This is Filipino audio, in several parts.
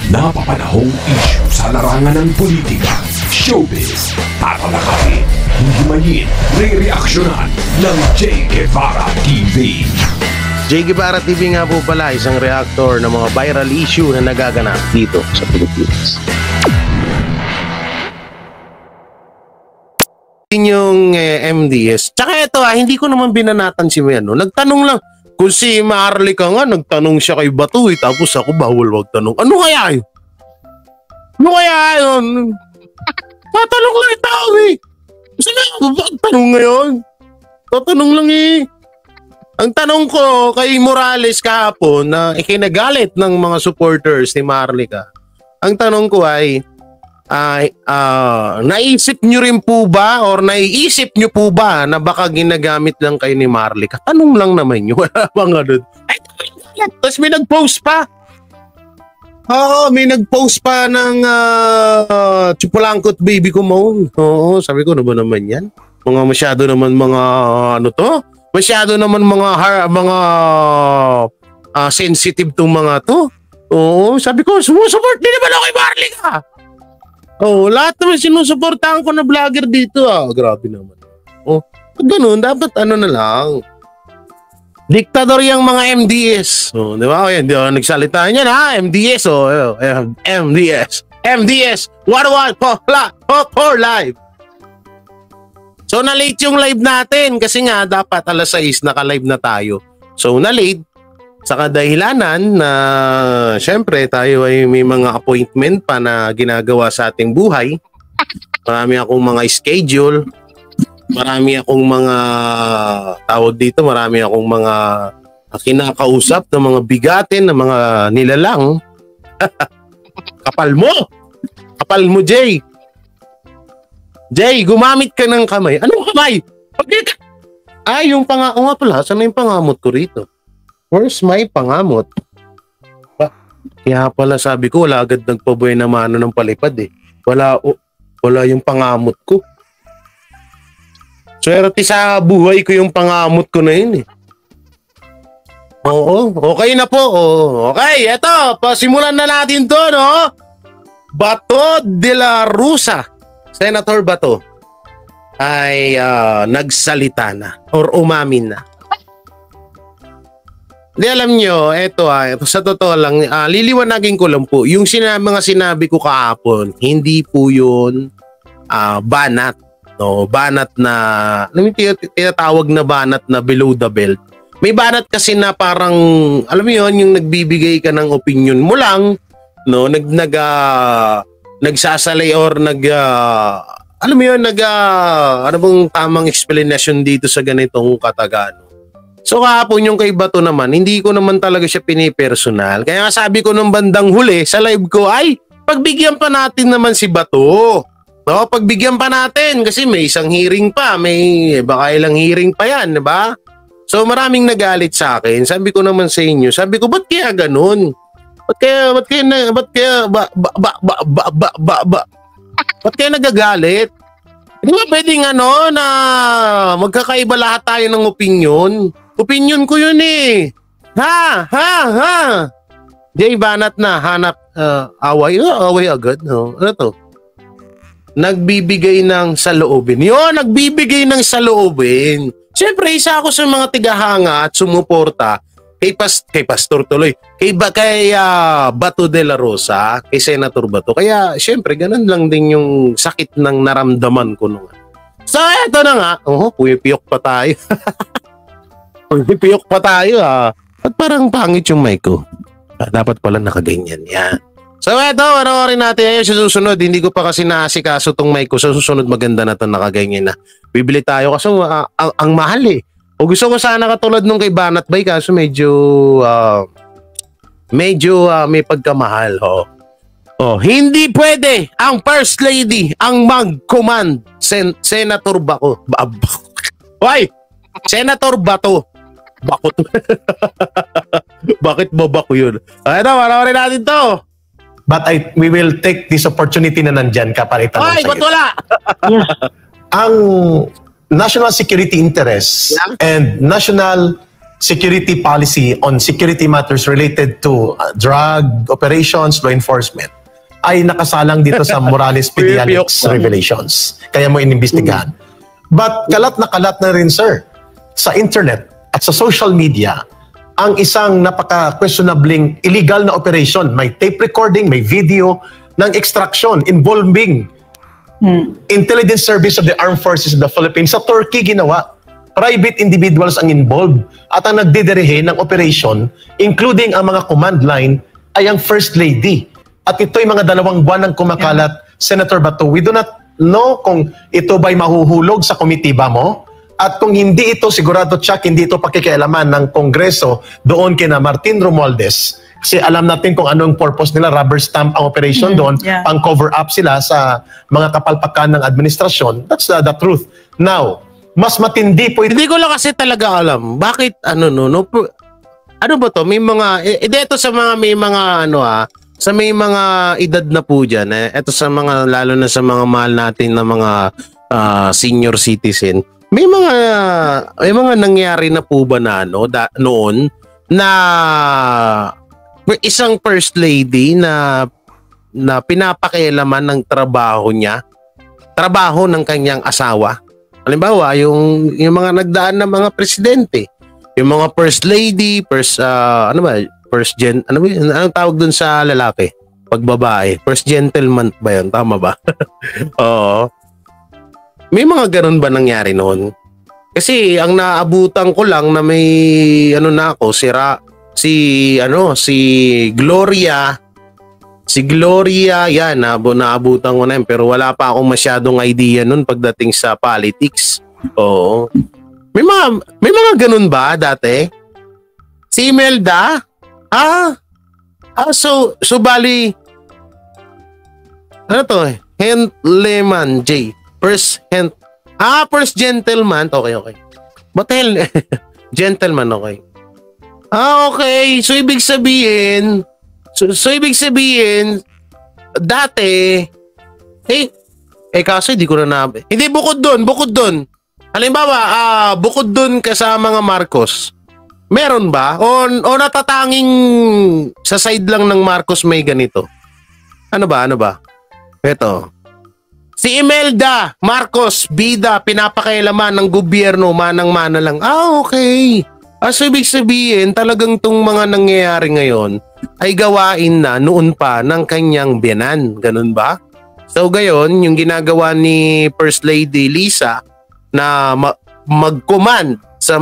Napapanahong issue sa larangan ng politika, showbiz, tatalakayin, himayin, re-reaksyonan ng J. Guevara TV. J. Guevara TV nga po pala, isang reactor ng mga viral issue na nagaganap dito sa Pilipinas. Yung MDS. Tsaka ito hindi ko naman binanatan si Meno. Nagtanong lang. Kung si Maharlika nga, nagtanong siya kay Bato tapos ako bawal wag tanong. Ano kaya yun? Ano kaya yun? Tatanong lang yung tao Gusto na tanong ngayon? Tatanong lang Ang tanong ko kay Morales kahapon na ikinagalit ng mga supporters ni Maharlika. Ang tanong ko ay naisip nyo rin po ba or naiisip nyo po ba na baka ginagamit lang kayo ni Maharlika? Tanong lang naman nyo. Wala bang ganun. Tapos may nag-post pa. Oo, may nag-post pa ng Chupulangkot baby ko mo. Oo, sabi ko, ano ba naman yan? Mga masyado naman mga masyado naman mga sensitive tong mga to. Oo, sabi ko, sumusupport din naman ako kay Maharlika. Oh, lahat naman sinusuportahan ko na vlogger dito. Grabe naman. Oh, ganun, dapat na lang. Diktador yung mga MDS. Oh, di ba? Hindi ako nagsalita niyan MDS MDS. MDS. What for live. So, na-late yung live natin kasi nga dapat alas 6 naka-live na tayo. So, na-late. Sa kadahilanan na syempre tayo ay may mga appointment pa na ginagawa sa ating buhay. Marami akong mga schedule. Marami akong mga marami akong mga kinakausap ng mga bigatin, ng mga nilalang. Kapal mo, Jay. Jay, gumamit ka ng kamay. Anong kamay? Yung nga pala. Saan yung pangamot ko rito? Where's my pangamot? Kaya pala sabi ko, wala agad nagpabuhay na mano ng palipad Wala yung pangamot ko. Swerte sa buhay ko yung pangamot ko na yun Oo, okay na po. Okay, eto, pasimulan na natin to, no? Bato de la Rosa, Senator Bato, ay nagsalita na or umamin na. Di alam nyo, ito sa totoo lang, liliwanagin ko lang po, yung mga sinabi ko kahapon, hindi po yun banat. No? Banat na, tinatawag na banat na below the belt. May banat kasi na parang, alam mo yun, yung nagbibigay ka ng opinion mo lang, no? Nagsasalay or alam mo yun, ano bang tamang explanation dito sa ganitong kataga, no? So kahapon yung kay Bato naman, hindi ko naman talaga siya pinipersonal. Kaya nga sabi ko nung bandang huli sa live ko, pagbigyan pa natin naman si Bato. No, pagbigyan pa natin kasi may isang hearing pa, baka ilang hearing pa yan, di ba? So maraming nagalit sa akin. Sabi ko naman sa inyo, sabi ko, ba't kaya ganun? Ba't kaya nagagalit? Hindi ba pwedeng na magkakaiba lahat tayo ng opinion? Opinion ko yun Ha? Jay, banat na, hanap, away agad. No? Ano to? Nagbibigay ng saloobin. Yun, nagbibigay ng saloobin. Siyempre, isa ako sa mga tigahanga at sumuporta kay Pastor tuloy. Kay Bato de la Rosa, kay Senator Bato. Kaya, siyempre, ganun lang din yung sakit ng naramdaman ko nung. So, eto na nga. Puyok pa tayo. Puyok pa tayo At parang pangit yung mic ko. Dapat pala nakaganyan. Yan. So eto, rin natin sa susunod. Hindi ko pa kasi naasikaso tong mic ko. Sa susunod maganda na ito nakaganyan na. Bibili tayo kasi ang mahal O gusto ko sana katulad nung kay Banat Bay kaso medyo may pagkamahal. Hindi pwede ang First Lady ang mag-command. Senator Bako. Senator Bato. Bakot. Bakit ba bako yun? Ito, rin natin to. But we will take this opportunity na nandyan ka para itanong ba't wala? Ang national security interests and national security policy on security matters related to drug operations, law enforcement, ay nakasalang dito sa Morales Pediatrics revelations. Kaya mo inimbestigahan. But kalat na rin, sir, sa internet at sa social media, ang isang napaka-questionabling illegal na operation. May tape recording, may video ng extraction involving Intelligence Service of the Armed Forces of the Philippines. Sa Turkey ginawa. Private individuals ang involved at ang nagdidirihe ng operation, including ang mga command line, ay ang First Lady. At ito'y mga 2 buwan ng kumakalat, Senator Bato. We do not know kung ito ba'y mahuhulog sa komitiba mo. At kung hindi ito, sigurado check, hindi ito pakikialaman ng Kongreso doon kina Martin Romualdez. Kasi alam natin kung anong purpose nila, rubber stamp ang operation doon, pang cover up sila sa mga kapalpakan ng administrasyon. That's the truth. Now, mas matindi po ito. Hindi ko lang kasi talaga alam. Bakit, ano ba to? May mga, ito sa mga, may mga, sa may mga edad na po dyan, ito sa mga, lalo na sa mga mahal natin na mga senior citizen, may mga nangyari na po ba na, noon, na isang first lady na pinapakialaman ng trabaho ng kanyang asawa. Halimbawa, yung mga nagdaan ng mga presidente, yung mga first lady, anong tawag dun sa lalaki? Pag babae, first gentleman ba yun? Tama ba? Oo. May mga ganun ba nangyari noon? Kasi ang naabutan ko lang na may si Gloria. Si Gloria, yan, naabutan ko na yun. Pero wala pa akong masyadong idea nun pagdating sa politics. Oo. May mga ganun ba dati? Si Imelda? So bali, ano to? Hentleman J. First gentleman. Okay. But hell, gentleman, okay. Okay. So ibig sabihin, dati, kaso hindi ko na hindi, bukod doon. Halimbawa, bukod doon kasama mga Marcos, meron ba? O natatanging sa side lang ng Marcos may ganito? Ano ba? Ito. Si Imelda Marcos, bida, pinapakialaman ng gobyerno, manang-mana lang. Okay. So ibig sabihin, talagang tong mga nangyayari ngayon ay gawain na noon pa ng kanyang biyanan. Ganun ba? So gayon, yung ginagawa ni First Lady Lisa na mag-command sa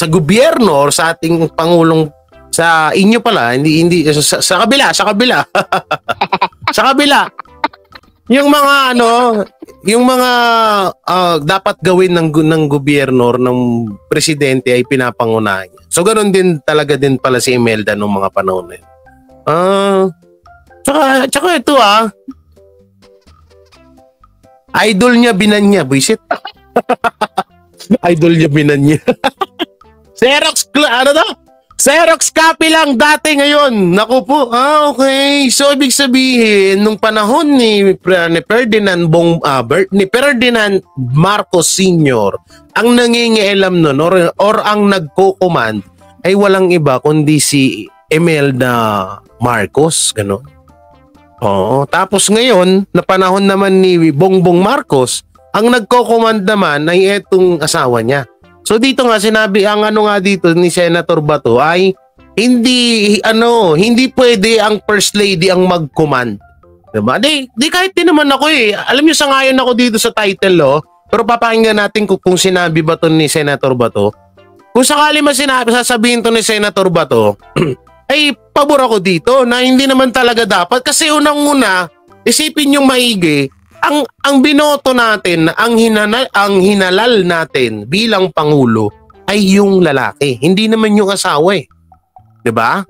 gobyerno or sa ating pangulong, sa inyo pala, hindi sa kabila. Sa kabila. Yung mga dapat gawin ng gobyerno or ng presidente ay pinapangunahan niya. So ganoon din talaga din pala si Imelda nung mga panahon na yun. Tsaka ito idol niya binanya, buisit. Idol niya binanya. Xerox copy lang dati, ngayon. Naku po. Okay. So ibig sabihin nung panahon ni Ferdinand Marcos Sr., ang nangingialam nun or ang nagko-command ay walang iba kundi si Imelda Marcos, gano'n. Oo. Tapos ngayon, na panahon naman ni Bongbong Marcos, ang nagko-command naman ay etong asawa niya. So dito nga sinabi, ang dito ni Senator Bato ay hindi pwede ang First Lady ang mag-command. Diba? Di kahit din naman ako Alam niyo, sangayon ako dito sa title, pero papakinggan natin kung sinabi ba to ni Senator Bato. Kung sakali sasabihin to ni Senator Bato, ay pabor ako dito na hindi naman talaga dapat. Kasi unang-una, isipin yung maigi, ang binoto natin, ang hinalal natin bilang pangulo ay yung lalaki, hindi naman yung asawa 'di ba?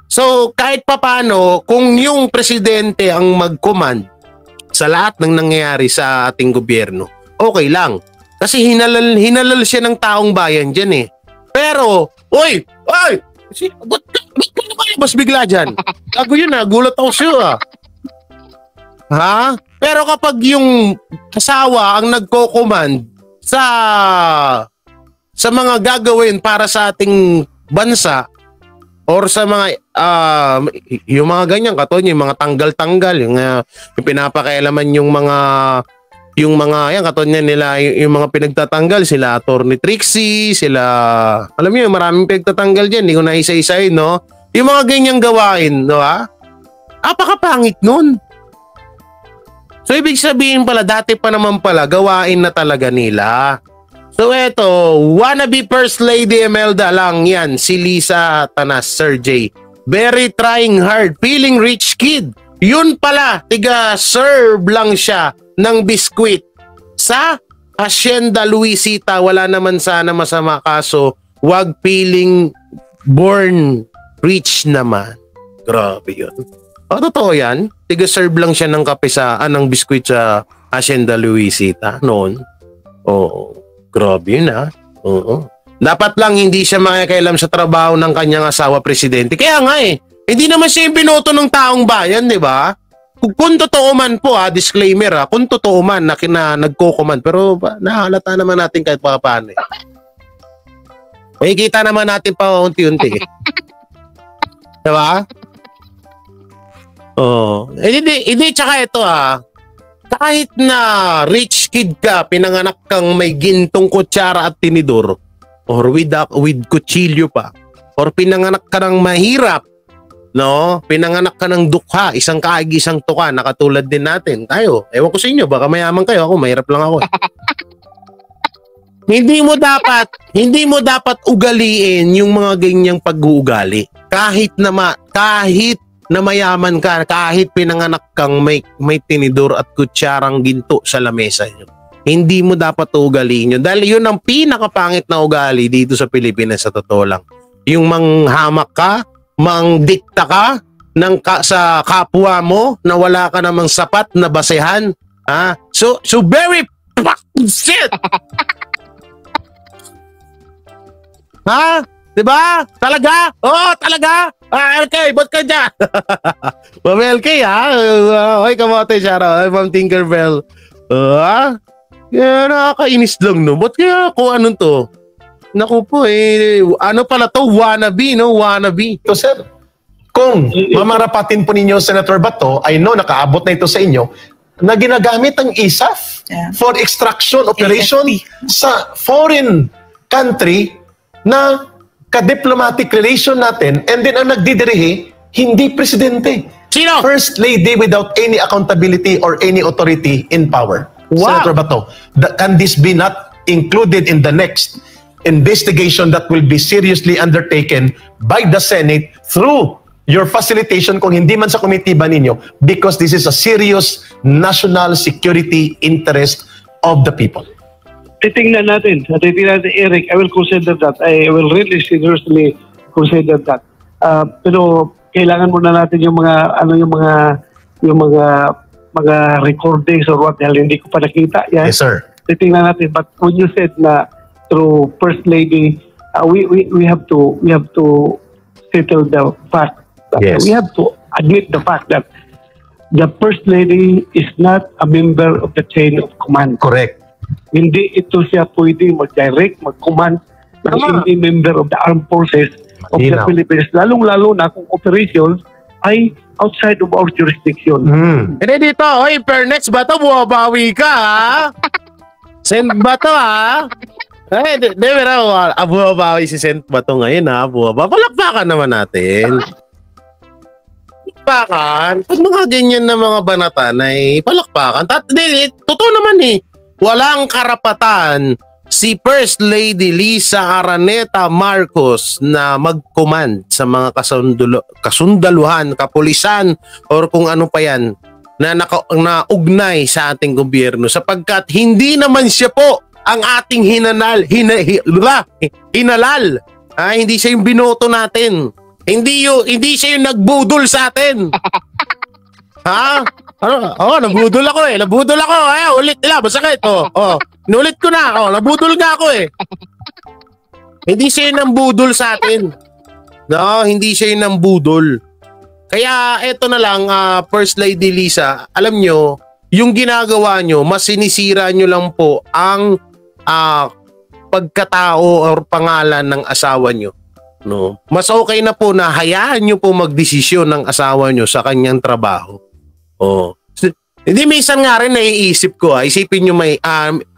So kahit papano, kung yung presidente ang mag-command sa lahat ng nangyayari sa ating gobyerno, okay lang. Kasi hinalal siya ng taong bayan diyan Pero, ba't mas bigla dyan? Ako yun gulat ako siya Pero kapag yung asawa ang nagko-command sa sa mga gagawin para sa ating bansa or sa mga yung mga ganyan katulad yung mga tanggal-tanggal yung pinapakailaman yung mga yan katulad nila yung mga pinagtatanggal sila Attorney Trixie sila alam niyo maraming pinagtatanggal diyan hindi ko na isa-isahin no yung mga ganyang gawain no ha apakapangit nun. So ibig sabihin pala dati pa naman pala gawain na talaga nila. So eto, wannabe First Lady Imelda lang yan, si Lisa Tanas, Sir J. Very trying hard, feeling rich kid. Yun pala, tiga-serve lang siya ng biskwit sa Hacienda Luisita. Wala naman sana masama kaso, wag feeling born rich naman. Grabe yun. Totoo yan, tiga-serve lang siya ng kape ng biskwit sa Hacienda Luisita noon. Oo. Grabe yun Oo. Dapat lang hindi siya makikailam sa trabaho ng kanyang asawa presidente. Kaya nga hindi naman siya yung binoto ng taong bayan, di ba? Kung totoo man po disclaimer kung totoo man na nagko-command. Pero nahalata naman natin kahit paano Makikita naman natin pa unti-unti. Di ba? Oo. Hindi, tsaka ito kahit na rich kid ka, pinanganak kang may gintong kutsara at tinidor, or with kutsilyo pa, or pinanganak ka ng mahirap, no? Pinanganak ka ng dukha, isang kaagi, isang tuka, nakatulad din natin. Tayo, ewan ko sa inyo, baka mayaman kayo, ako mahirap lang ako. Hindi mo dapat ugaliin yung mga ganyang pag-uugali. Kahit na mayaman ka, kahit pinanganak kang may tinidor at kutsarang ginto sa lamesa nyo. Hindi mo dapat ugaliin yun. Dahil yun ang pinakapangit na ugali dito sa Pilipinas sa totoo lang. Yung manghamak ka, mangdikta ka sa kapwa mo na wala ka namang sapat na basehan. So very shit! Diba? Talaga? Oo, talaga? LK, ba't ka dyan? Ma'am LK, Hoy, kamote siya raw. Ma'am Tinkerbell. Nakakainis lang, no? Ba't kaya kung anong to? Naku po, ano pala to? Wannabe, no? Wannabe. So, sir, kung mamarapatin po ninyo, Senator Bato, I know nakaabot na ito sa inyo, na ginagamit ang ISAF for extraction operation sa foreign country na ka-diplomatic relation natin, and then ang nagdidirihi, hindi presidente. Sino? First lady without any accountability or any authority in power. Wow. Senator Bato, can this be not included in the next investigation that will be seriously undertaken by the Senate through your facilitation kung hindi man sa komitiba ninyo, because this is a serious national security interest of the people. Titingnan natin, Eric. I will consider that. I will really seriously consider that. Pero kailangan muna natin yung mga recordings or what, dahil hindi ko pa nakita yan. Yes, sir. Titingnan natin. But when you said na through First Lady, we have to settle the fact. Yes. We have to admit the fact that the First Lady is not a member of the chain of command. Correct. Hindi ito siya pwede mag-direct, mag-command ng hindi member of the armed forces of the Philippines. Lalong-lalo na kung operations ay outside of our jurisdiction. Hindi dito, Pernex Bato, buwabawi ka, Sent Bato, pero buwabawi si Sent Bato ngayon, Palakpakan naman natin. Palakpakan. Pag mga ganyan na mga banatan ay palakpakan. Totoo naman walang karapatan si First Lady Lisa Araneta Marcos na mag-command sa mga kasundaluhan, kapulisan, or kung ano pa yan na ugnay sa ating gobyerno, sapagkat hindi naman siya po ang ating hinalal. Hindi siya yung binoto natin. Hindi siya yung nagbudol sa atin. Nabudol ako Nabudol ako. Ulit nila, masakit. Inulit ko na. Nabudol nga ako Hindi siya yung nambudol sa atin. No, hindi siya yung nambudol. Kaya eto na lang, First Lady Lisa, alam nyo, yung ginagawa nyo, mas sinisira nyo lang po ang pagkatao or pangalan ng asawa nyo, no, mas okay na po na hayaan nyo po magdesisyon ng asawa nyo sa kanyang trabaho. Oh. Hindi, minsan nga rin naiisip ko, isipin nyo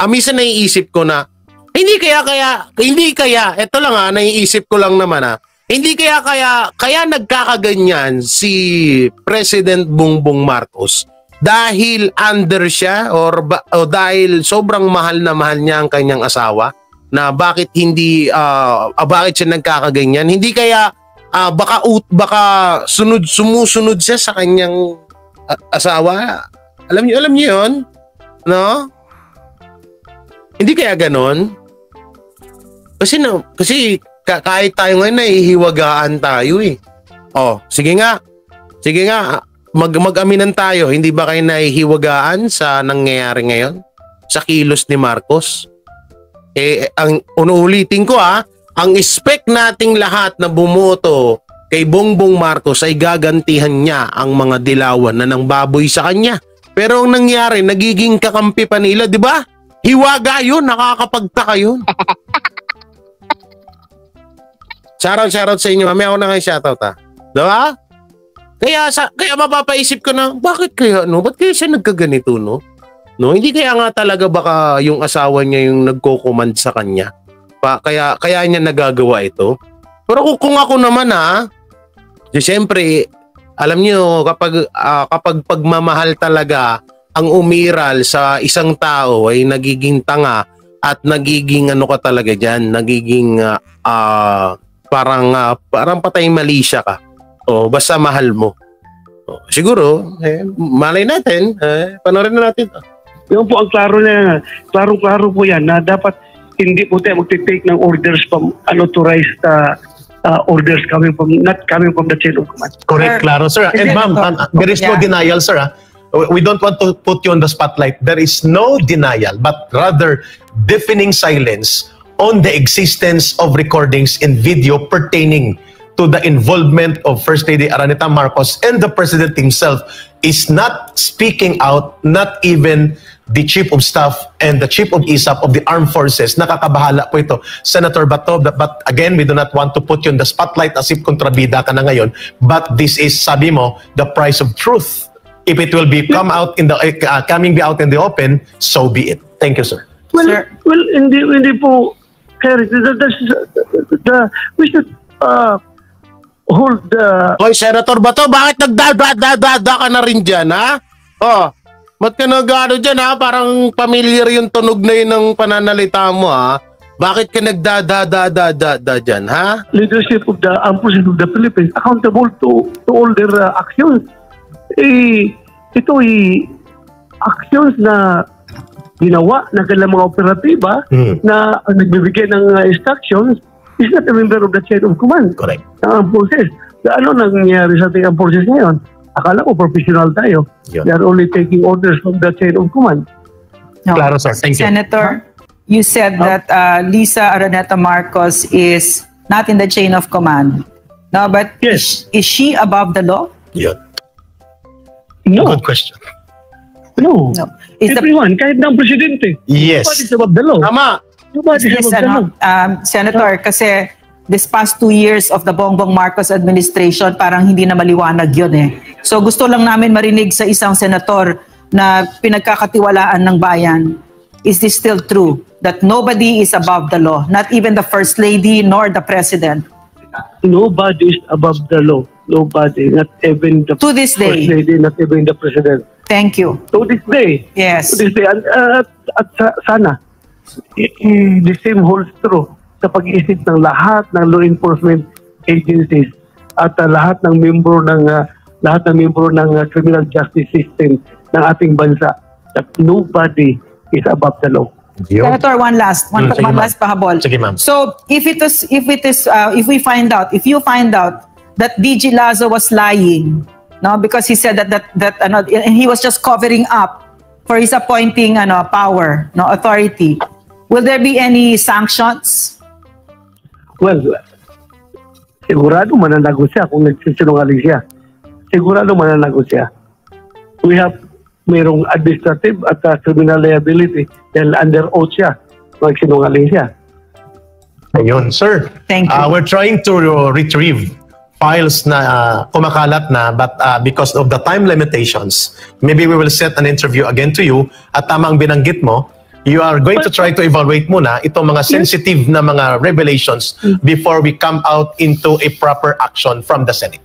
minsan naiisip ko na, hindi kaya, eto lang naiisip ko lang naman hindi kaya nagkakaganyan si President Bongbong Marcos dahil under siya o dahil sobrang mahal na mahal niya ang kanyang asawa, na bakit bakit siya nagkakaganyan? Hindi kaya baka sumusunod siya sa kanyang asawa. Alam niyo 'yon, no? Hindi kaya ganon? Kasi kahit tayo ngayon nahihiwagaan tayo eh. Oh, sige nga. Mag-aminan tayo. Hindi ba kayo nahihiwagaan sa nangyayari ngayon? Sa kilos ni Marcos? Ang unuulitin ko ang expect nating lahat na bumoto kay Bongbong Marcos ay gagantihan niya ang mga dilawan na nang baboy sa kanya. Pero ang nangyari, nagiging kakampi pa nila, di ba? Hiwaga yun, nakakapagtaka yun. Shoutout sa inyo. Mamaya ako na kayo shoutout Diba? Kaya mapapaisip ko na, bakit kaya, no? Ba't kaya siya nagkaganito, no? No, hindi kaya nga talaga baka yung asawa niya yung nagko-command sa kanya. Kaya niya nagagawa ito. Pero kung ako naman siyempre, alam niyo kapag pagmamahal talaga ang umiral sa isang tao ay nagiging tanga at nagiging ka talaga diyan, nagiging parang patay mali siya ka. O basta mahal mo. Siguro, malay natin, panoorin na natin. Yung po ang klaro na, klaro po yan na dapat hindi po tayo magtitake ng orders from unauthorized orders not coming from the chain of command. Correct, klaro, sir. And ma'am, there is no denial, sir. We don't want to put you on the spotlight. There is no denial, but rather deafening silence on the existence of recordings and video pertaining to the involvement of First Lady Araneta Marcos and the President himself is not speaking out, not even the Chief of Staff and the Chief of ISAP of the Armed Forces. Nakakabahala po ito, Senator Bato. But again, we do not want to put you in the spotlight as if kontrabida ka na ngayon. But this is, sabi mo, the price of truth. If it will be coming out in the open, so be it. Thank you, sir. Well, hindi po, we should hold the... Hoy, Senator Bato, bakit nagdadada ka na rin dyan, Oh, ba't ka nag-ano dyan, Parang familiar yung tunog na yun ng pananalita mo, Bakit ka nagdadada dyan, Leadership of the Armed Forces of the Philippines accountable to all their actions. Ito actions na ginawa ng kanilang mga operatiba na nagbibigay ng instructions is not a member of the chain of command. Correct. Ng Armed Forces. Ano nangyayari sa ating Armed Forces ngayon? Akala ko professional tayo. Yun. They are only taking orders from the chain of command. No. Claro, sir. Thank you. Senator, you said that Lisa Araneta Marcos is not in the chain of command. No, but Yes. is she above the law? Yun. No. Good question. No. No. Is the Everyone, kahit ng presidente. Yes. Nobody's above the law. Tama. Nobody's Yes, above the law. Senator, kasi this past 2 years of the Bongbong Marcos administration, parang hindi na maliwanag yun So gusto lang namin marinig sa isang senator na pinagkakatiwalaan ng bayan, is this still true? That nobody is above the law? Not even the First Lady nor the President? Nobody is above the law. Nobody. Not even the To this day. First Lady, not even the President. Thank you. To this day. Yes. To this day. At sana, the same holds true sa pag-iisip ng lahat ng law enforcement agencies at lahat ng membro ng criminal justice system ng ating bansa, that nobody is above the law. Yun. Senator, one last pahabol. Sige, ma'am. So if you find out that DG Lazo was lying, no, because he said that and he was just covering up for his appointing power, no, authority, will there be any sanctions? Well, sigurado mananagot siya kung nagsisinungaling siya. Sigurado mananagot siya. Mayroong administrative at criminal liability dahil under oath siya. Magsinungaling siya. Ayun, sir. Thank you. We're trying to retrieve files na kumakalat na, but because of the time limitations, maybe we will set an interview again to you. At tama ang binanggit mo, you are going to try to evaluate muna itong mga sensitive na mga revelations before we come out into a proper action from the Senate.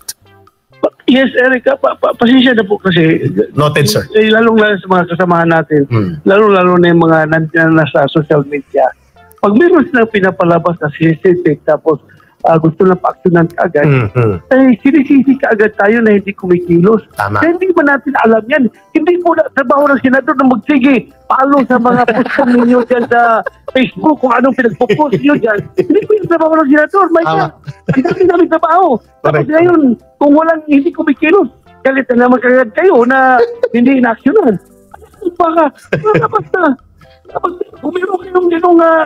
Yes, Erica, pasensya na po kasi. Noted, sir. Lalong-lalo sa mga kasamahan natin, lalo-lalo na yung mga nandiyan na sa social media. Pag meron silang pinapalabas na sensitive tapos gusto lang pa-actionan kaagad, sinisisi kaagad tayo na hindi kumikilos. Tama. Kaya hindi ba natin alam yan? Hindi po na trabaho ng senador na magsige, follow sa mga post ninyo dyan sa Facebook kung anong pinagpo-post nyo dyan. Hindi po yung trabaho ng senador. May hindi namin trabaho. Tapos ngayon, kung walang hindi kumikilos, galit na naman kaagad kayo na hindi in-actionan. Baka basta kung meron kayong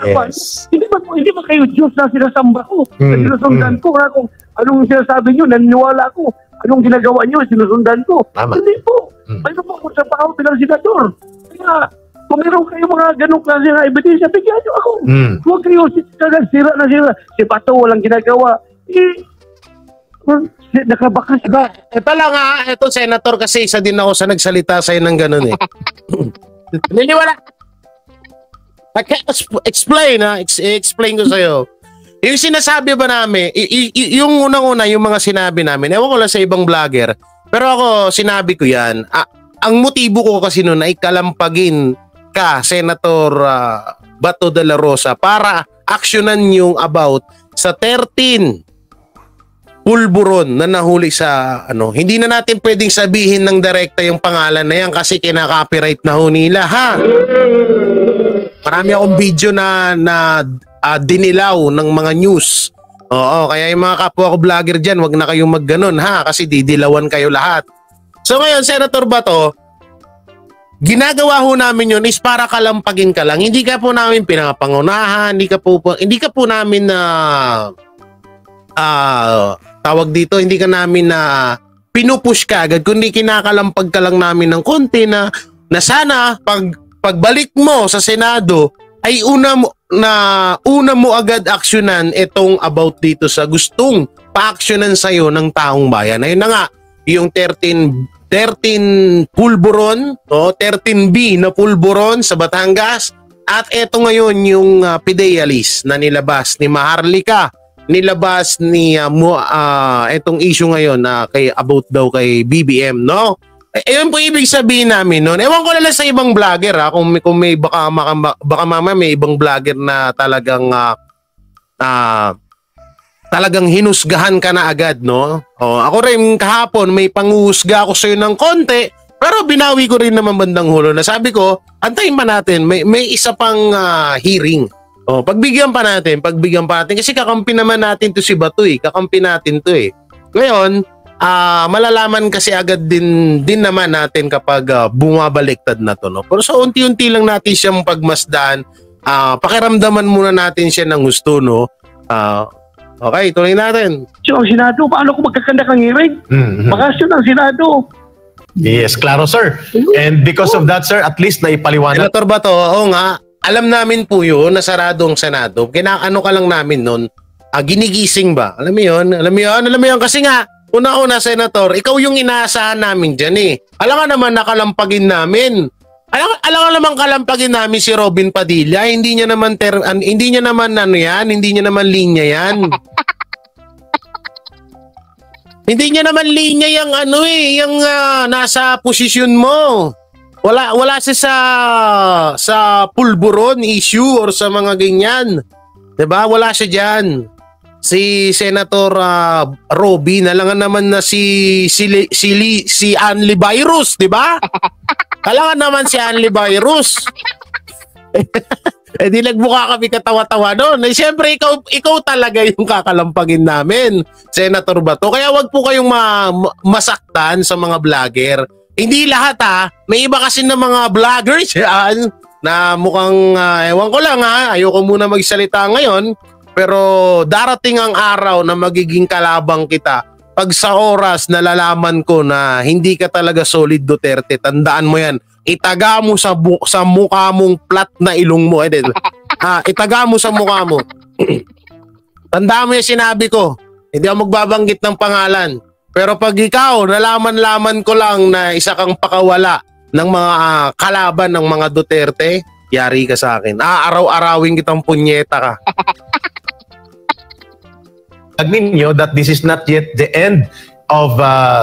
Yes. hindi ba kayo Diyos na sinasamba ko, na sinusundan ko, na kung anong sinasabi nyo, naniniwala ko, anong ginagawa nyo, sinusundan ko. Tama. Hindi po. Mayroon po ako sa trabaho bilang senador. Kaya, kung meron kayo mga ganong klase na ebidensya, bigyan nyo ako. Huwag kayo sira na sira. Si Bato walang ginagawa. Nakabakas. Ito lang ito senator kasi isa din ako sa nagsalita sa'yo ng ganun eh. Niniwala. Explain ko sa'yo. Yung sinasabi ba namin, yung unang-una, yung mga sinabi namin, ewan ko lang sa ibang vlogger, pero ako, sinabi ko yan, ang motibo ko kasi noon ay kalampagin ka, Senator Bato de la Rosa, para aksyonan yung about sa 13 pulburon na nahuli sa hindi na natin pwedeng sabihin ng direkta yung pangalan na yan kasi kinaka-copyright na ho nila, ha? Marami akong video na dinilaw ng mga news. Oo, kaya yung mga kapwa ko vlogger dyan, wag na kayong magganon, ha? Kasi didilawan kayo lahat. So ngayon, Senator Bato, ginagawa ho namin yun is para kalampagin ka lang. Hindi ka po namin pinapangunahan, hindi ka po namin tawag dito, hindi ka namin pinupush ka agad, kundi kinakalampag ka lang namin ng konti na sana pagbalik mo sa Senado ay una mo agad aksyonan itong about dito sa gustong pa-aksyonan sa'yo ng taong bayan. Ayun na nga, yung 13 pulburon, 13B na pulburon sa Batangas, at eto ngayon yung Fidelis na nilabas ni Maharlika, nilabas ni etong issue ngayon na about daw kay BBM, no? Ayun po ibig sabihin namin noon. Ewan ko na lang sa ibang vlogger, kung may baka mamaya may ibang vlogger na talagang hinusgahan ka na agad, no? Ako rin kahapon may panguhusga ako sa iyo ng konti, pero binawi ko rin naman bandang hulo na sabi ko, antayin pa natin, may isa pang hearing. Pagbigyan pa natin kasi kakampi naman natin to si Bato kakampi natin to Ngayon, malalaman kasi agad din naman natin kapag bumabaliktad na to, no? Pero so unti-unti lang natin siyang pagmasdan, pakiramdaman muna natin siya ng gusto, no? Okay, tuloy natin. So ang Senado, paano kung magkakanda kang hearing? Bakasyon ang Senado. Yes, klaro, sir. And because of that, sir, at least naipaliwanag. Senator Bato, oo nga, alam namin po yun na sarado ang Senado. Kinaano ka lang namin nun, ginigising ba? Alam mo yun? Kasi nga, una-una, Senator, ikaw yung inaasahan namin dyan Alam nga naman nakalampagin namin. Alam nga naman kalampagin namin si Robin Padilla. Hindi niya naman linya yan. Hindi niya naman linya yung yung nasa posisyon mo. Wala siya sa pulburon issue or sa mga ganyan. 'Di ba? Wala siya diyan. Si Senator Robby na lang naman na si Anli Virus, 'di ba? Kailangan naman si Anli Virus. Di nagbuka kami katawa-tawa doon. Siyempre, ikaw talaga yung kakalampagin namin, Senator Bato. Kaya wag po kayong masaktan sa mga vlogger. Hindi lahat may iba kasi ng mga vloggers yan na mukhang, ewan ko lang ayoko muna magsalita ngayon, pero darating ang araw na magiging kalabang kita. Pag sa oras nalalaman ko na hindi ka talaga solid Duterte, tandaan mo yan, itaga mo sa mukha mong plat na ilong mo. Itaga mo sa mukha mo. Tandaan mo yung sinabi ko. Hindi ako magbabanggit ng pangalan. Pero pag ikaw, nalaman-laman ko lang na isa kang pakawala ng mga kalaban ng mga Duterte, yari ka sa akin. Araw-arawin kitang punyeta ka. Ninyo that this is not yet the end of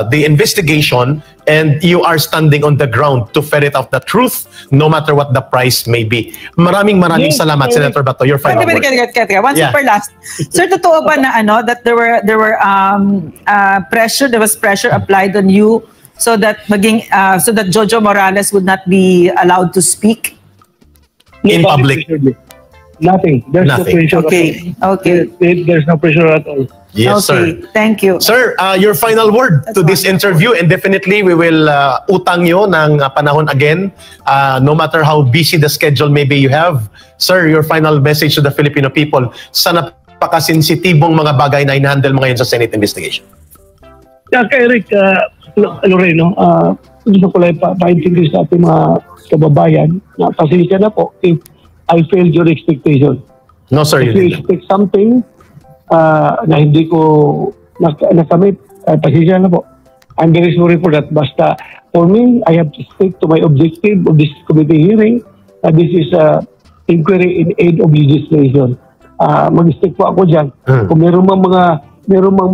the investigation and you are standing on the ground to ferret out the truth no matter what the price may be. Maraming salamat, Senator Bato. Your final word. One super last. Sir, totoo ba na that there was pressure applied on you so that Jojo Morales would not be allowed to speak in public? Nothing. There's Nothing. no pressure. Okay. There's no pressure at all. Yes, okay. sir. Thank you. Sir, your final word to this interview, and definitely we will utang nyo ng panahon again, no matter how busy the schedule maybe you have. Sir, your final message to the Filipino people sa napakasensitibong mga bagay na in-handle mo ngayon sa Senate investigation. Yeah, kay Eric, Loreno, gusto ko lang pa-intindi sa ating mga kababayan na pasensya na po if I failed your expectation. No, sir, If you you didn't. expect something na hindi ko nakamit, pasensya na po. I'm very sorry for that. Basta, for me, I have to stick to my objective of this committee hearing. This is inquiry in aid of legislation. Mag-stick po ako dyan. Kung meron mang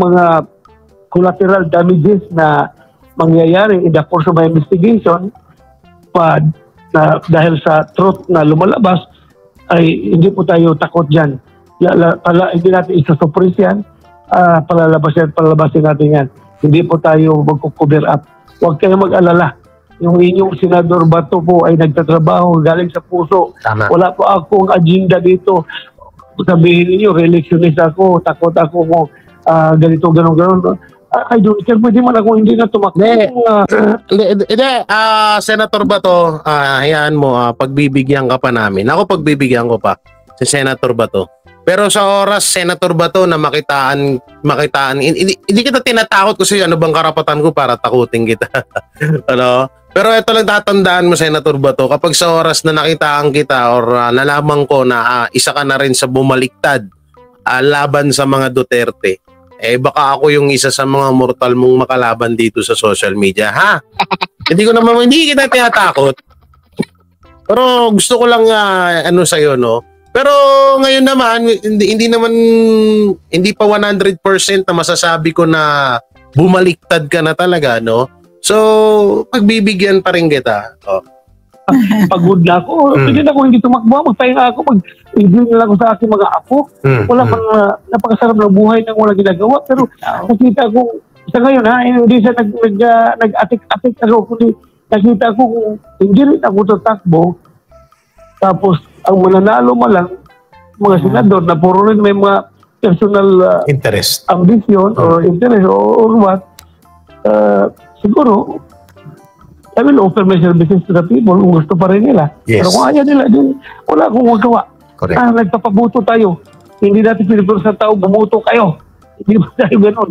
mga collateral damages na mangyayari in the course of my investigation, na dahil sa truth na lumalabas, ay hindi po tayo takot dyan. Hindi natin isasuppress yan, palalabasin natin yan. Hindi po tayo magkukover up. Huwag kayo mag-alala. Yung inyong Senador Bato po ay nagtatrabaho galing sa puso. Tama. Wala po akong agenda dito. Sabihin niyo, re-electionist ako, takot ako mo, ganito, ganon. I don't care, pwede man ako hindi na tumakbo. Hindi, Senator Bato, hayaan mo, pagbibigyan ka pa namin. Ako pagbibigyan ko pa si Senator Bato. Pero sa oras, Senator Bato, na makitaan, hindi kita tinatakot kasi ano bang karapatan ko para takutin kita. Ano? Pero ito lang tatandaan mo, Senator Bato, kapag sa oras na nakitaan kita or nalaman ko na isa ka na rin sa bumaliktad laban sa mga Duterte, baka ako yung isa sa mga mortal mong makalaban dito sa social media, ha? Hindi kita tinatakot. Pero gusto ko lang sa'yo, no? Pero ngayon naman, hindi pa 100% na masasabi ko na bumaliktad ka na talaga, no? So, pagbibigyan pa rin kita. Oh. Pagod na ako. Pwede na ako hindi tumakbo. Magpahinga ako. Mag-ibig na lang ako sa aking mga apo. Wala pang napakasarap na buhay nang walang ginagawa. Pero nakita ko, sa ngayon hindi siya nag-atik-atik ako. Kundi nakita ko kung hindi rin ako tatakbo. Tapos, ang mananalo lang, mga senador na puro rin may mga personal interest, ambition or interest or what, siguro, I will offer my services to the people kung gusto pa rin nila. Yes. Pero kung ayaw nila, wala akong magawa. Correct. Nagpapabuto tayo. Hindi natin pinipuro sa tao, bumuto kayo. Hindi ba tayo ganun?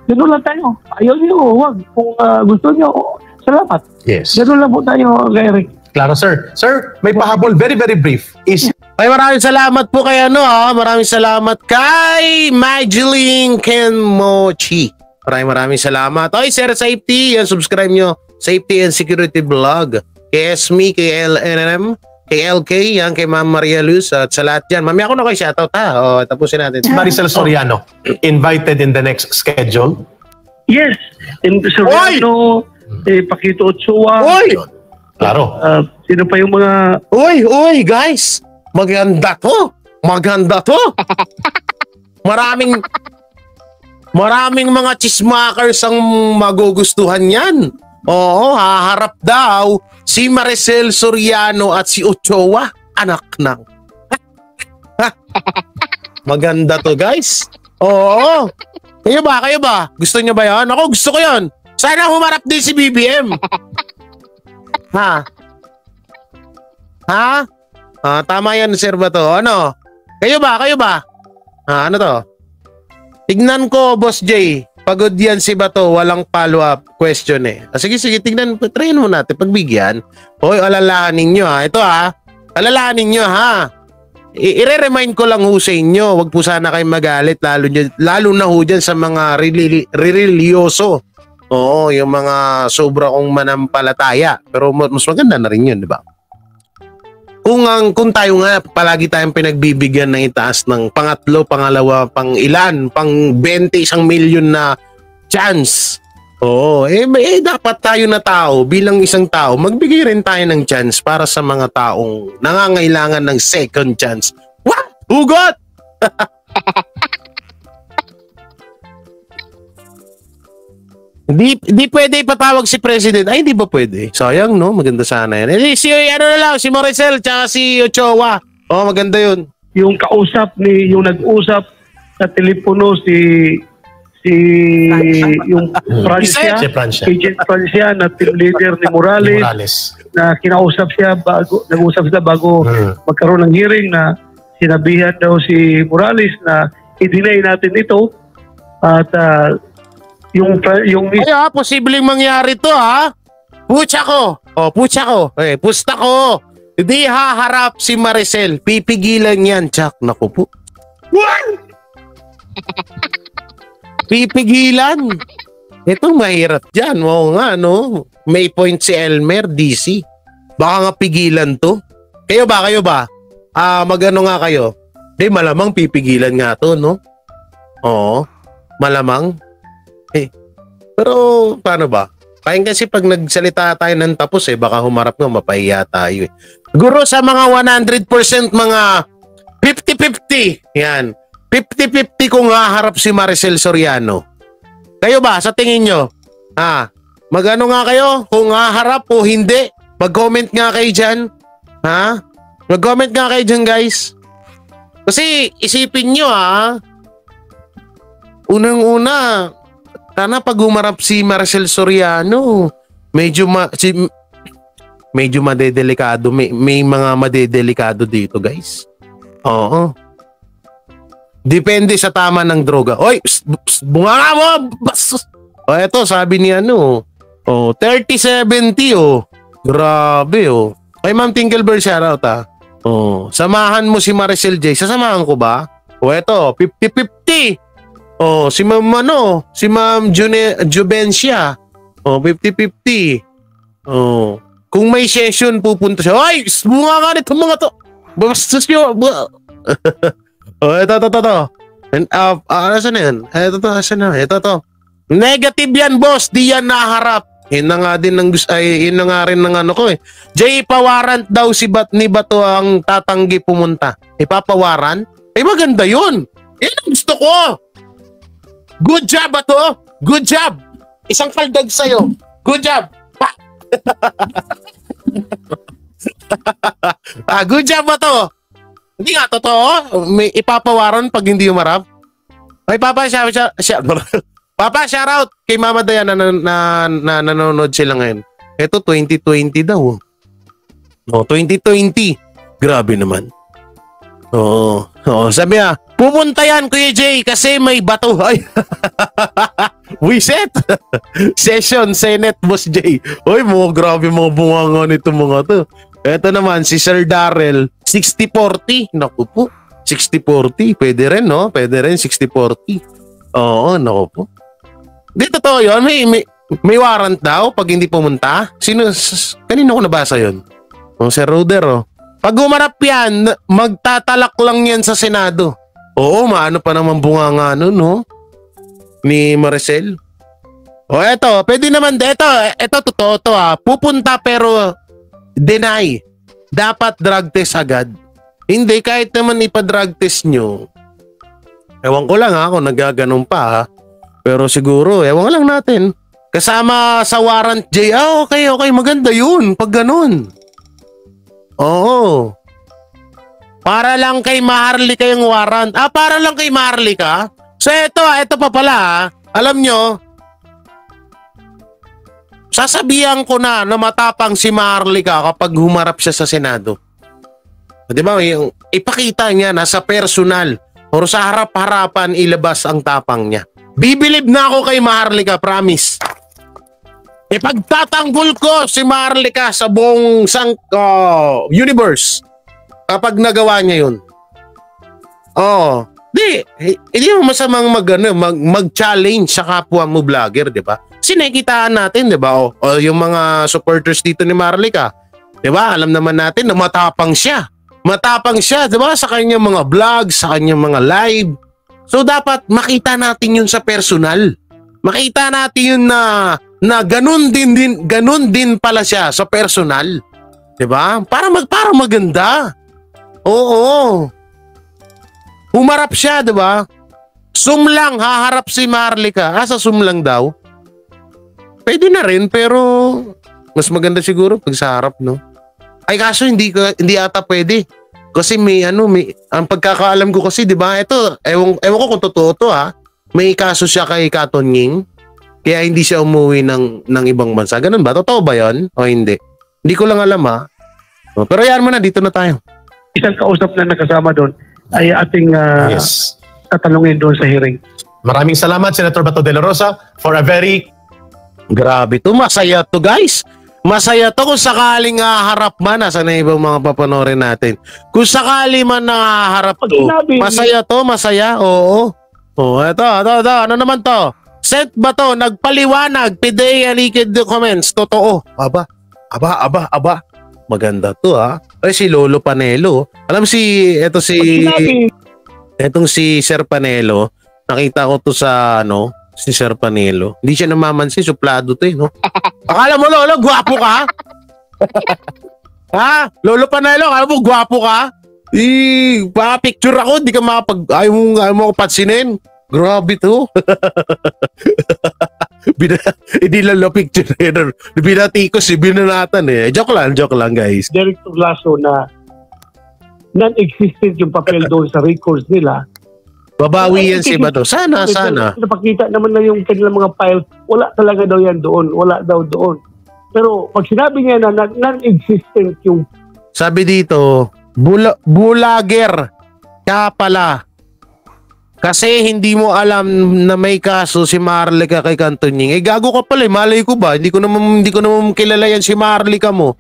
Ganun lang tayo. Ayaw niyo, huwag. Kung gusto niyo, salamat. Yes. Ganun lang po tayo, Eric. Klaro, sir. Sir, may pahabol, very, very brief. Ay, maraming salamat po kay maraming salamat kay Majeline Kenmochi. Maraming salamat. Oy, Sir Safety, subscribe nyo. Safety and Security Vlog. Kay Esme, kay LNM, kay LK, kay Ma'am Maria Luz, at sa lahat yan. Mami, ako na kayo shoutout, ha? Tapusin natin. Maricel Soriano, invited in the next schedule. Yes. And Soriano, Paquito Ochoa. Oy! Klaro. Sino pa yung mga... Oy, guys! Maganda to! Maraming mga chismakers ang magugustuhan yan. Oo, haharap daw si Maricel Soriano at si Ochoa, anak ng. Maganda to, guys. Oo. Kayo ba? Gusto niyo ba yan? Ako, gusto ko yan. Sana humarap din si BBM. Ha? Tama yan, Sir Bato. Ano? Kayo ba? Ano to? Tignan ko, Boss J. Pagod yan si Bato, walang follow-up question eh. Sige, tignan, tryhin mo natin, pagbigyan. Hoy, alalahanin nyo ha. Ito ha, alalahanin nyo ha. i-remind ko lang ho sa inyo, wag po sana kayo magalit, lalo na ho dyan sa mga religyoso. Oo, yung mga sobra kong manampalataya. Pero mas maganda na rin yun, di ba? Kung tayo nga, palagi tayong pinagbibigyan ng itaas ng pangatlo, pangalawa, pang ilan, pang 20, 1 milyon na chance. Oo, dapat tayo na tao, bilang isang tao, magbigay rin tayo ng chance para sa mga taong nangangailangan ng second chance. What? Hugot! Di pwede ipatawag si President. Ay, di ba pwede? Sayang, no? Maganda sana yan. Si Maricel, tsaka si Ochoa. Oh, maganda yun. Yung nag-usap sa telepono yung Francia, Agent Francia na team leader ni Morales, na nag-usap siya bago magkaroon ng hearing, na sinabihan daw si Morales na i-deny natin ito at yung posibleng mangyari to, ha? Pucha ko. Pusta ko. Hindi haharap si Maricel. Pipigilan yan, Chuck. Naku po. Pipigilan. Ito mahirap dyan. Oo nga, no? May point si Elmer, DC. Baka nga pigilan to. Kayo ba? Magano nga kayo? Di, malamang pipigilan nga to, no? Oo. Malamang. Pero paano ba? Kasi pag nagsalita tayo ng tapos baka humarap nga mapahiya tayo. Siguro sa mga 100% mga 50-50. Yan. 50-50 kung haharap si Maricel Soriano. Kayo ba? Sa tingin nyo? Magano nga kayo? Kung haharap o hindi? Mag-comment nga kayo dyan. Mag-comment nga kayo dyan, guys. Kasi isipin nyo, unang-una, sana pag humarap si Maricel Soriano, medyo madedelikado. May mga madedelikado dito, guys. Oo. Depende sa tama ng droga. Oy, bunga mo! Eto, sabi ni 30-70, Grabe, Kay Ma'am Tinkelberg, shoutout, samahan mo si Maricel J. Sasamahan ko ba? Eto, 50-50. Si Ma'am Juvencia. 50-50. Kung may session, pupunta siya. Ay, bunga nga nito mga to. Bastos nyo. Ito. Asan na yan? Ito. Negative yan, boss. Di yan naharap. Yun na nga din yun na nga rin ng ko Jay, ipawarant daw ni Bato ang tatanggi pumunta. Ipapawarant? Maganda yun. Yan ang gusto ko. Good job, Bato. Good job. Isang kaldag sa'yo. Good job. Good job, Bato. Hindi nga, totoo. May ipapawaran pag hindi umarap. Ay, Papa, Papa, shoutout kay Mama Diana na nanonood sila ngayon. Ito, 2020 daw. 2020. Grabe naman. Sabi niya, pumunta yan, Kuya Jay, kasi may bato. Ay, Wiset. Session, Senate, Boss Jay. Uy, grabe mga bunganga nito mga to. Ito naman, si Sir Darrell, 60-40. Naku po, 60-40. Pwede rin, no? Pwede rin, 60-40. Oo, naku po. Di totoo yun. May warrant daw pag hindi pumunta. Kanino ko nabasa yun? Sir Ruder, Pag umarap yan, magtatalak lang yan sa Senado. Oo, maano pa naman bunganga nun, no? Ni Maricel. Eto, pwede naman. Eto, totoo to, Pupunta pero deny. Dapat drug test agad. Hindi, kahit naman ipa-drug test nyo. Ewan ko lang kung nagaganon pa Pero siguro, ewan lang natin. Kasama sa warrant J. Okay, maganda yun. Pag ganun. Oo. Para lang kay Maharlika yung warrant. Para lang kay Maharlika? So ito pa pala. Alam nyo, sasabihan ko na matapang si Maharlika kapag humarap siya sa Senado. Di ba? Ipakita niya na sa personal o sa harap-harapan ilabas ang tapang niya. Bibilib na ako kay Maharlika, promise. Ipagtatanggol ko si Maharlika sa buong universe kapag nagawa niya yun. Oo. Hindi mo masamang mag-challenge sa kapwa mo vlogger, di ba? Sinikitaan natin, di ba? O yung mga supporters dito ni Marlica, di ba? Alam naman natin na matapang siya. Matapang siya, di ba? Sa kanyang mga vlogs, sa kanyang mga live. So dapat makita natin yun sa personal. Makita natin yun na ganun din pala siya sa personal. Di ba? Para maganda. Oo. Humarap siya, di ba? Zoom lang, haharap si Marlica. Sa Zoom lang daw. Pwede na rin, pero mas maganda siguro pag sa harap, no? Ay, kaso hindi ata pwede. Kasi ang pagkakaalam ko kasi, di ba? Ito, ewan ko kung totoo to, ha? May kaso siya kay Katonying. Kaya hindi siya umuwi ng ibang bansa. Ganun ba? Totoo ba yun? O hindi? Hindi ko lang alam, ha? Pero yan mo na, dito na tayo. Isang kausap na nakasama doon ay ating Yes. tatanungin doon sa hearing. Maraming salamat, Senator Bato de la Rosa, for a very... Grabe to, masaya to guys. Masaya to kung sakaling harap man, nasa na ibang mga papanorin natin. Kung sakali man harap to, masaya to, masaya, oo. Ito, ano naman to? Sent ba to? Nagpaliwanag, PDEA leaked documents, totoo. Aba. Maganda to, ha. Ay, si Lolo Panelo. Alam etong si Sir Panelo, nakita ko to sa si Sir Panelo. Hindi siya namamansin, suplado to, no? Akala mo, Lolo, gwapo ka? Ha? Lolo Panelo, akala mo, gwapo ka? Picture ako, di ka ayaw mo ako pansinin. Grabe to. Hindi lang na picture header. Binati ko si binanatan eh. Joke lang guys. Director Lasso na non-existent yung papel doon sa records nila. Babawi yan si Bato. Sana. Napakita naman na yung kanilang mga files. Wala talaga daw yan doon. Wala daw doon. Pero pag sinabi niya na non-existent yung... Sabi dito, bulager ka pala. Kasi hindi mo alam na may kaso si Marlica kay Katonying. Gago ka pala, malay ko ba? Hindi ko naman kilala yan si Marlica mo.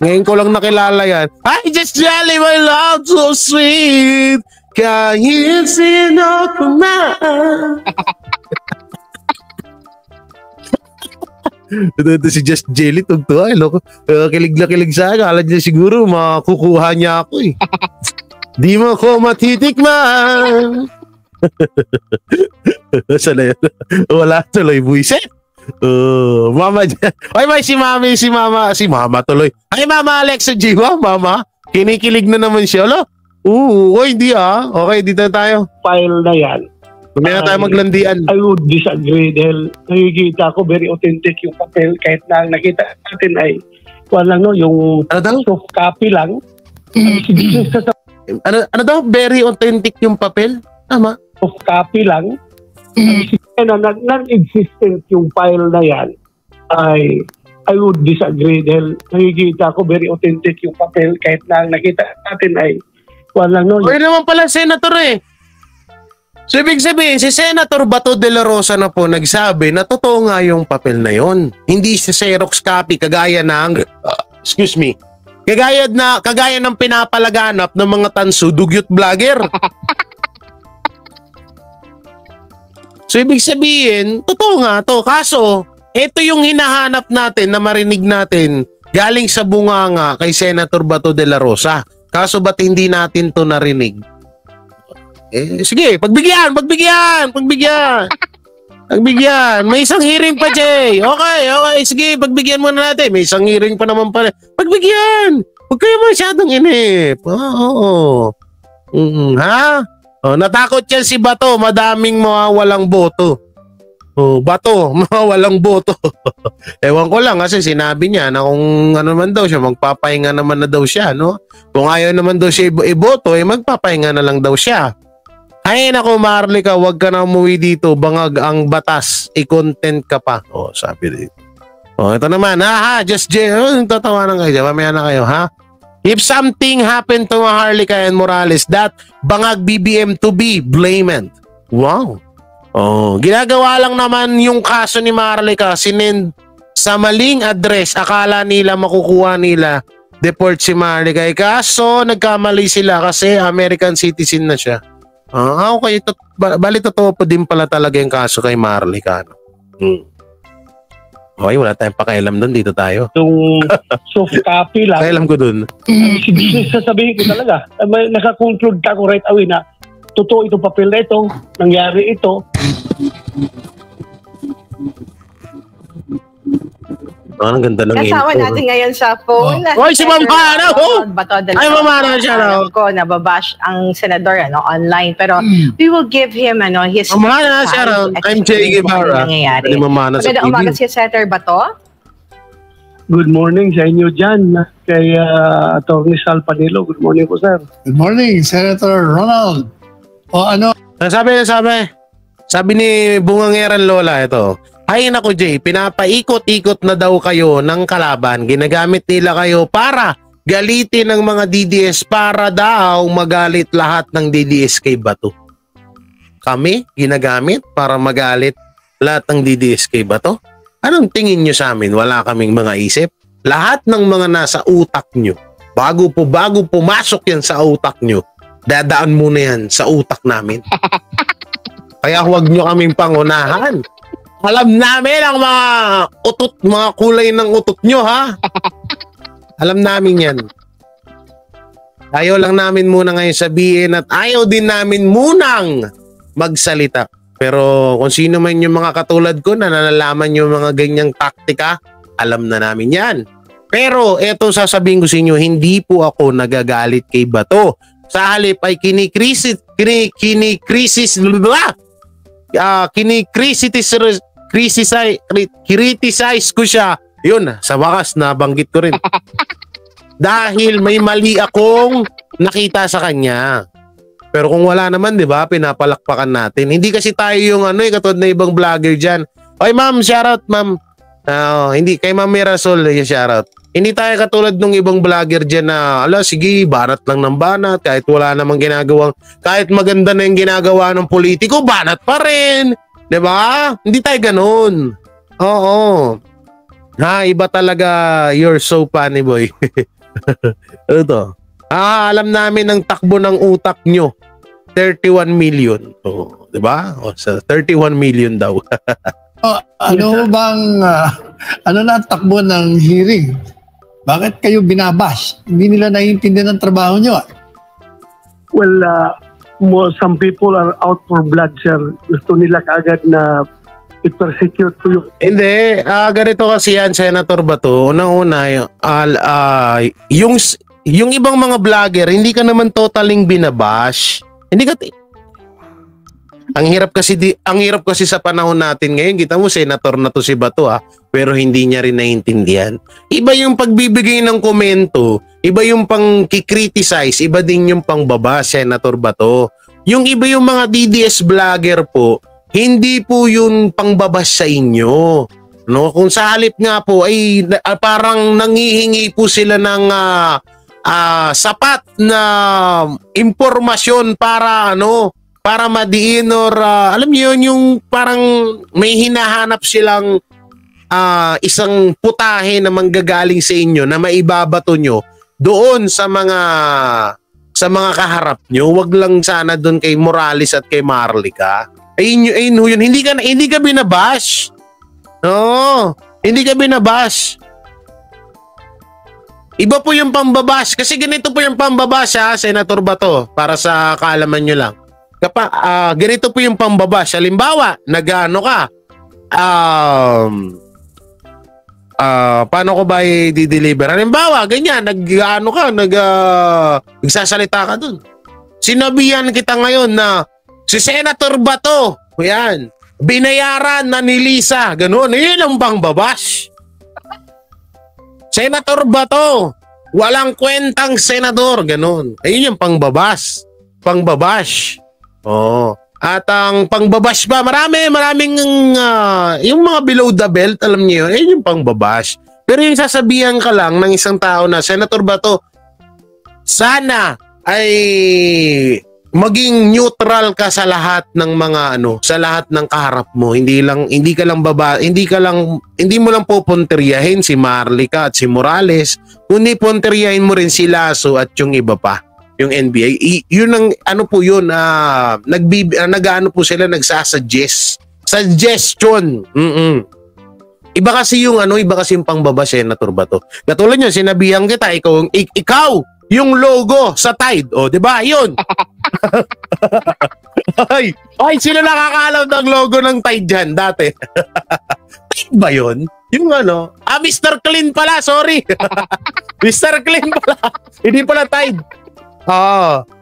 Ngayon ko lang nakilala yan. I just jolly my love so sweet. Kahit sino kumaan. Ito si Just Jelly tugtuwa. Kilig na kilig sa akin. Akala niya siguro makukuha niya ako eh. Di mo ko matitikman. Sana yan. Wala tuloy, buisit. Mama dyan. Ay, may si mama tuloy. Ay, Mama Alexa Jiwa, mama. Kinikilig na naman siya. Hindi Okay, dito na tayo. File na yan. Hindi na tayo maglandian. I would disagree dahil nakikita ko very authentic yung papel kahit na ang nakita natin ay yung soft copy lang. Ano daw? Very authentic yung papel? Tama. Soft copy lang. Non-existent yung file na yan ay I would disagree dahil nakikita ko very authentic yung papel kahit na ang nakita natin ay Okay naman pala, Senator eh. So ibig sabihin, si Senator Bato de la Rosa na po nagsabi na totoo nga yung papel na yon. Hindi si Xerox copy kagaya ng kagaya ng pinapalaganap ng mga tanso dugyot vlogger. So ibig sabihin, totoo nga to. Kaso, ito yung hinahanap natin na marinig natin galing sa bunganga kay Senator Bato de la Rosa. Kaso ba't hindi natin to narinig? Sige, pagbigyan. May isang hearing pa, Jay. Okay. Sige, pagbigyan muna natin. May isang hearing pa naman pala. Pagbigyan. Huwag kayo masyadong inip. Oo. Ha? Natakot yan si Bato. Madaming mawawalang boto. Bato, mawawalang boto. Ewan ko lang kasi sinabi niya na kung ano naman daw siya, magpapahinga naman na daw siya, no? Kung ayaw naman daw siya iboto, magpapahinga na lang daw siya. Ay nako, Marlica, wag ka na umuwi dito. Bangag ang batas. I-content ka pa. Sabi dito. Ito naman. Just tatawanan kayo. Mamaya na kayo, ha? If something happened to Marlica and Morales, that bangag BBM to be blamed. Wow. Ginagawa lang naman yung kaso ni Marlica, sinend sa maling address. Akala nila makukuha nila deport si Marlica. Kaso nagkamali sila kasi American citizen na siya. Okay. Bali totoo po din pala talaga yung kaso kay Marlica. Okay, wala tayong pakialam doon. Dito tayo. Itong soft copy lang. Pakialam ko doon. Sasabihin ko talaga. Nakakonclude ka ako right away na totoo itong papel na ito, nangyari ito. Ang ganda ng Kasama intro. natin ngayon sa phone. Oy, si Ma'am Hana! Ay, Ma'am Hana, siya raw. Alam ko, nababash ang senador online. Pero we will give him his... Ma'am Hana, siya raw. I'm Jay Guevara. Hindi Ma'am Hana sa Magandang umaga si Senator Bato. Good morning sa inyo dyan. Kay Atty. Sal Panilo. Good morning po, sir. Good morning, Senator Ronald. Sabi ni Bungangeran Lola ito. Ay nako Jay, pinapaikot-ikot na daw kayo ng kalaban. Ginagamit nila kayo para galitin ng mga DDS para daw magalit lahat ng DDS kay Bato. Kami ginagamit para magalit lahat ng DDS kay Bato? Anong tingin nyo sa amin? Wala kaming mga isip? Lahat ng mga nasa utak nyo, bago pumasok yan sa utak nyo, dadaan muna yan sa utak namin. Kaya huwag nyo kaming pangunahan. Alam namin ang mga utot, mga kulay ng utot nyo, ha? Alam namin yan. Ayaw lang namin muna ngayon sabihin at ayaw din namin munang magsalita. Pero kung sino man yung mga katulad ko na nalalaman yung mga ganyang taktika, alam na namin yan. Pero eto sasabihin ko sa inyo, hindi po ako nagagalit kay Bato. Sa halip ay criticize ko siya. Yun, sa wakas nabanggit ko rin. Dahil may mali akong nakita sa kanya. Pero kung wala naman, 'di ba, pinapalakpakan natin. Hindi kasi tayo yung katulad na ibang vlogger diyan. Oy, ma'am, shoutout, ma'am. Hindi kay Ma'am Mirasol, shoutout. Hindi tayo katulad ng ibang vlogger diyan na, sige, banat lang ng banat kahit wala namang ginagawang, kahit maganda na yung ginagawa ng politiko, banat pa rin. 'Di ba? Hindi tayo ganoon. Oo. Iba talaga, you're so funny, boy. Ito. Alam namin ang takbo ng utak nyo. 31 million. Oh, 'di ba? Sa 31 million daw. Ano na ang takbo ng hearing? Bakit kayo binabash? Hindi nila naiintindihan ang trabaho nyo. Well, some people are out for blood, sir. Gusto nila kaagad na i-persecute ko yung... Hindi. Ganito kasi yan, Senator Bato. Unang-una, yung ibang mga vlogger, hindi ka naman totaling binabash. Hindi ka... Ang hirap kasi sa panahon natin ngayon, kita mo senator na to si Bato pero hindi niya rin naiintindihan. Iba yung pagbibigay ng komento, iba yung pang-criticize, iba din yung pangbaba, Senator Bato. Yung iba yung mga DDS vlogger po, hindi po yung pangbabas sa inyo. No, kung sa halip nga po ay parang nangihingi po sila ng sapat na impormasyon para para madiin or alam niyo yung parang may hinahanap silang isang putahe na manggagaling sa inyo na maibabato nyo doon sa mga kaharap nyo. Wag lang sana doon kay Morales at kay Marlica. Ayun yun. Hindi ka binabash. No, hindi ka binabash. Iba po yung pambabash. Kasi ganito po yung pambabash, Senator Bato, para sa kaalaman nyo lang. Ganito po yung pambabash. Halimbawa, nag-ano ka, paano ko ba i-deliver? Halimbawa, ganyan, nagsasalita ka dun. Sinabihan kita ngayon na si Senator Bato, yan, binayaran na ni Lisa, ganun. Yun ang pambabash. Senator Bato, walang kwentang senador, ganun. Ayun yung pangbabash. At ang pangbabash pa, maraming yung mga below the belt, alam niyo yun, ayun yung pangbabash. Pero yung sasabihan ka lang ng isang tao na, Senator Bato, sana ay maging neutral ka sa lahat ng mga sa lahat ng kaharap mo. Hindi mo lang pupunteriyahin si Marlica at si Morales, kundi punteriyahin mo rin si Lasso at yung iba pa, yung NBA. Yun ang po yun, nag-ano po sila, nagsasuggest. Suggestion. Iba kasi yung pangbaba, Senator Bato. Katulad niyan, sinabihan kita, ikaw yung logo sa Tide. O, di ba? Yun. ay, sino nakakaalam ng logo ng Tide dyan dati? Tide ba yun? Yung Mr. Clean pala, sorry. Mr. Clean pala. Hindi pala Tide.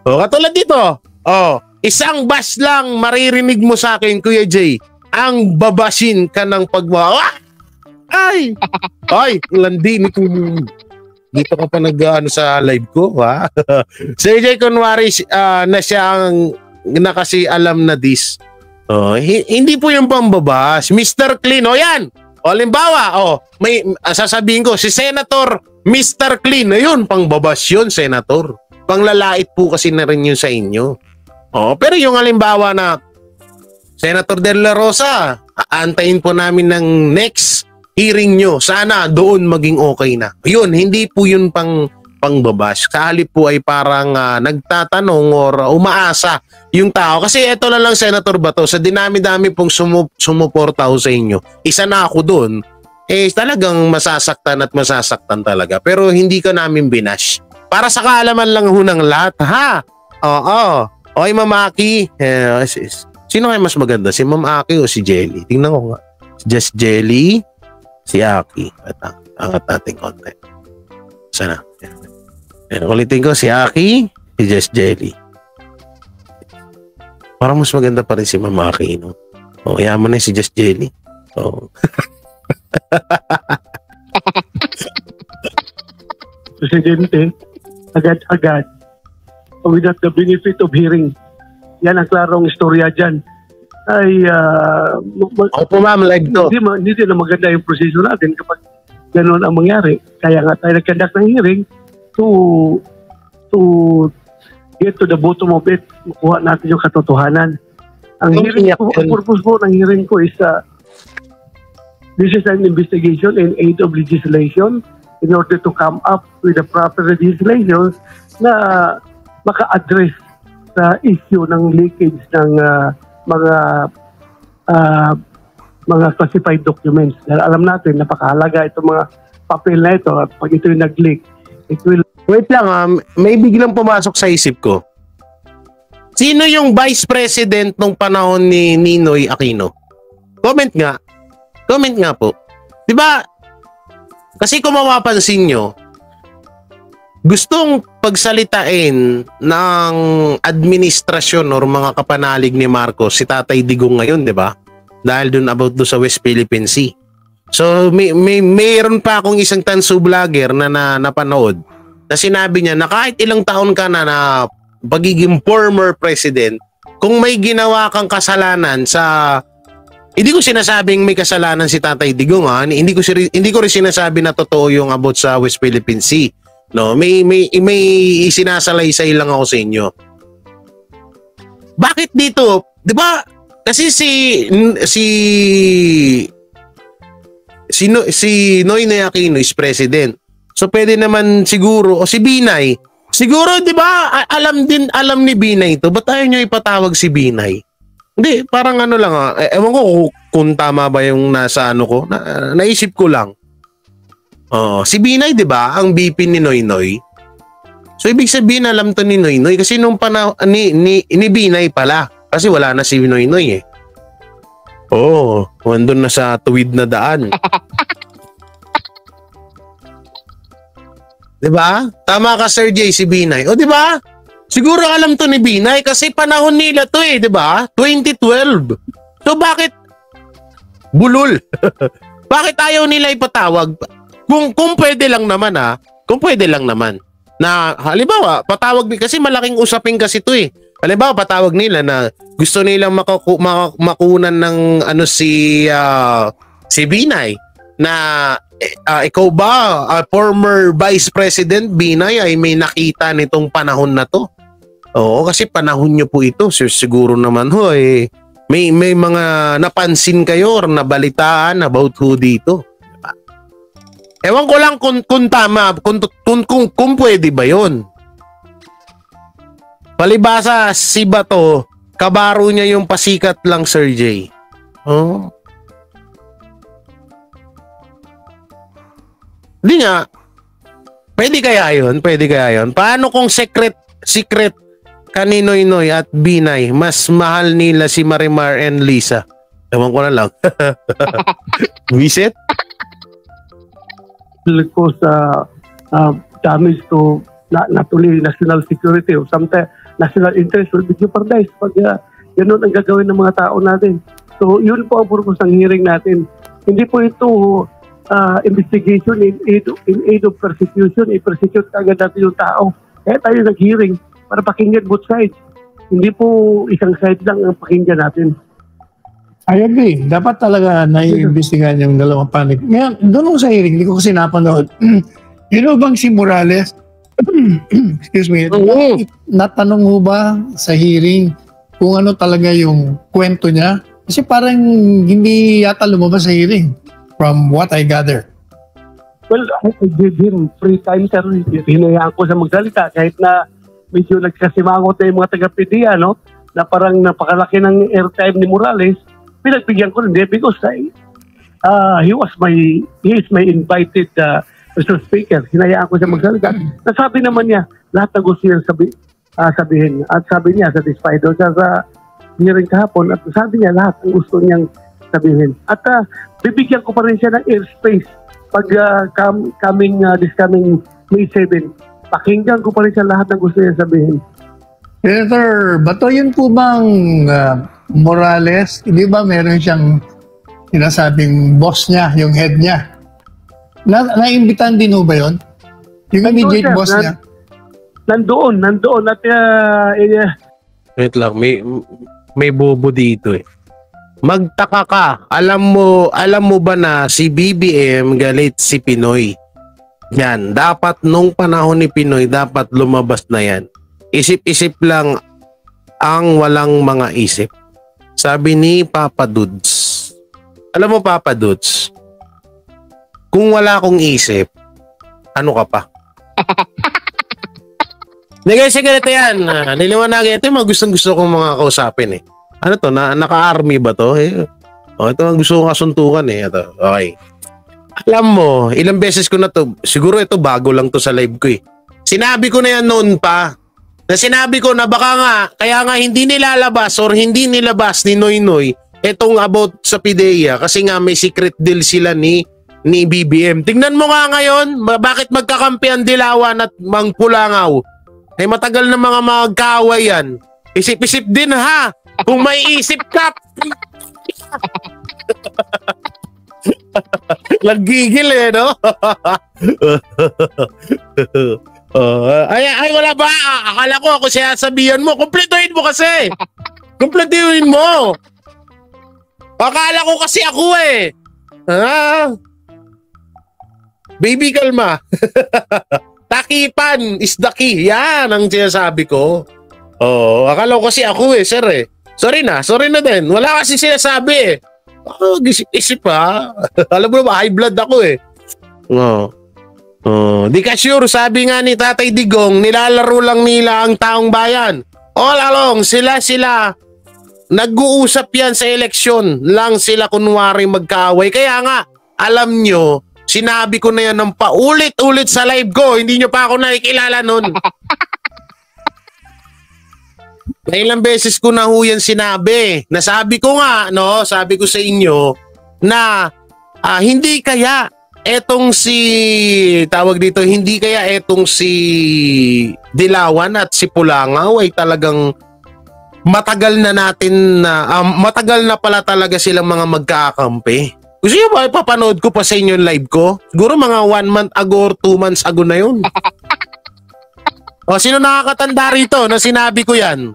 Katulad dito. Isang bash lang maririnig mo sa akin, Kuya Jay. Ang babasin ka ng pagbawa. Ay, landi nito. Dito ka pa sa live ko, ha? Si AJ kunwari na siyang kasi alam na this. Hindi po yung pambabas. Mr. Clean, yan. Halimbawa, may sasabihin ko, si Senator Mr. Clean, ayun, pangbabas yun, Senator. Panglalait po kasi na rin yun sa inyo. Pero yung halimbawa na Senator De La Rosa, aantayin po namin ng next hearing nyo. Sana doon maging okay na. Yun, hindi po yun pangbabash. Sa halip po ay parang nagtatanong or umaasa yung tao. Kasi eto na lang, Senator Bato, sa dinami-dami pong sumuporta ho sa inyo, isa na ako doon, talagang masasaktan talaga. Pero hindi ka namin binash. Para sa kaalaman lang ho ng lahat, ha? Oo. Oy, Ma'am Aki. Sino kayo mas maganda? Si Ma'am Aki o si Jelly? Tingnan ko nga. Just Jelly, si Aki. Angat natin konti. Sana. Ulitin ko, si Aki, si Just Jelly. Parang mas maganda pa rin si Ma'am Aki, no? Yaman na si Just Jelly. Presidente, agad-agad, without the benefit of hearing, yan ang klarong istorya dyan, ay Opo, ma'am, like to. Hindi na maganda yung proseso natin kapag gano'n ang mangyari. Kaya nga tayo nag-conduct ng hearing to get to the bottom of it, makuha natin yung katotohanan. Ang hearing ko, ang purpose po ng hearing ko is this is an investigation in aid of legislation in order to come up with the proper legislation na maka-address sa issue ng leakage ng mga classified documents. Dahil alam natin, napakahalaga itong mga papel na ito at pag ito yung nag-leak, it will... Wait lang, may biglang pumasok sa isip ko. Sino yung Vice President nung panahon ni Ninoy Aquino? Comment nga po. Diba, kasi kung mapapansin nyo, gustong pagsalitain ng administrasyon or mga kapanalig ni Marcos si Tatay Digong ngayon, di ba? Dahil dun about do sa West Philippine Sea. So mayroon pa akong isang tanso vlogger na napanood na sinabi niya na kahit ilang taon ka na pagiging former president, kung may ginawa kang kasalanan sa... Hindi ko sinasabing may kasalanan si Tatay Digong, ha? Hindi ko rin sinasabi na totoo yung about sa West Philippine Sea. No, may isinasalaysay lang ako sa inyo. Bakit dito? 'Di ba? Kasi si Noynoy Aquino is president. So pwede naman siguro o si Binay. Siguro 'di ba? Alam ni Binay 'to. Ba't ayaw niyo ipatawag si Binay? Hindi, parang lang ewan ko kung tama ba yung nasa ko. Naisip ko lang. Si Binay, 'di ba? Ang BP ni Noynoy. So ibig sabihin alam to ni Noynoy kasi nung panahon ni Binay pala kasi wala na si Noynoy eh. Nandun na sa tuwid na daan. 'Di ba? Tama ka, Sir J, si Binay. 'Di ba? Siguro alam to ni Binay kasi panahon nila to eh, 'di ba? 2012. So bakit bulol? Bakit ayaw nila ipatawag? Kung pwede lang naman kung pwede lang naman na halimbawa patawag kasi malaking usapin kasi to eh. Halimbawa patawag nila na gusto nilang makunan ng si Binay na ikaw ba former Vice President Binay ay may nakita nitong panahon na to. Oo, kasi panahon nyo po ito. Siguro naman ho, may mga napansin kayo or nabalitaan about ho dito. Ewan ko lang kung tama, kung pwede ba yun. Palibasa, si Bato, kabaro niya yung pasikat lang, Sir J. Oh. Di nga. Pwede kaya yun? Paano kung secret kaninoy-noy at Binay, mas mahal nila si Marimar and Lisa? Ewan ko na lang. Visit? Ko sa damage to not only national security or sometimes national interest will be jeopardized pag ganun ang gagawin ng mga tao natin. So yun po ang purpose ng hearing natin. Hindi po ito investigation in aid of persecution. I-persecute agad natin yung tao. Kaya tayo nag-hearing para pakinggan both sides. Hindi po isang side lang ang pakinggan natin. I agree. Dapat talaga naiimbestigahan yung dalawang panig. Ngayon, doon sa hearing, hindi ko kasi napanood. Bang si Morales, excuse me, natanong ho ba sa hearing kung ano talaga yung kwento niya? Kasi parang hindi yata lumabas sa hearing from what I gather. Well, I gave him free time, sir. Hinayaan ko sa magsalita kahit na medyo nagkasimangot na yung mga taga-PDEA, no? Na parang napakalaki ng airtime ni Morales. Pinagbigyan ko hindi because he is my invited Mr. Speaker. Hinayaan ko siya magsalita. Nasabi naman niya lahat ng gusto niya sabihin. At sabi niya, satisfied daw siya sa hearing kahapon at sabi niya lahat ng gusto niyang sabihin. At bibigyan ko pa rin siya ng airspace pag this coming May 7. Pakinggan ko pa rin siya lahat ng gusto niya sabihin. Senator Bato, yun po bang Morales, hindi ba meron siyang sinasabing boss niya, yung head niya? Naimbitahan din ho ba yun? Yung immediate boss niya? Nandoon. At, Wait lang, may bobo dito eh. Magtaka ka, alam mo ba na si BBM galit si Pinoy? Yan, dapat nung panahon ni Pinoy, dapat lumabas na yan. Isip-isip lang ang walang mga isip. Sabi ni Papa Dudes. Alam mo Papa Dudes, kung wala akong isip, ano ka pa? Sige, ganito yan. Niliwanagin. Ito yung mga gustong-gusto kong mga kausapin eh. Ano to? Naka-army ba to? Ito ang gusto kong kasuntukan eh. Ito. Okay. Alam mo, ilang beses ko na to, siguro ito bago lang to sa live ko eh. Sinabi ko na yan noon pa. Na sinabi ko na baka nga, kaya nga hindi nilalabas or hindi nilabas ni Noy Noy itong about sa PIDEA kasi nga may secret deal sila ni BBM. Tingnan mo nga ngayon, bakit magkakampi ang Dilawan at Mang Pulangaw? Ay matagal na mga magkaaway yan. Isip-isip din ha, kung may isip ka. Nagigil eh, no? Ay, wala ba? Akala ko ako sasabihan mo. Kumpletuhin mo kasi. Kumpletuhin mo. Akala ko kasi ako eh. Baby, kalma. Takipan is the key. Yan ang sinasabi ko. Akala ko kasi ako eh, sir eh. Sorry na din. Wala kasi sinasabi eh. Isip ha. Alam mo ba, high blood ako eh. Di ka sure, sabi nga ni Tatay Digong, nilalaro lang nila ang taong bayan. All along, sila, nag-uusap yan sa eleksyon. Lang sila kunwari magkaaway. Kaya nga, alam nyo, sinabi ko na yan ng paulit-ulit sa live ko. Hindi nyo pa ako nakikilala nun. Na ilang beses ko na ho yan sinabi. Nasabi ko nga, no, sabi ko sa inyo, na hindi kaya etong hindi kaya etong si Dilawan at si Pulangaw ay talagang matagal na pala talaga silang mga magkakampi. Gusto nyo ba ipapanood ko pa sa inyo yung live ko? Siguro mga 1 month ago or 2 months ago na yun. Sino nakakatanda rito na sinabi ko yan?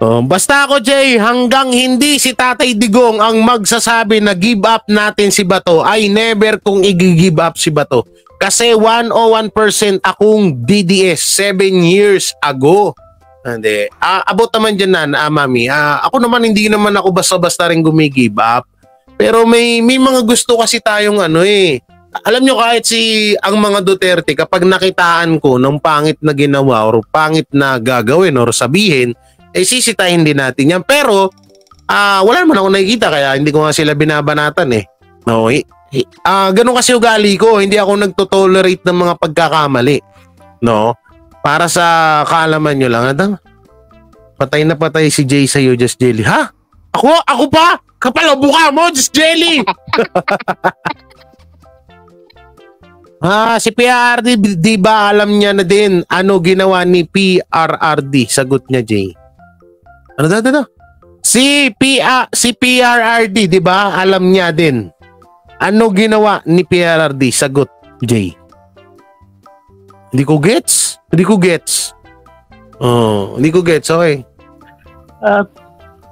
Basta ako, Jay, hanggang hindi si Tatay Digong ang magsasabi na give up natin si Bato, ay never kong i-give up si Bato. Kasi 101% akong DDS 7 years ago. Hindi. About naman dyan Mami. Ako naman, hindi naman ako basta-basta rin gumigive up. Pero may mga gusto kasi tayong alam nyo kahit ang mga Duterte, kapag nakitaan ko ng pangit na ginawa or pangit na gagawin or sabihin, sisitahin din natin yan. Pero, wala naman ako nakikita kaya hindi ko nga sila binabanatan No, ganun kasi ugali ko. Hindi ako nagtotolerate ng mga pagkakamali. No? Para sa kaalaman nyo lang. Patay na patay si Jay sa'yo, Just Jelly. Ha? Ako pa? Kapal o buka mo, Just Jelly! Si PRRD, di ba alam niya na din ano ginawa ni PRRD? Sagot niya, Jay. Ano daw? Si PRRD, di ba alam niya din ano ginawa ni PRRD? Sagot, Jay. Hindi ko gets. Hindi ko gets, okay.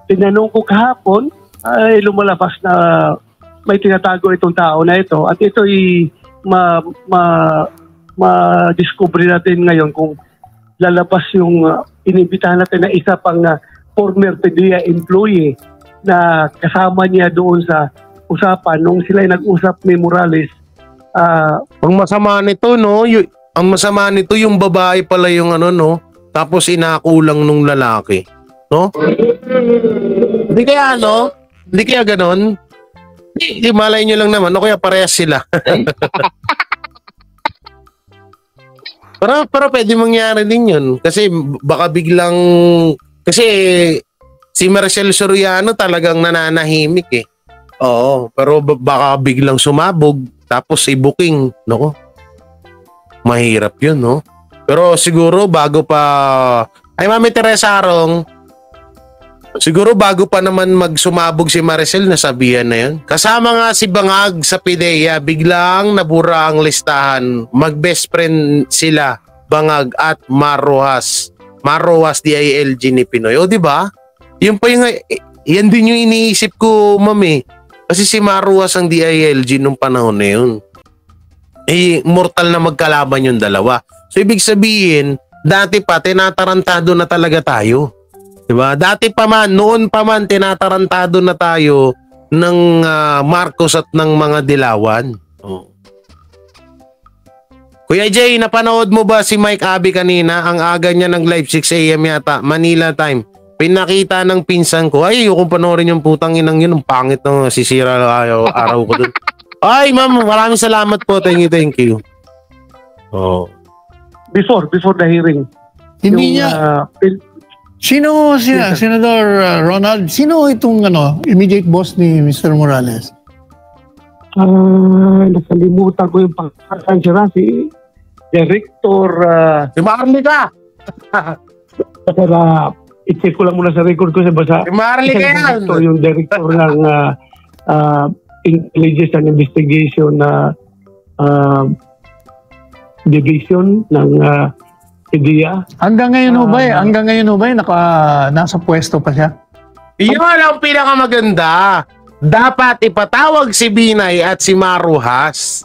Tinanong ko kahapon, ay lumalabas na may tinatago itong tao na ito at ito'y ma-discover natin ngayon kung lalabas yung inimbitahan natin na isa pang former PDEA employee na kasama niya doon sa usapan nung sila nag-usap ni Morales. Ang masama nito, no? Ang masama nito yung babae pala yung tapos inakulang nung lalaki. No? Hindi kaya Hindi kaya ganon? Hindi, malay nyo lang naman. O kaya parehas sila. pero pwede mangyari din yun. Kasi baka biglang... Kasi si Maricel Soriano talagang nananahimik Oo, pero baka biglang sumabog tapos i-booking. Nako. Mahirap yun, no? Pero siguro bago pa... Ay, Mami Teresa Arong, siguro bago pa naman magsumabog si Maricel, nasabihan na yun. Kasama nga si Bangag sa PDEA, biglang nabura ang listahan. Mag-best friend sila, Bangag at Marrojas. Marrojas DILG ni Pinoy. O, diba? Yun pa yung... Yan din yung iniisip ko, Mami. Kasi si Marrojas ang DILG nung panahon na yun. Mortal na magkalaban yung dalawa. So, ibig sabihin, dati pa, tinatarantado na talaga tayo. Diba? Dati pa man, noon pa man, tinatarantado na tayo ng Marcos at ng mga Dilawan. Oh. Kuya Jay, napanood mo ba si Mike Abby kanina? Ang aga niya ng live, 6 AM yata, Manila time. Pinakita ng pinsan ko. Ay, kung panoorin yung putang inang yun, ang pangit ng sisira araw ko dun. Ay, ma'am, maraming salamat po. Thank you. Oh. Before the hearing. Hindi niya... Sino Senador Ronald? Sino itong immediate boss ni Mr. Morales? Nakalimutan ko yung pangkasansya si Director... si Marlica! Pero i-check ko lang muna sa record ko sa basa. Si Marlica yan! Yung Director ng Intelligence and Investigation na Division ng PDEA. Hanggang ngayon ba nasa pwesto pa siya? Yun ang pinakamaganda. Dapat ipatawag si Binay at si Marrojas.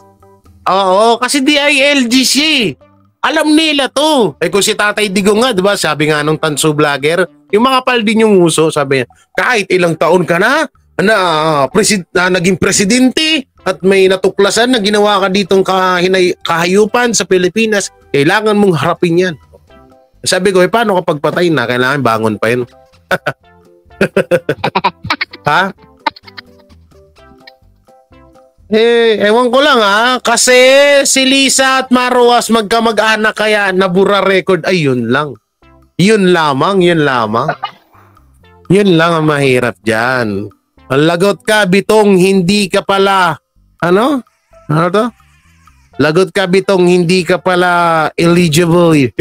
Oo, kasi DILG siya. Alam nila to. Kung si Tatay Digong nga, diba, sabi nga nung Tanso Vlogger, yung mga paldin yung uso, sabi niya, kahit ilang taon ka na naging presidente at may natuklasan na ginawa ka ditong kahayupan sa Pilipinas, kailangan mong harapin yan. Sabi ko, paano kapag patay na, kailangan bangon pa yun? Ha? Ewan ko lang kasi si Lisa at Marrojas magkamag-anak kaya nabura record. Ay, yun lang. Yun lamang. Yun lang ang mahirap dyan. Lagot ka, Bitong, hindi ka pala, ano to? Lagot ka, Bitong, hindi ka pala eligible.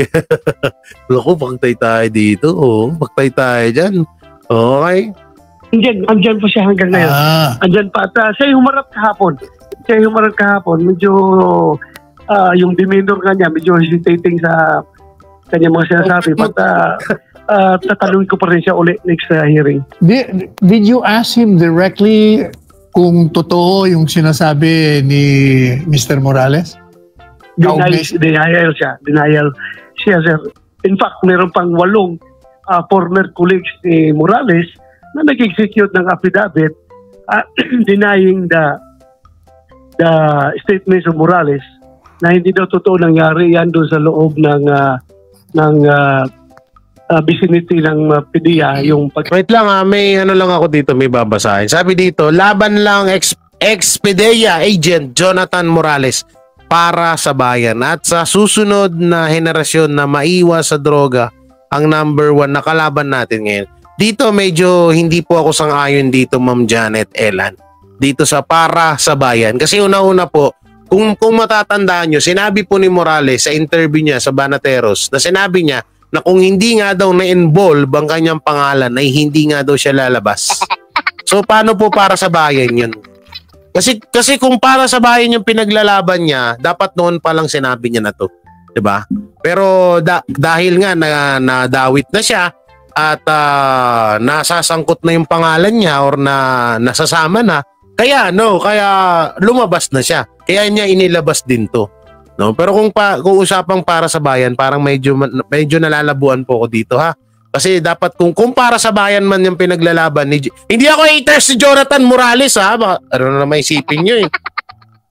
Loko, pagtay tayo dito. Pagtay tayo dyan. Okay. Andyan pa siya hanggang ngayon. Andyan pa. At siya yung humarap kahapon. Medyo yung demeanor nga niya, medyo hesitating sa kanya mga sinasabi. But tatanungin ko pa rin siya ulit next hearing. Did you ask him directly kung totoo yung sinasabi ni Mr. Morales? Denial siya, sir. In fact, meron pang 8 former colleagues ni Morales na nag-execute ng affidavit denying the statements of Morales na hindi daw totoo nangyari yan doon sa loob ng vicinity ng PDEA yung Wait lang may ano lang ako dito, may babasahin. Sabi dito, laban lang ex-PDEA agent Jonathan Morales para sa bayan at sa susunod na henerasyon na maiwas sa droga ang number 1 na kalaban natin ngayon. Dito medyo hindi po ako sang-ayon dito, Ma'am Janet Elan. Dito sa para sa bayan. Kasi una-una po, kung matatandaan nyo, sinabi po ni Morales sa interview niya sa Banateros na sinabi niya na kung hindi nga daw na-involve ang kanyang pangalan ay hindi nga daw siya lalabas. So paano po para sa bayan yun? Kasi kung para sa bayan yung pinaglalaban niya, dapat noon pa lang sinabi niya na to. 'Di ba? Pero dahil nga nadawit na siya at nasasangkot na yung pangalan niya or nasasama na, kaya lumabas na siya. Kaya niya inilabas din to. No, pero kung usapang para sa bayan, parang medyo nalalabuan po ako dito ha. Kasi dapat kung para sa bayan man yung pinaglalaban hindi ako haters si Jonathan Morales ha. Ano na maisipin niyo eh.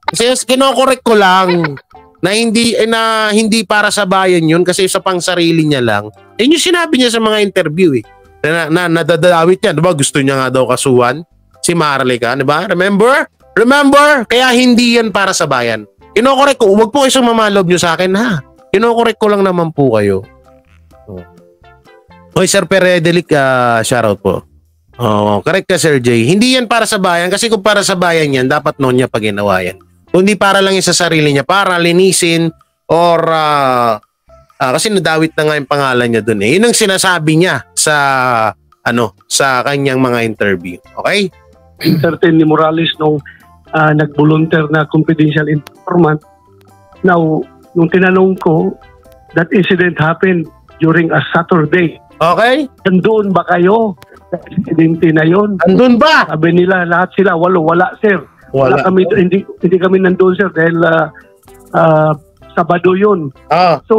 Kasi kinokorek ko lang na hindi para sa bayan yun kasi sa pangsarili niya lang. Yun yung sinabi niya sa mga interview eh. Na nadadawit niya, 'di ba? Gusto niya nga daw kasuhan si Marlica, 'di ba? Remember? Kaya hindi yan para sa bayan. Kinokorek ko, huwag po kayo mamalob nyo sa akin ha. Kinokorek ko lang naman po kayo. Hoy, Sir Peredelic, shoutout po. Correct ka, Sir Jay. Hindi yan para sa bayan kasi kung para sa bayan yan, dapat noon niya pag ginawa yan. Kung hindi para lang yung sa sarili niya, para linisin or kasi nadawit na nga yung pangalan niya dun eh. Yun ang sinasabi niya sa kanyang mga interview. Okay? Certain ni Morales nung nag-volunteer na confidential informant. Now, nung tinanong ko, that incident happened during a Saturday. Okay? Nandun ba kayo sa insidente na yun? Andun ba? Sabi nila, lahat sila, wala sir. Wala kami, hindi kami nandun sir dahil Sabado yun. So,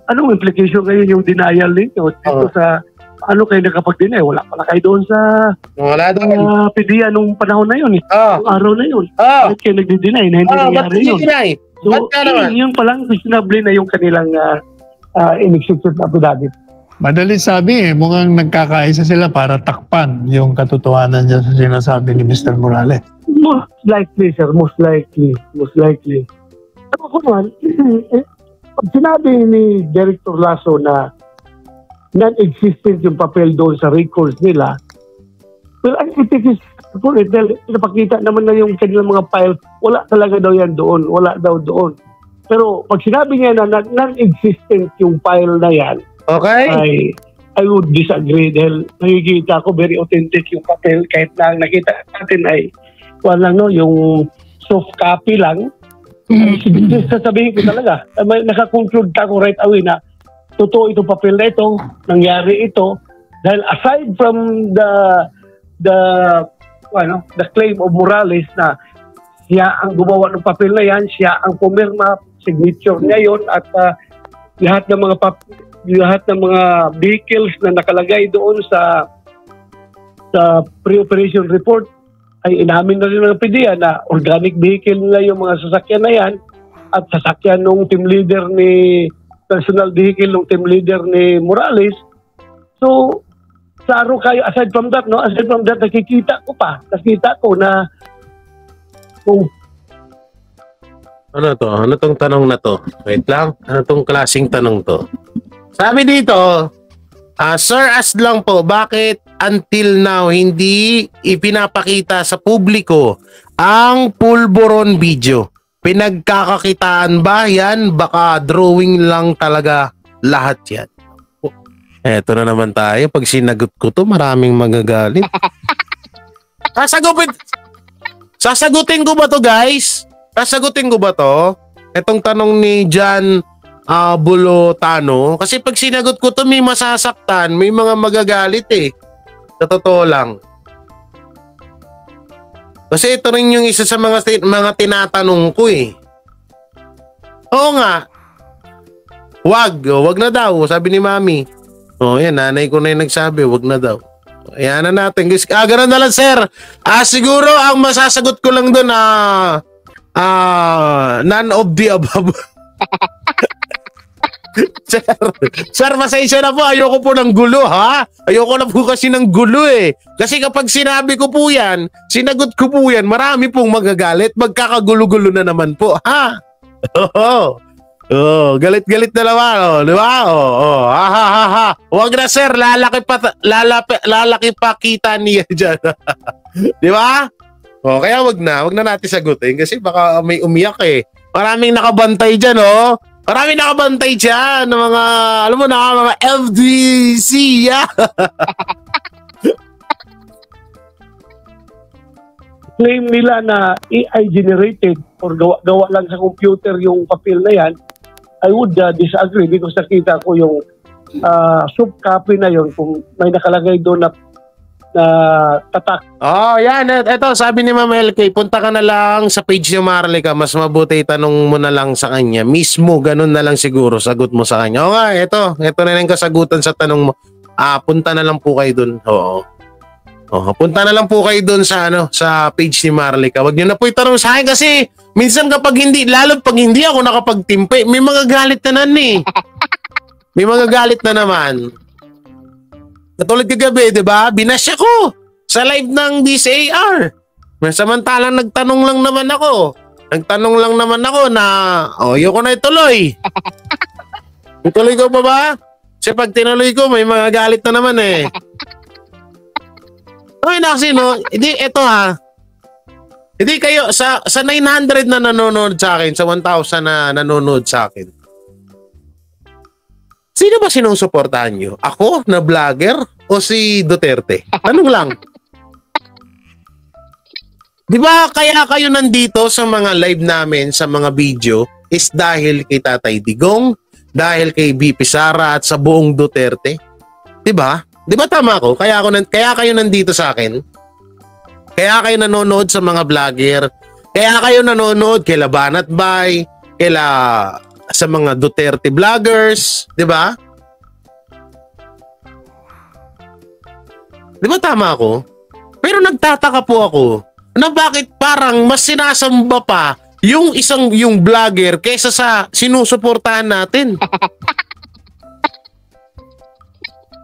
anong implication ngayon yung denial ninyo dito sa ano kayo nakapag-deny? Wala pala kayo doon sa PDEA nung panahon na yun. Nung araw na yun. Bakit kayo nagdi-deny na hindi nangyari yun? So, yun palang questionable na yung kanilang in-execute na affidavit. Madalit sabi mukhang nagkakaisa sila para takpan yung katotohanan niya sa sinasabi ni Mr. Morales. Most likely, sir. Most likely. Pero ko naman, pag sinabi ni Director Lasso na non-existent yung papel doon sa records nila, well, I think it is dahil napakita naman na yung kanilang mga file, wala talaga daw yan doon, wala daw doon. Pero pag sinabi niya na non-existent yung file na yan, okay, I would disagree dahil nakikita ko very authentic yung papel kahit na nakita natin ay walang yung soft copy lang. Sasabihin ko talaga, nakakonclude ako right away na totoo itong papel na ito, nangyari ito, dahil aside from the claim of Morales na siya ang gumawa ng papel na yan, siya ang pumirma, signature niya yun, at lahat ng mga vehicles na nakalagay doon sa pre-operation report ay inamin na rin ng PDEA na organic vehicle nila yung mga sasakyan na yan at sasakyan ng team leader ni personal vehicle ng team leader ni Morales. So, klaro kayo, aside from that, nakikita ko na kung ano to? Ano tong tanong na to? Wait lang. Ano tong klaseng tanong to? Sabi dito, Sir, ask lang po, bakit until now hindi ipinapakita sa publiko ang pulburon video? Pinagkakakitaan ba yan? Baka drawing lang talaga lahat yan. Eto na naman tayo. Pag sinagot ko to, maraming magagalit. Sasagutin ko ba to, guys? Sasagutin ko ba to? Etong tanong ni John Bulotano. Kasi pag sinagot ko to, may masasaktan, may mga magagalit eh. Sa totoo lang. Kasi ito rin yung isa sa mga tinatanong ko eh. Oo nga. Wag na daw, sabi ni Mami. Oh, yan, nanay ko na yung nagsabi, wag na daw. Ayan na natin. Ganun na lang, sir. Siguro, ang masasagot ko lang doon, none of the above. Sir, pasensya na po. Ayoko po ng gulo, ha? Ayoko na po kasi ng gulo, eh. Kasi kapag sinabi ko po yan, sinagot ko po yan, marami pong magagalit. Magkakagulo-gulo na naman po, ha? Galit-galit na naman, di ba? Ha. Huwag na, sir. Lalaki pa kita niya dyan. Di ba? Kaya wag na natin sagutin kasi baka may umiyak, eh. Maraming nakabantay dyan, oh. Maraming nakabantay dyan ng mga, alam mo na, mga FDC, yeah. Claim nila na AI generated or gawa lang sa computer yung papel na yan, I would disagree because nakita ko yung soft copy na yon kung may nakalagay doon na tatak. Yan. Ito, sabi ni Ma'am LK, punta ka na lang sa page ni Marlica. Mas mabuti tanong mo na lang sa kanya. Mismo, ganun na lang siguro. Sagot mo sa kanya. Nga, ito na lang kasagutan sa tanong mo. Punta na lang po kayo dun. Punta na lang po kayo dun sa page ni Marlica. Wag niyo na po itanong sa akin kasi minsan kapag hindi, lalo pag hindi ako nakapagtimpe, may mga galit na nan, eh. May mga galit na naman. Katulad kagabi, di ba? Binasya ko sa live ng DCAR. Samantalang nagtanong lang naman ako. Na, ayoko na ituloy. Ituloy ko pa ba? Kasi pag tinuloy ko, may mga galit na naman, eh. Kasi, no? Hindi, eto, ha. Hindi kayo, sa 900 na nanonood sa akin, sa 1,000 na nanonood sa akin, sino ba sinusuportahan nyo? Ako na vlogger o si Duterte? Tanong lang. Di ba kaya kayo nandito sa mga live namin, sa mga video, is dahil kay Tatay Digong, dahil kay BP Sara at sa buong Duterte? Di ba? Di ba tama ako? Kaya kayo nandito sa akin? Kaya kayo nanonood sa mga vlogger? Kaya kayo nanonood kay Labanat Bay, sa mga Duterte vloggers, di ba? Di ba tama ako? Pero nagtataka po ako na bakit parang mas sinasamba pa yung vlogger kaysa sa sinusuportahan natin.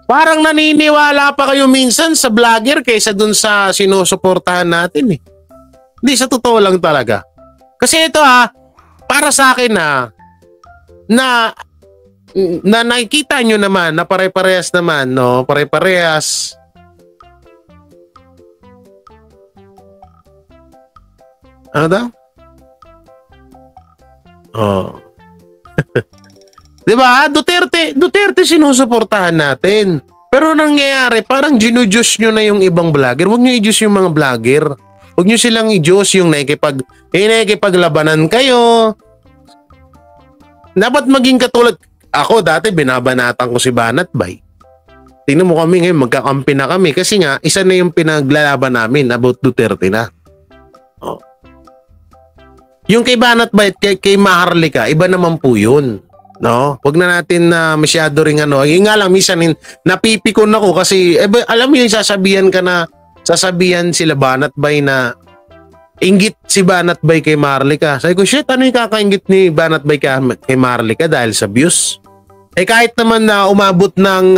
Parang naniniwala pa kayo minsan sa vlogger kaysa dun sa sinusuportahan natin, eh. Hindi, sa totoo lang talaga. Kasi ito, para sa akin, na nakikita nyo naman na pare-parehas naman, no? Pare-parehas. Ano daw? Diba? Duterte sinusuportahan natin. Pero nangyayari, parang ginudyos nyo na yung ibang vlogger. Huwag nyo i-juice yung mga vlogger. Huwag nyo silang i-juice yung nakikipaglabanan kayo. Dapat maging katulad. Ako dati binabanatan ko si Banat Bay. Tingnan mo kami ngayon, magkakampi na kami. Kasi nga, isa na yung pinaglalaban namin about Duterte na. Yung kay Banat Bay, kay Maharlika, iba naman po yun. No? Huwag na natin masyado ring Yung nga lang, minsan napipikon ako kasi, alam mo yung sasabihan sila Banat Bay na inggit si Banat Bay kay Maharlika. Sabi ko, shit, ano yung kakaingit ni Banat Bay kay Maharlika dahil sa views? Kahit naman na umabot ng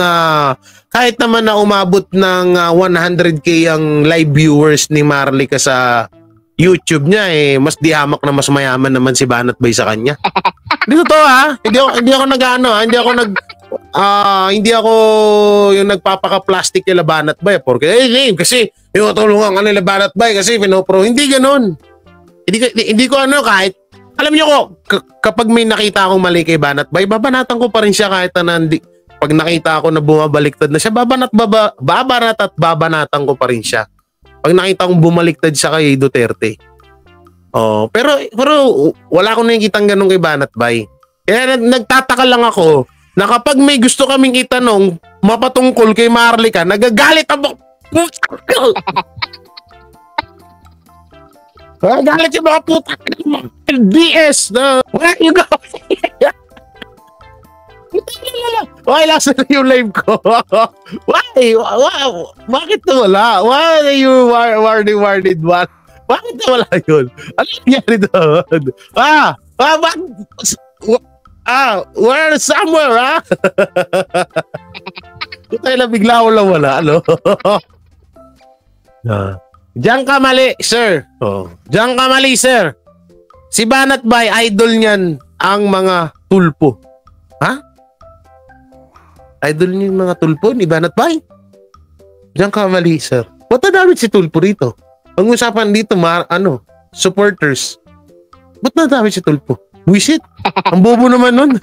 100K ang live viewers ni Maharlika sa YouTube niya, mas dihamak na mas mayaman naman si Banat Bay sa kanya. Hindi totoo, hindi ako hindi ako yung nagpapaka-plastic kay Banat Bay porque kasi yung tulungan ka nila Banat Bay kasi pinopro. Hindi ganoon. Hindi ko kahit alam niyo ko kapag may nakita akong mali kay Banat Bay, babanatan ko pa rin siya kahit na pag nakita ko na bumabaliktad na siya, babanatan ko pa rin siya. Pag nakita kong bumaliktad siya kay Duterte. Pero wala akong nakikitang ganun kay Banat Bay. Kaya nagtataka lang ako na kapag may gusto kaming itanong mapatungkol kay Maharlika, nagagalit ako. Nagagalit yung mga puta. LDS na where you go? Why last na yung live ko? Why? Wow. Bakit wala? Why are you warned one? Bakit wala yun? Ano nangyari doon? We're somewhere, ha? Tayo na bigla ko lang wala, ano? Diyan ka mali, sir. Diyan ka mali, sir. Si Banat Bay, idol niyan ang mga tulpo. Ha? Idol niya yung mga tulpo ni Banat Bay? Diyan ka mali, sir. Ba't nadamit si tulpo rito? Ang usapan dito, supporters. Ba't nadamit si tulpo? Buisit. Ang bobo naman nun.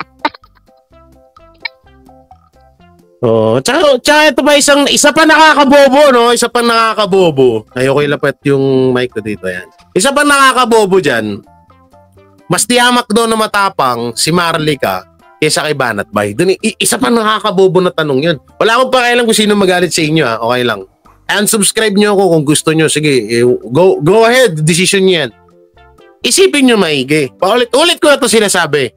Tsaka ito pa isa pa nakakabobo, no? Isa pa nakakabobo. Ayoko ilapit yung mic ko dito, yan. Isa pa nakakabobo dyan. Mas tiyamak doon na matapang si Marlica kaysa kay Banat Bay. Doon, isa pa nakakabobo na tanong yun. Wala akong pakialam kung sino magalit sa inyo, ha? Okay lang. Unsubscribe nyo ako kung gusto nyo. Sige, go ahead. Decision nyo yan. Isipin nyo maigi. Paulit-ulit ko na ito sinasabi.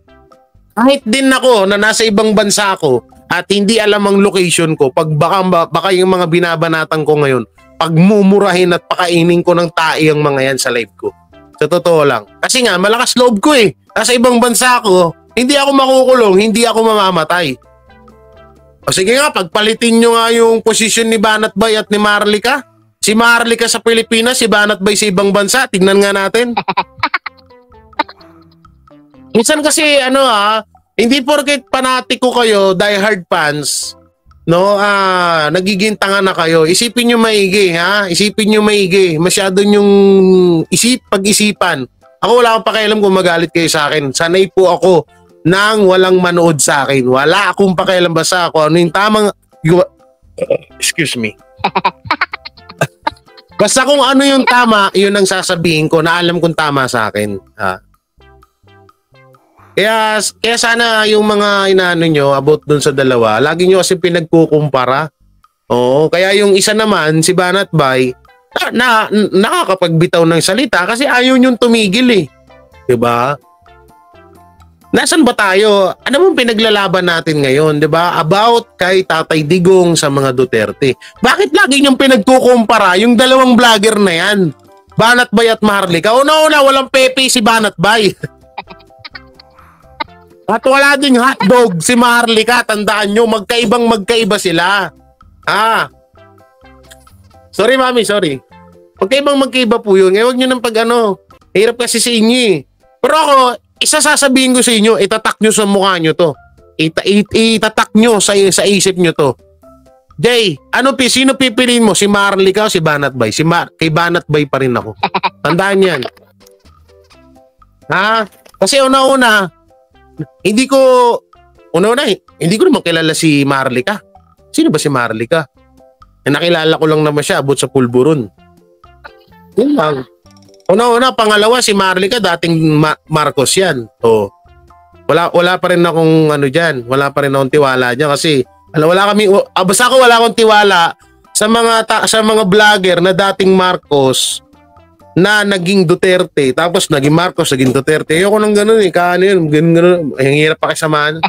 Kahit din ako na nasa ibang bansa ako at hindi alam ang location ko, pag baka yung mga binabanatan ko ngayon, pagmumurahin at pakainin ko ng tae ang mga yan sa live ko. Sa totoo lang. Kasi nga, malakas loob ko eh. Nasa ibang bansa ako, hindi ako makukulong, hindi ako mamamatay. O sige nga, pagpalitin nyo nga yung posisyon ni Banat Bay at ni Marlica. Si Marlica sa Pilipinas, si Banat Bay sa ibang bansa. Tignan nga natin. Minsan kasi hindi porket panatiko kayo, diehard fans, no, nagiging tanga na kayo. Isipin nyo maigi, ha? Isipin nyo maigi. Masyado nyong pag-isipan. Ako wala akong pakialam kung magalit kayo sa akin. Sanay po ako nang walang manood sa akin. Wala akong pakialam basta ako. Ano yung tamang... Excuse me. Basta kung ano yung tama, yun ang sasabihin ko na alam kong tama sa akin. Ha? Kaya sana yung mga inaano nyo about dun sa dalawa, lagi nyo kasi pinagkukumpara. Oo, kaya yung isa naman, si Banat Bay, nakakapagbitaw ng salita kasi ayaw nyong tumigil eh. Diba? Nasaan ba tayo? Ano mong pinaglalaban natin ngayon, diba? About kay Tatay Digong sa mga Duterte. Bakit lagi nyong pinagkukumpara yung dalawang vlogger na yan? Banat Bay at Marlica. Una-una, walang pepe si Banat Bay. At wala ding hotdog si Marlica. Tandaan nyo, magkaiba sila. Sorry, mami, sorry. Magkaiba po yun. Huwag nyo ng hirap kasi sa inyo eh. Pero ako, isa sasabihin ko sa inyo, itatak nyo sa mukha nyo to. Itatak nyo sa isip nyo to. Jay, sino pipiliin mo? Si Marlica o si Banat Bay? Kay Banat Bay pa rin ako. Tandaan yan. Kasi una-una, hindi ko naman kilala si Marlica. Sino ba si Marlica? Nakilala ko lang naman siya abot sa pulburon. Yun lang. Una-una, pangalawa si Marlica dating Marcos yan. So, wala pa rin akong diyan. Wala pa rin akong tiwala diyan kasi basta ako wala akong tiwala sa mga vlogger na dating Marcos na naging Duterte, tapos naging Marcos, naging Duterte. Ayoko nang ganun eh. Ganun. Ang hirap pakisamahan.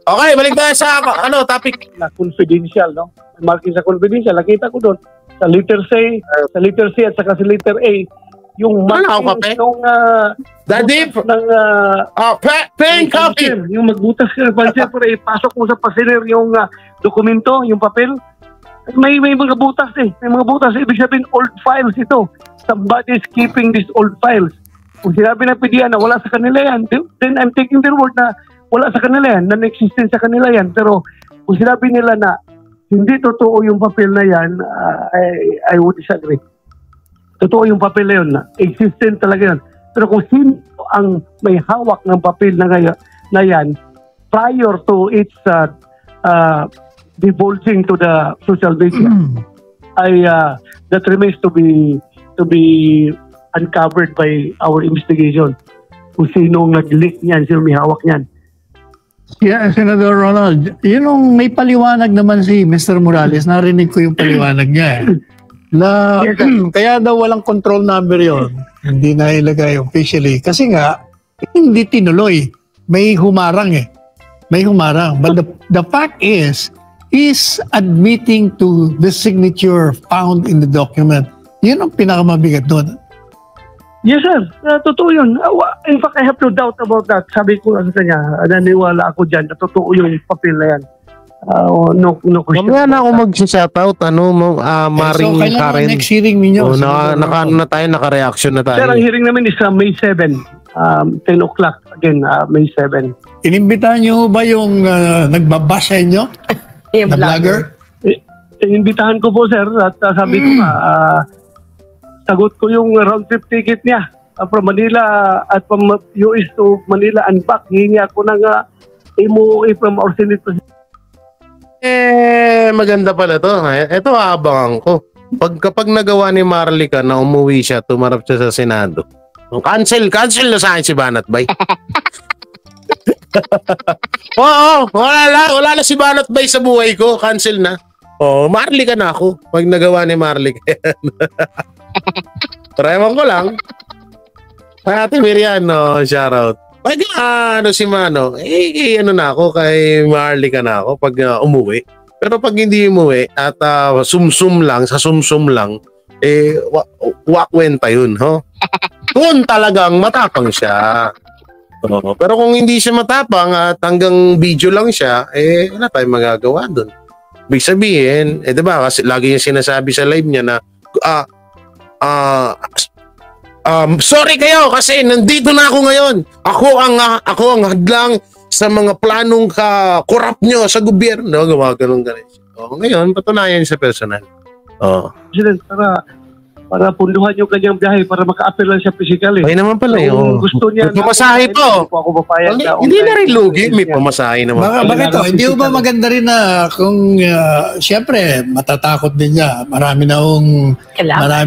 Okay, balik tayo sa topic. Na confidential, no? Marking sa confidential. Nakita ko doon sa letter C at saka sa letter A, yung marking yung Daddy, pen copy. Yung magbutas ka ng panser para ipasok mo sa pasiner yung dokumento, yung papel. May mga butas eh. May mga butas. Ibig sabihin, old files ito. Somebody is keeping these old files. Kung sinabi ng PDEA na wala sa kanila yan, then I'm taking their word na wala sa kanila yan, non-existent sa kanila yan. Pero kung sinabi nila na hindi totoo yung papel na yan, I would disagree. Totoo yung papel na yun, na existent talaga yan. Pero kung sino ang may hawak ng papel na yan prior to its divulging to the social media, that remains to be uncovered by our investigation. Kung sinong nag-leak niyan, sino may hawak niyan. Yeah, Senator Ronald, yung may paliwanag naman si Mr. Morales, narinig ko yung paliwanag niya kaya daw walang control number yon, hindi na ilagay officially kasi nga hindi tinuloy, may humarang may humarang. But the fact is, he's admitting to the signature found in the document. Yun ang pinakamamabigat doon. Yes, sir. Totoo yun. In fact, I have no doubt about that. Sabi ko sa kanya, naniwala ako dyan na totoo yung papel na yan. No question. Mamaya na ako mag-shoutout, Maring so, Karen. Next hearing ninyo? Na tayo, naka-reaction na tayo. Sir, ang hearing namin is May 7, 10 o'clock. Again, May 7. Inimbitahan nyo ba yung nagbabash sa inyo? Yung na vlogger? Inimbitahan ko po, sir. At sabi ko sagot ko yung round trip ticket niya from Manila at from US to Manila and back. Hihingi ako ng MOA from our Senate President. Maganda pala to. Ito aabangan ko. Kapag nagawa ni Marlica na umuwi siya, tumarap siya sa Senado. Cancel na sa akin si Banat Bay. Oo, wala na si Banat Bay sa buhay ko. Cancel na. Marlica na ako. Pag nagawa ni Marlica. Ewan ko lang. Ate Miriam, shoutout. Pag si Mano, na ako kay Marlica na ako pag umuwi. Pero pag hindi umuwi at sumsum lang, wakwenta yun, ho? Doon talagang matapang siya. Pero kung hindi siya matapang at hanggang video lang siya, wala tayong magagawa doon. Ibig sabihin, diba, kasi lagi niya sinasabi sa live niya na, sorry kayo kasi nandito na ako ngayon. Ako ang hadlang sa mga planong korap nyo sa gobyerno. Gumagano'n ganun. Ngayon, patunayan sa personal. President, para punduhan yung kanyang biyahe para maka-appeal lang siya physically. Ay naman pala yun. Gusto niya. May pamasahe po. Hindi na rin lugi. May pamasahe naman. Bakit to? Hindi ba maganda rin na kung siyempre matatakot din niya. Marami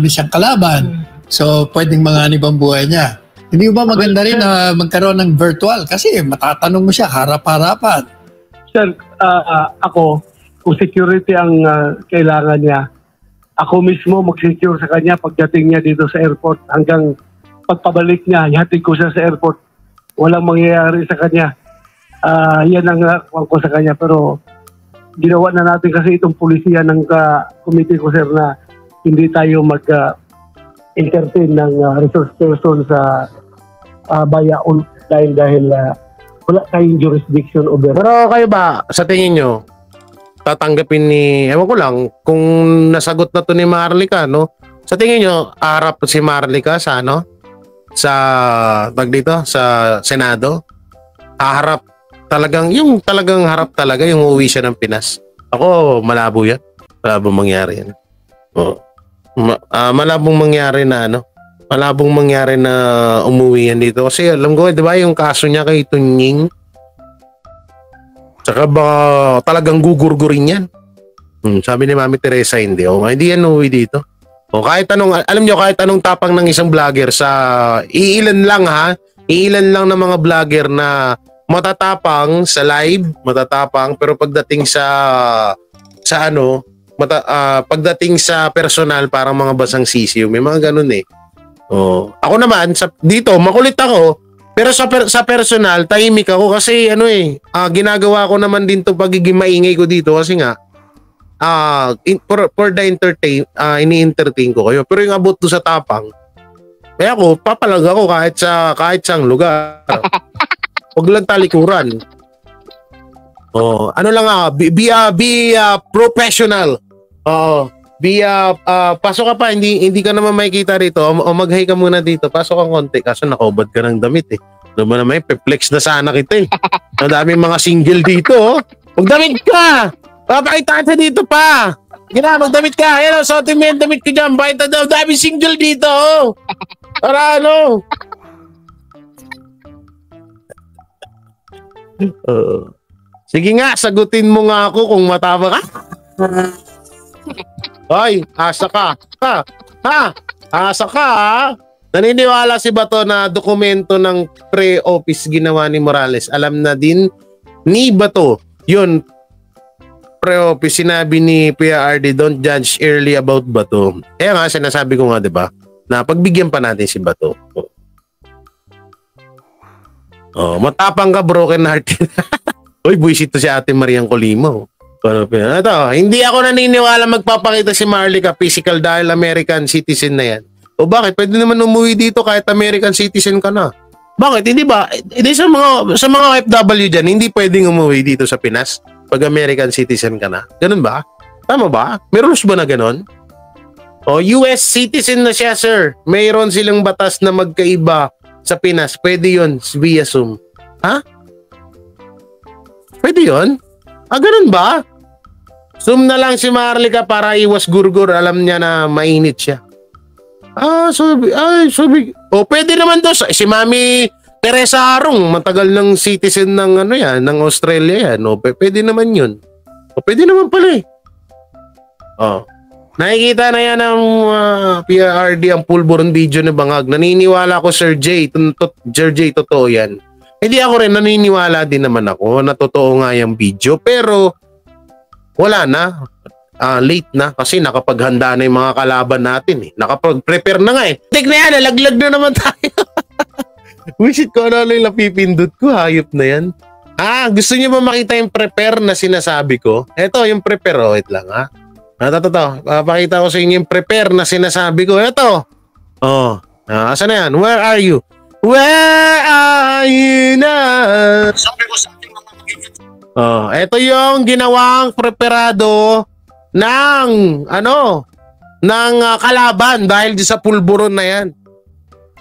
siyang kalaban. So pwedeng manganib ang buhay niya. Hindi ba maganda rin na magkaroon ng virtual? Kasi matatanong mo siya harap-harapan. Sir, ako, kung security ang kailangan niya, ako mismo mag-secure sa kanya pagdating niya dito sa airport hanggang pagpabalik niya, ihatid ko siya sa airport. Walang mangyayari sa kanya. Yan ang nakuha ko sa kanya. Pero ginawa na natin kasi itong pulisiya ng committee ko, sir, na hindi tayo mag-entertain ng resource person sa bayaon dahil wala tayong jurisdiction over. Pero kayo ba, sa tingin nyo, tatanggapin ewan ko lang, kung nasagot na to ni Marlica, no? Sa tingin nyo, harap si Marlica sa sa Senado? Haharap talagang harap talaga, yung uuwi siya ng Pinas. Ako, malabo yan. Malabong mangyari yan. Malabong mangyari na umuwi yan dito. Kasi alam ko, di ba yung kaso niya kay Tunying? Saka ba talagang gugurgurin yan? Sabi ni Mami Teresa, hindi yan uuwi dito. Kahit anong tapang ng isang vlogger iilan lang ng mga vlogger na matatapang sa live, pero pagdating pagdating sa personal parang mga basang sisiw, may mga ganun eh. Ako naman dito makulit ako. Pero sa personal, tahimik ako kasi ginagawa ko naman din to pagiging maingay ko dito kasi nga for the ini-entertain ko kayo. Pero yung abot to sa tapang, kaya ako papalag ako kahit saang lugar. Huwag lang talikuran. Ano lang be professional. Pasok ka pa, hindi ka naman makikita rito o mag-hi ka muna dito, pasok ang konti kaso nakahubad ka ng damit eh. Ano ba naman, perplex na sana kita eh. Ang daming mga single dito. Magdamit ka, papakita ka dito pa. Magdamit ka, yan o, suotin mo yung damit ko dyan, bakit na daming single dito para sige nga, sagutin mo nga ako kung matama ka. Hoy, asa ka. Asa ka, ha? Naniniwala si Bato na dokumento ng pre-office ginawa ni Morales. Alam na din ni Bato. Yun, pre-office, sinabi ni PRD, don't judge early about Bato. Kaya nga, sinasabi ko nga, di ba, na pagbigyan pa natin si Bato. Matapang ka, broken hearted. Uy, buisit to si Ate Mariang Colimo. Ito, hindi ako naniniwala magpapakita si Marlica physical dahil American citizen na yan. O bakit? Pwede naman umuwi dito kahit American citizen ka na. Bakit? Hindi ba? Hindi sa mga OFW dyan, hindi pwedeng umuwi dito sa Pinas pag American citizen ka na. Ganun ba? Tama ba? May rules ba na ganun? O US citizen na siya, sir. Mayroon silang batas na magkaiba sa Pinas. Pwede yun via Zoom. Ha? Pwede yun? Ganun ba? Zoom na lang si Marlica para iwas gurgur. Alam niya na mainit siya. Pwede naman to. Si Mami Teresa Arong, matagal ng citizen ng ng Australia yan. Pwede naman yun. Pwede naman pala eh. Nakikita na yan ng PRD ang pulburon video ni Bangag. Naniniwala ko, Sir J. Sir J, totoo yan. Hindi ako rin, naniniwala din naman ako na totoo nga yung video. Pero wala na. Late na kasi nakapaghanda na yung mga kalaban natin eh. Nakapag-prepare na nga eh. Tig na yan, nalaglag na naman tayo. Wish it ko ano yung napipindot ko. Hayop na yan. Gusto niyo ba makita yung prepare na sinasabi ko? Ito yung prepare. Wait lang ha. Papakita ko sa inyo yung prepare na sinasabi ko. Ito. Asan na yan? Where are you? Where are you now? Sabi ko sa ating mga magiging. Ito yung ginawang preparado ng kalaban dahil sa pulburon na yan.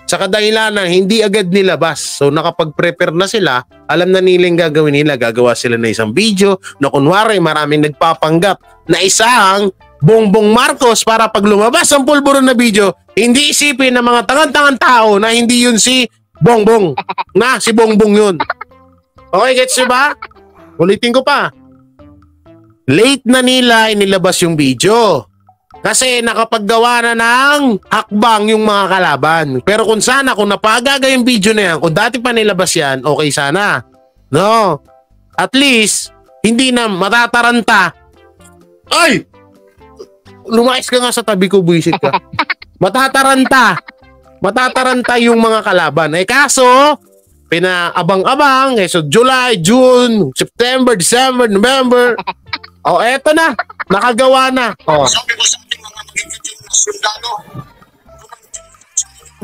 Sa kadahilanan, hindi agad nilabas. So nakapag-prepare na sila, alam na nilang gagawin nila. Gagawa sila na isang video na kunwari maraming nagpapanggap na isang Bongbong Marcos para pag lumabas ang pulburon na video, hindi isipin ng mga tangan-tangan tao na hindi yun si Bongbong. Na, si Bongbong yun. Okay, gets nyo ba? Ulitin ko pa. Late na nila inilabas yung video. Kasi nakapaggawa na ng hakbang yung mga kalaban. Pero kung napagaga yung video na yan, kung dati pa nilabas yan, okay sana. No? At least, hindi na matataranta. Ay! Lumayas ka nga sa tabi ko, buisit ka. Matataranta yung mga kalaban. Kaso, pinaabang-abang. So, July, June, September, December, November. Eto na. Nakagawa na. Sabi ko sa ating mga magiging sundalo.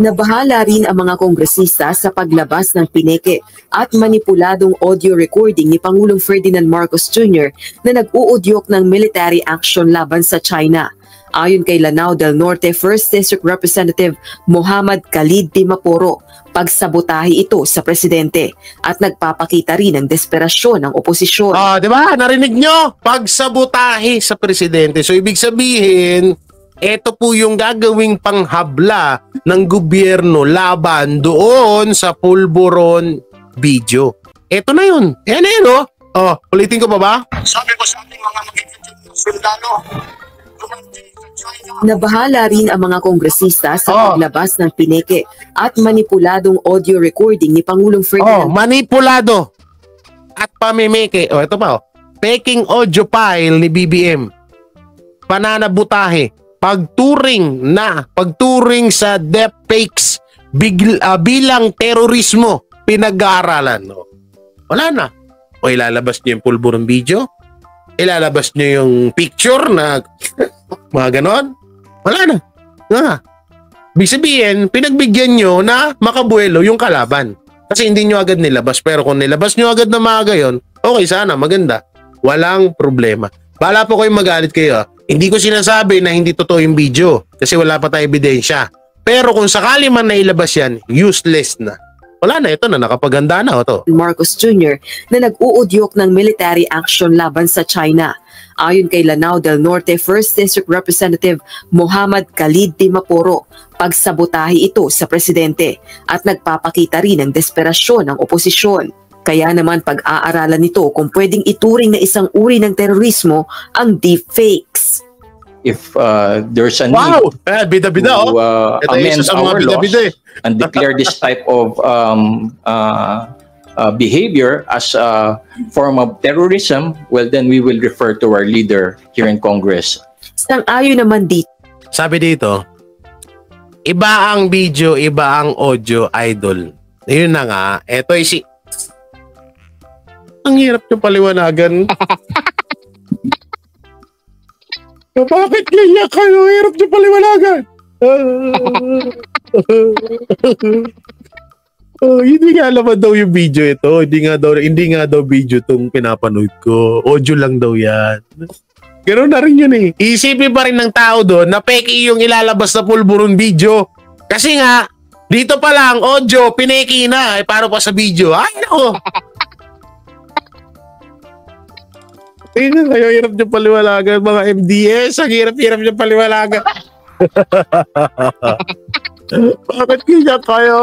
Nabahala rin ang mga kongresista sa paglabas ng pineke at manipuladong audio recording ni Pangulong Ferdinand Marcos Jr. na nag-uudyok ng military action laban sa China. Ayon kay Lanao del Norte 1st District Representative Muhammad Khalid Dimaporo, pagsabotahe ito sa presidente at nagpapakita rin ng desperasyon ng oposisyon. Di ba? Narinig nyo? Pagsabotahe sa presidente. So ibig sabihin, ito po yung gagawing panghabla ng gobyerno laban doon sa pulburon video. Ito na yun. Yan na yun, ulitin ko pa ba? Sabi ko sa ating mga magiging sundalo, Nabahala rin ang mga kongresista sa paglabas ng pineke at manipuladong audio recording ni Pangulong Ferdinand. Manipulado at pamimeke. Ito pa. Peking audio file ni BBM. Pananabutahe. Pagturing sa deepfakes bilang terorismo pinag-aaralan. Wala na. Ilalabas niyo yung pulburong video? Ilalabas niyo yung picture na mga ganon? Wala na. Ibig sabihin, pinagbigyan nyo na makabuelo yung kalaban. Kasi hindi nyo agad nilabas. Pero kung nilabas nyo agad na maaga yun, okay sana, maganda. Walang problema. Bala po kayong magalit kayo. Hindi ko sinasabi na hindi totoo yung video. Kasi wala pa tayong ebidensya. Pero kung sakali man nailabas yan, useless na. Wala na, ito na, nakapaganda na ito. Marcos Jr. na nag-uudyok ng military action laban sa China. Ayon kay Lanao del Norte 1st District Representative Muhammad Khalid Dimaporo, pagsabotahe ito sa presidente at nagpapakita rin ng desperasyon ng oposisyon. Kaya naman pag-aaralan nito kung pwedeng ituring na isang uri ng terorismo ang deepfakes. If there's a need bida-bida, to amend our laws and declare this type of behavior as a form of terrorism, well, then we will refer to our leader here in Congress. Sang-ayon naman dito. Sabi dito, iba ang video, iba ang audio, idol. Yun na nga, eto Ang hirap nyo paliwanagan. Bakit ganyan kayo? Hirap nyo paliwanagan. Hindi nga naman daw yung video ito. Hindi nga daw video itong pinapanood ko. Audio lang daw yan. Ganoon na rin yun eh. Isipin pa rin ng tao doon na peki yung ilalabas na pulburon video. Kasi nga, dito pa lang, audio, pineki na. Eh, paano pa sa video? Ay, ako. Tingnan kayo, hirap nyo paliwalagan mga MDS. Ang hirap-hirap nyo paliwalagan. Bakit ganyan kayo?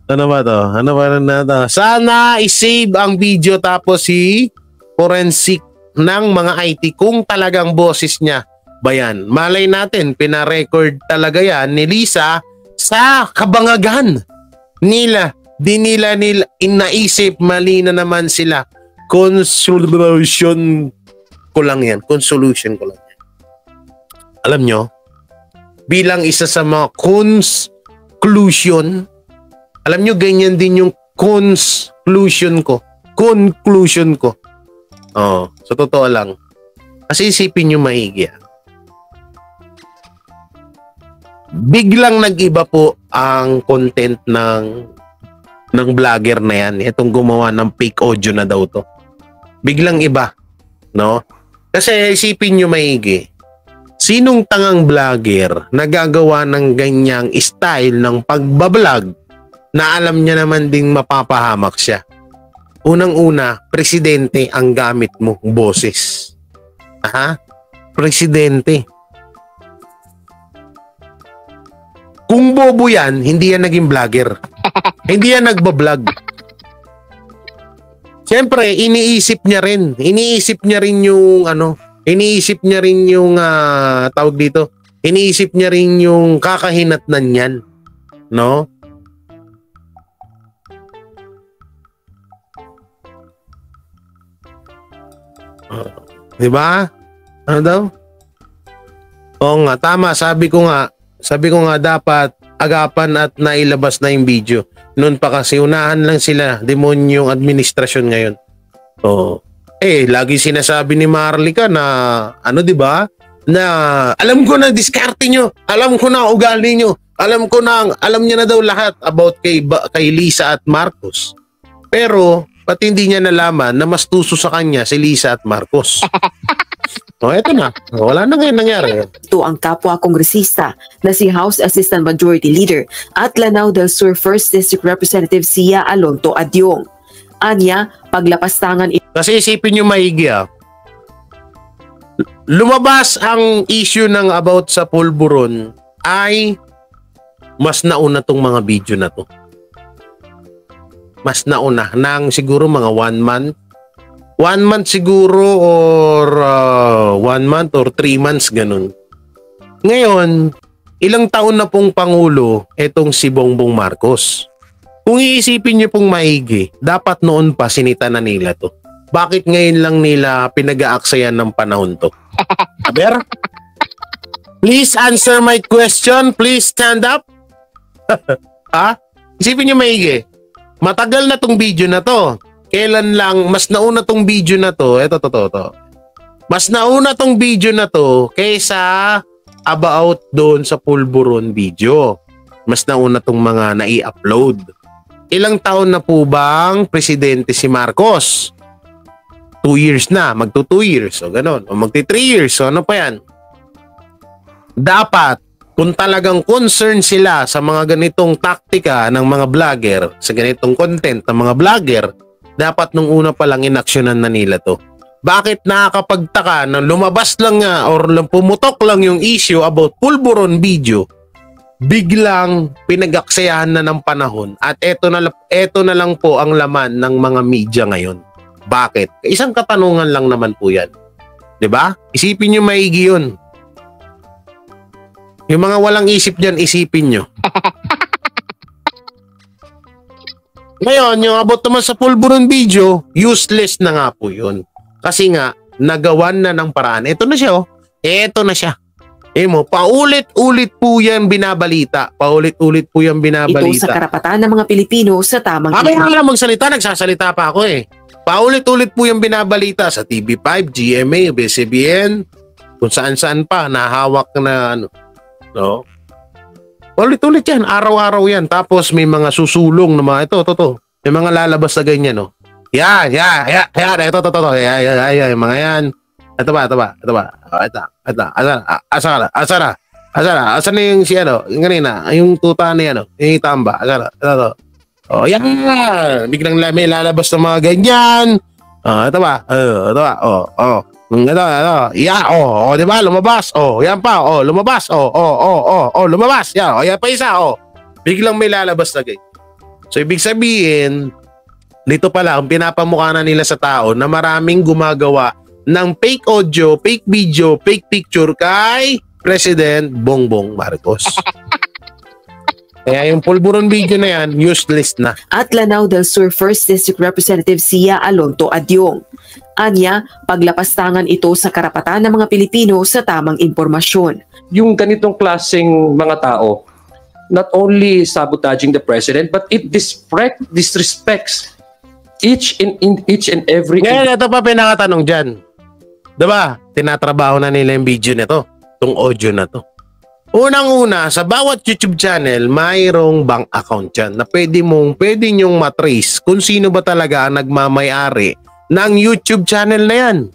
Ano ba to? Ano ba na to? Sana isave ang video tapos si forensic ng mga IT kung talagang boses niya ba yan. Malay natin, pinarecord talaga yan ni Lisa sa kabangagan nila. Di nila inaisip, mali na naman sila. Consolution ko lang yan. Consolution ko lang yan. Alam nyo, bilang isa sa mga conclusion, alam nyo, ganyan din yung conclusion ko. Conclusion ko. Oh, sa totoo lang. Kasi isipin nyo maigi. Biglang nag-iba po ang content ng vlogger na yan. Itong gumawa ng fake audio na daw to. Biglang iba. No? Kasi isipin nyo maigi. Sinong tangang vlogger na gagawa ng ganyang style ng pagbablog na alam niya naman ding mapapahamak siya? Unang-una, presidente ang gamit mo, boses. Aha? Presidente. Kung bobo yan, hindi yan naging vlogger. Hindi yan nagbablog. Siyempre, iniisip niya rin. Iniisip niya rin yung iniisip niya rin yung tawag dito. Iniisip niya rin yung kakahinatnan niyan, no? Di ba? Ano daw? Oo nga, tama. Sabi ko nga dapat agapan at nailabas na yung video. Noon pa kasi unahan lang sila, demonyong administrasyon ngayon. Oo. Lagi sinasabi ni Marlica na di ba? Na alam ko na diskarte nyo, alam ko na ugali nyo, alam niya na daw lahat about kay Lisa at Marcos. Pero pati hindi niya nalaman na mas tuso sa kanya si Lisa at Marcos. Eto na. Wala na ngayon nangyari. Ito ang kapwa kongresista na si House Assistant Majority Leader at Lanao del Sur 1st District Representative Sia Alonto Adyong. Anya, paglapastangan kasi isipin nyo maigi lumabas ang issue ng about sa pulburon ay mas nauna tong mga video na to. Mas nauna nang siguro mga 1 month. 1 month siguro or 1 month or 3 months ganun. Ngayon, ilang taon na pong Pangulo etong si Bongbong Marcos. Kung iisipin niyo pong maigi, dapat noon pa sinita na nila to. Bakit ngayon lang nila pinag-aaksayan ng panahon to? Aber? Please answer my question. Please stand up. Isipin niyo maigi. Matagal na tong video na to. Kailan lang, mas nauna tong video na to. Ito. Mas nauna tong video na to kaysa about doon sa pulburon video. Mas nauna tong mga nai-upload. Ilang taon na po bang presidente si Marcos? 2 years na. Magto 2 years. O ganon. O magti 3 years. So ano pa yan? Dapat, kung talagang concern sila sa mga ganitong taktika ng mga vlogger, sa ganitong content ng mga vlogger, dapat nung una pa lang inaksyonan na nila to. Bakit nakakapagtaka na lumabas lang nga or pumutok lang yung issue about pulburon video, biglang pinag-aksayahan na ng panahon at eto na lang po ang laman ng mga media ngayon. Bakit? Isang katanungan lang naman po yan. 'Di ba? Isipin nyo maigi yun. Yung mga walang isip dyan, isipin nyo. Ngayon, yung about naman sa pulburon video, useless na nga po yun. Kasi nga, nagawan na ng paraan. Ito na siya, oh. Ito na siya. Paulit-ulit po yan binabalita. Paulit-ulit po yan binabalita. Ito sa karapatan ng mga Pilipino sa tamang Ako nga magsalita, nagsasalita pa ako eh. Paulit-ulit po yung binabalita sa TV5, GMA, BCBN, kung saan-saan pa, nahawak na ano. No? Paulit-ulit yan, araw-araw yan. Tapos may mga susulong na mga, ito. May mga lalabas na ganyan, no? Yan, ito, yung mga yan. Ito ba? Asa na yung si ano, yung kanina, yung tuta ni ano, yung tamba, ito. Yan, biglang may lalabas ng mga ganyan. Ito ba? Ito. Yeah, di ba? Lumabas. Yan pa. Lumabas. Lumabas. Yan pa isa. Biglang may lalabas na ganyan. So, ibig sabihin, dito pala, ang pinapamukha na nila sa tao na maraming gumagawa ng fake audio, fake video, fake picture kay President Bongbong Marcos. Kaya yung pulburon video na yan, useless na. At Lanao del Sur 1st District Representative Sia Alonto Adyong. Anya, paglapastangan ito sa karapatan ng mga Pilipino sa tamang impormasyon. Yung ganitong klaseng mga tao, not only sabotaging the president, but it disrespects each and every... Ngayon, ito pa pinakatanong dyan. Diba? Tinatrabaho na nila yung video nito, itong audio na to. Unang-una, sa bawat YouTube channel, mayroong bank account yan na pwede nyong matrace kung sino ba talaga ang nagmamayari ng YouTube channel na yan.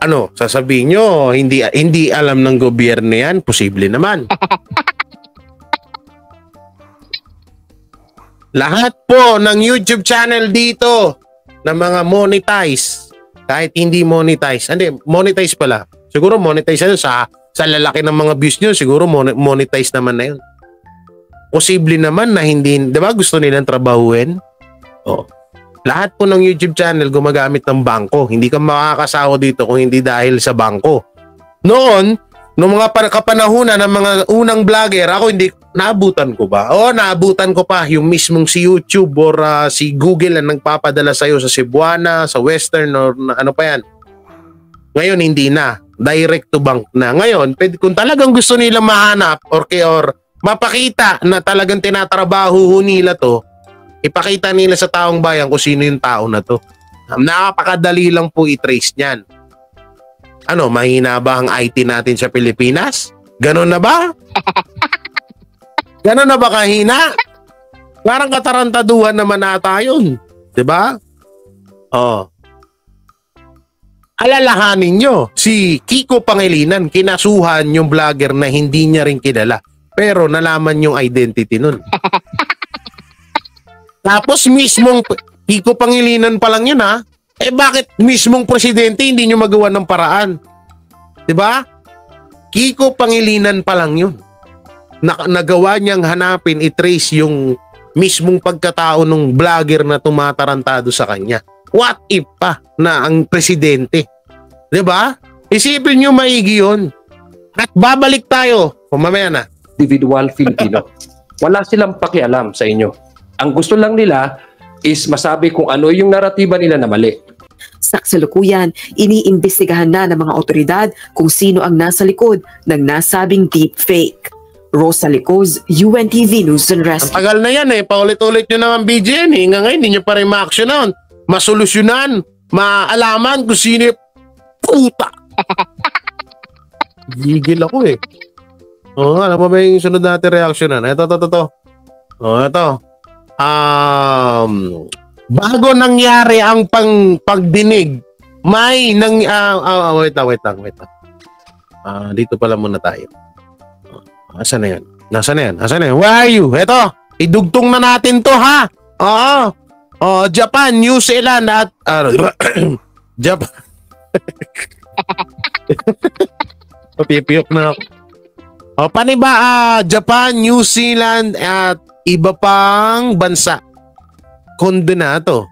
Ano, sasabihin nyo, hindi alam ng gobyerno yan? Posible naman. Lahat po ng YouTube channel dito na mga monetize, kahit hindi monetize, monetize pala. Siguro monetize yan sa lalaki ng mga views nyo, siguro monetize naman na yun. Posible naman na hindi, di ba gusto nilang trabahuin? Lahat po ng YouTube channel gumagamit ng bangko. Hindi ka makakasawa dito kung hindi dahil sa bangko. Noong mga kapanahunan ng mga unang vlogger, ako hindi, naabutan ko ba? Naabutan ko pa yung mismong si YouTube or si Google ang nagpapadala sa'yo sa Cebuana, sa Western or ano pa yan. Ngayon hindi na. Direct to bank na. Ngayon, kung talagang gusto nila mahanap or mapakita na talagang tinatrabaho nila to, ipakita nila sa taong bayan kung sino yung tao na to. Napakadali lang po i-trace niyan. Ano, mahina ba ang IT natin sa Pilipinas? Ganon na ba? Ganon na ba kahina? Parang katarantaduhan naman ata yun. Diba? Alalahanin nyo, si Kiko Pangilinan, kinasuhan yung vlogger na hindi niya rin kilala. Pero nalaman yung identity nun. Tapos mismong Kiko Pangilinan pa lang yun ha. Bakit mismong presidente hindi nyo magawa ng paraan? Diba? Kiko Pangilinan pa lang yun. Nagawa niyang hanapin, i-trace yung mismong pagkatao ng vlogger na tumatarantado sa kanya. What if pa na ang presidente? Diba? Isipin nyo maigi yun. At babalik tayo. Mamaya na. Individual Filipino. Wala silang pakialam sa inyo. Ang gusto lang nila is masabi kung ano yung naratiba nila na mali. Sa kasalukuyan, iniimbestigahan na ng mga otoridad kung sino ang nasa likod ng nasabing deepfake. Rosa Licoz, UNTV News and Rescue. Ang tagal na yan paulit-ulit nyo naman BGN hanggang ngayon hindi nyo pa rin ma-actionan, masolusyonan, maalaman kung sino yung puta. Gigil ako ano pa ba yung sunod natin reaksyonan? Ito. Ito. Bago nangyari ang pagdinig, may wait lang. Dito pala muna tayo. Asan na yan? Nasaan na yan? Where are you? Ito, idugtong na natin to ha. Japan, New Zealand at Japan. Papipiyok na ako. Paano ba Japan, New Zealand at iba pang bansa kondenado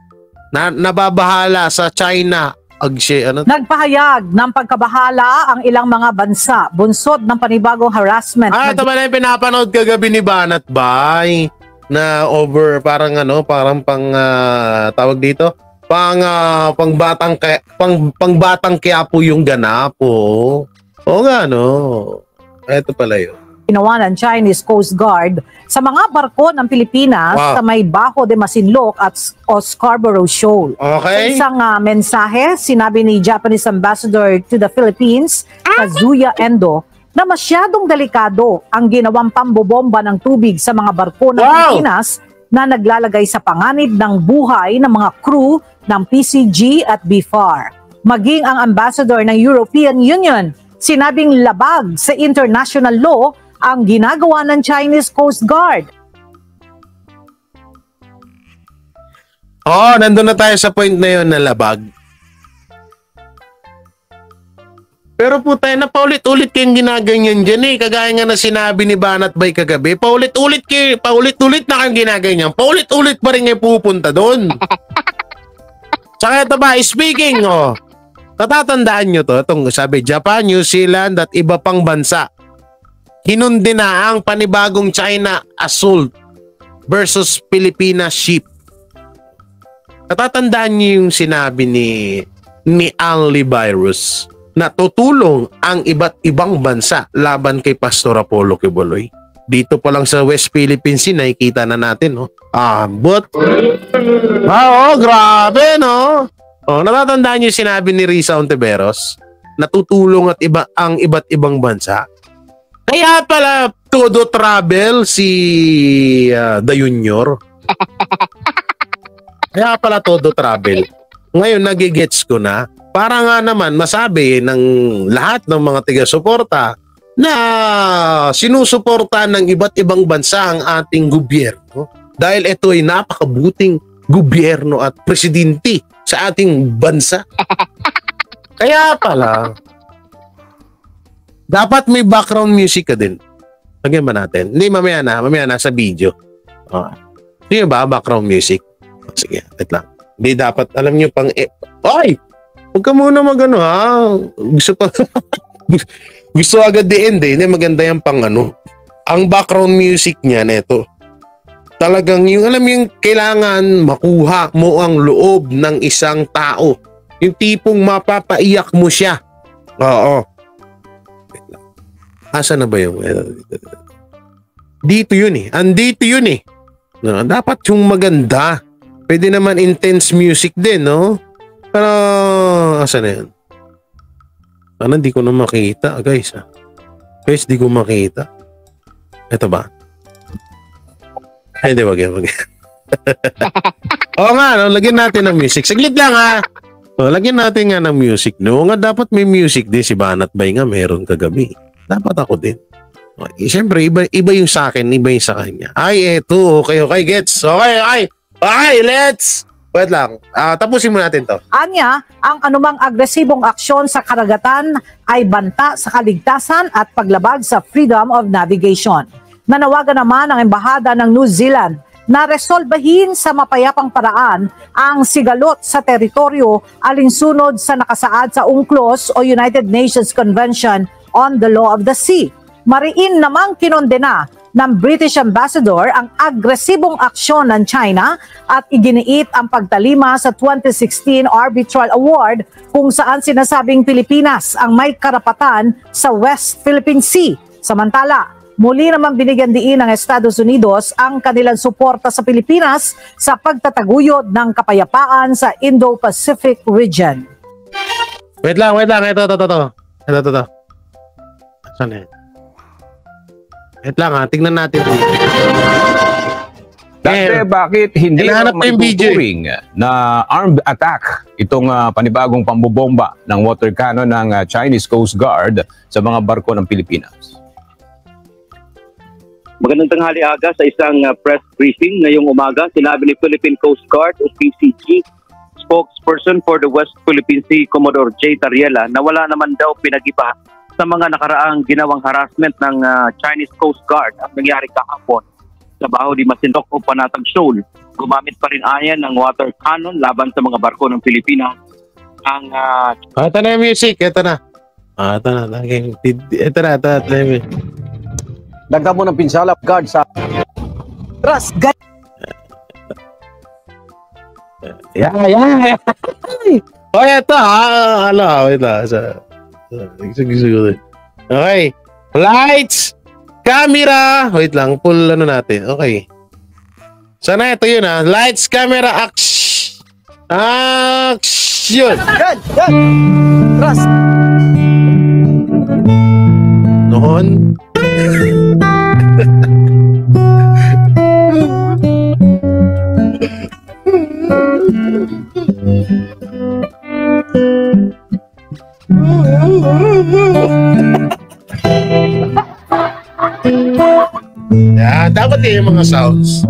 na nababahala sa China Nagpahayag ng pagkabahala ang ilang mga bansa bunsod ng panibagong harassment. Ito ba na yung pinapanood kagabi ni Banat Bay na parang tawag dito pangbatang Quiapo yung ganapo. Oo nga, no? Ito pala yun. Ginawa ng Chinese Coast Guard sa mga barko ng Pilipinas sa may Bajo de Masinloc at Scarborough Shoal. Okay. Sa isang mensahe, sinabi ni Japanese Ambassador to the Philippines, Kazuya Endo, na masyadong delikado ang ginawang pambobomba ng tubig sa mga barko ng Pilipinas na naglalagay sa panganib ng buhay ng mga crew ng PCG at BFAR. Maging ang ambassador ng European Union, sinabing labag sa international law ang ginagawa ng Chinese Coast Guard. Nandun na tayo sa point na yun na labag. Pero po tayo na paulit-ulit kayong ginaganyan dyan eh. Kagaya nga na sinabi ni Banat Bay kagabi, paulit-ulit na kayong ginaganyan. Paulit-ulit pa rin kayo pupunta doon. Tsaka ito ba, speaking, natatandaan nyo to, itong sabi, Japan, New Zealand at iba pang bansa. Hinundi na ang panibagong China assault versus Pilipinas ship. Natatandaan nyo yung sinabi ni Anli Virus na tutulong ang iba't ibang bansa laban kay Pastor Apollo Quiboloy. Dito pa lang sa West Philippines nakikita na natin, no? Grabe, no? Natatandaan niyo sinabi ni Risa Ontiveros na tutulong at ang iba't ibang bansa. Kaya pala todo travel si The Junior. Kaya pala todo travel. Ngayon nagigets ko na. Para nga naman masabi ng lahat ng mga tiga-suporta na sinusuportahan ng iba't ibang bansa ang ating gobyerno dahil ito ay napakabuting gobyerno at presidente sa ating bansa. Kaya pala, dapat may background music ka din. Lagyan ba natin? Hindi, mamaya na sa video. Sige ba, background music? Sige, wait lang. Hindi dapat, alam nyo pang... Ay! Huwag ka muna magano ha. Gusto agad the end eh. Hindi, maganda yan pang ano. Ang background music niya neto. Talagang yung alam yung kailangan makuha mo ang loob ng isang tao. Yung tipong mapapaiyak mo siya. Oo. Asa na ba yung... Dito yun eh. Andito yun eh. No, dapat yung maganda. Pwede naman intense music din, no? Pero, asa na yan? Sana di ko na makita, guys. Guys, di ko makita. Ito ba? Ay, hindi, wag yan. Oo nga, no? Lagyan natin ng music. Saglit lang, ha? Lagyan natin nga ng music. No, nga dapat may music din. Si Banat Bay nga, meron kagabi. Dapat ako din. Siyempre, iba yung sa akin, iba yung sa kanya. Ay, eto. Okay, gets. Okay, let's... Wait lang. Tapusin mo natin to. Anya, ang anumang agresibong aksyon sa karagatan ay banta sa kaligtasan at paglabag sa freedom of navigation. Nanawagan naman ang Embahada ng New Zealand na resolbahin sa mapayapang paraan ang sigalot sa teritoryo alinsunod sa nakasaad sa UNCLOS o United Nations Convention on the Law of the Sea. Mariin namang kinondena ng British Ambassador ang agresibong aksyon ng China at iginiit ang pagtalima sa 2016 Arbitral Award kung saan sinasabing Pilipinas ang may karapatan sa West Philippine Sea. Samantala, muli naman binigyan diin ng Estados Unidos ang kanilang suporta sa Pilipinas sa pagtataguyod ng kapayapaan sa Indo-Pacific region. Wait lang. Ito. Saan yan? Wait lang ha, tingnan natin. Dati bakit hindi maituturing na armed attack itong panibagong pambobomba ng water cannon ng Chinese Coast Guard sa mga barko ng Pilipinas? Magandang tanghali aga sa isang press briefing ngayong umaga. Sinabi ni Philippine Coast Guard o PCG spokesperson for the West Philippine Sea, Commodore J. Tariela, na wala naman daw pinag-iba sa mga nakaraang ginawang harassment ng Chinese Coast Guard at nangyari kahapon sa Bajo de Masinloc o Panatag Shoal. Gumamit pa rin ayan ng water cannon laban sa mga barko ng Pilipinas. Ito na yung music, ito na. Ito na. Dagdag mo ng pinsala, guard sa... Trust, Yeah. Oh, ito ha. Wait lang. Okay. Lights, camera. Wait lang, full ano natin. Okay. Sana ito yun ha. Lights, camera, action. Yan. Trust. Noon. Dapat yung mga sounds.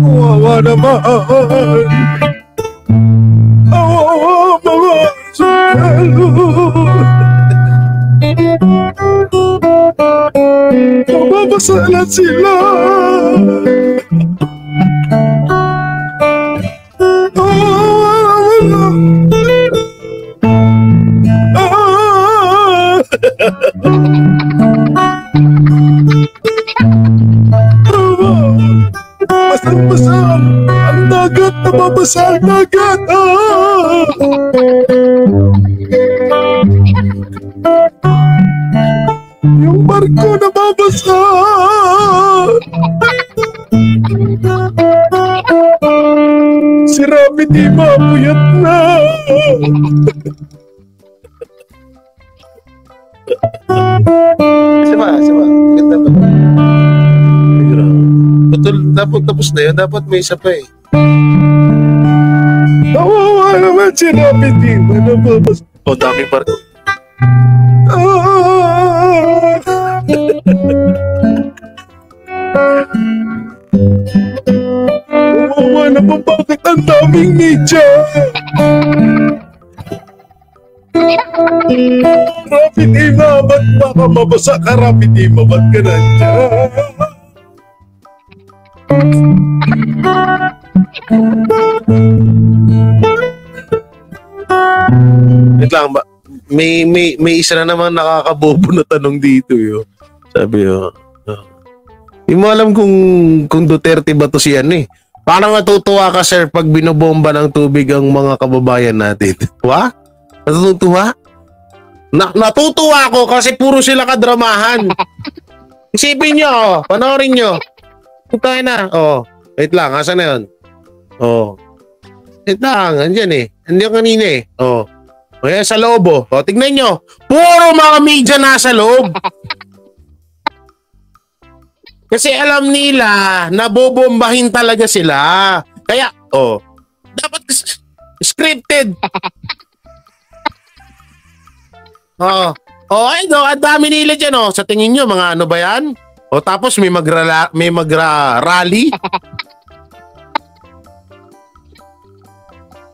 Wawa naman. Mga sundalo. Mababasalan sila. Basang-basa ang dagat, nababasa ang dagat. Yung barko nababasa. Si Rami di mapuyat na. Sama. Ganda ba? Dapat tapos na yun. Dapat may isa pa eh. Kawawa naman si Rami di nababasa. O, dami barko. Kawawa naman, bakit ang daming media? Rapid Ema, ba't baka mabasa ka? Rapid Ema, ba't ka nandiyan? Wait lang ba? May isa na naman nakakabobo na tanong dito yo. Sabi yo. Hindi mo alam kung Duterte ba to si ano eh. Parang natutuwa ka sir pag binobomba ng tubig ang mga kababayan natin. Wa? Natutuwa? Natutuwa ako kasi puro sila kadramahan. Isipin nyo, oh, panoorin nyo. Tayo na. Oh, wait lang, asan na yun? Oh. Wait lang, andyan eh. Andyan kanina eh. Oh. Kaya sa loob oh. O, tignan nyo. Puro mga media nasa loob. Kasi alam nila na bobombahin talaga sila. Kaya, oh. Dapat scripted. Oh. Oh, ay no, ang dami nila dyan oh. Sa tingin nyo, mga ano ba yan? O tapos may magra-rally.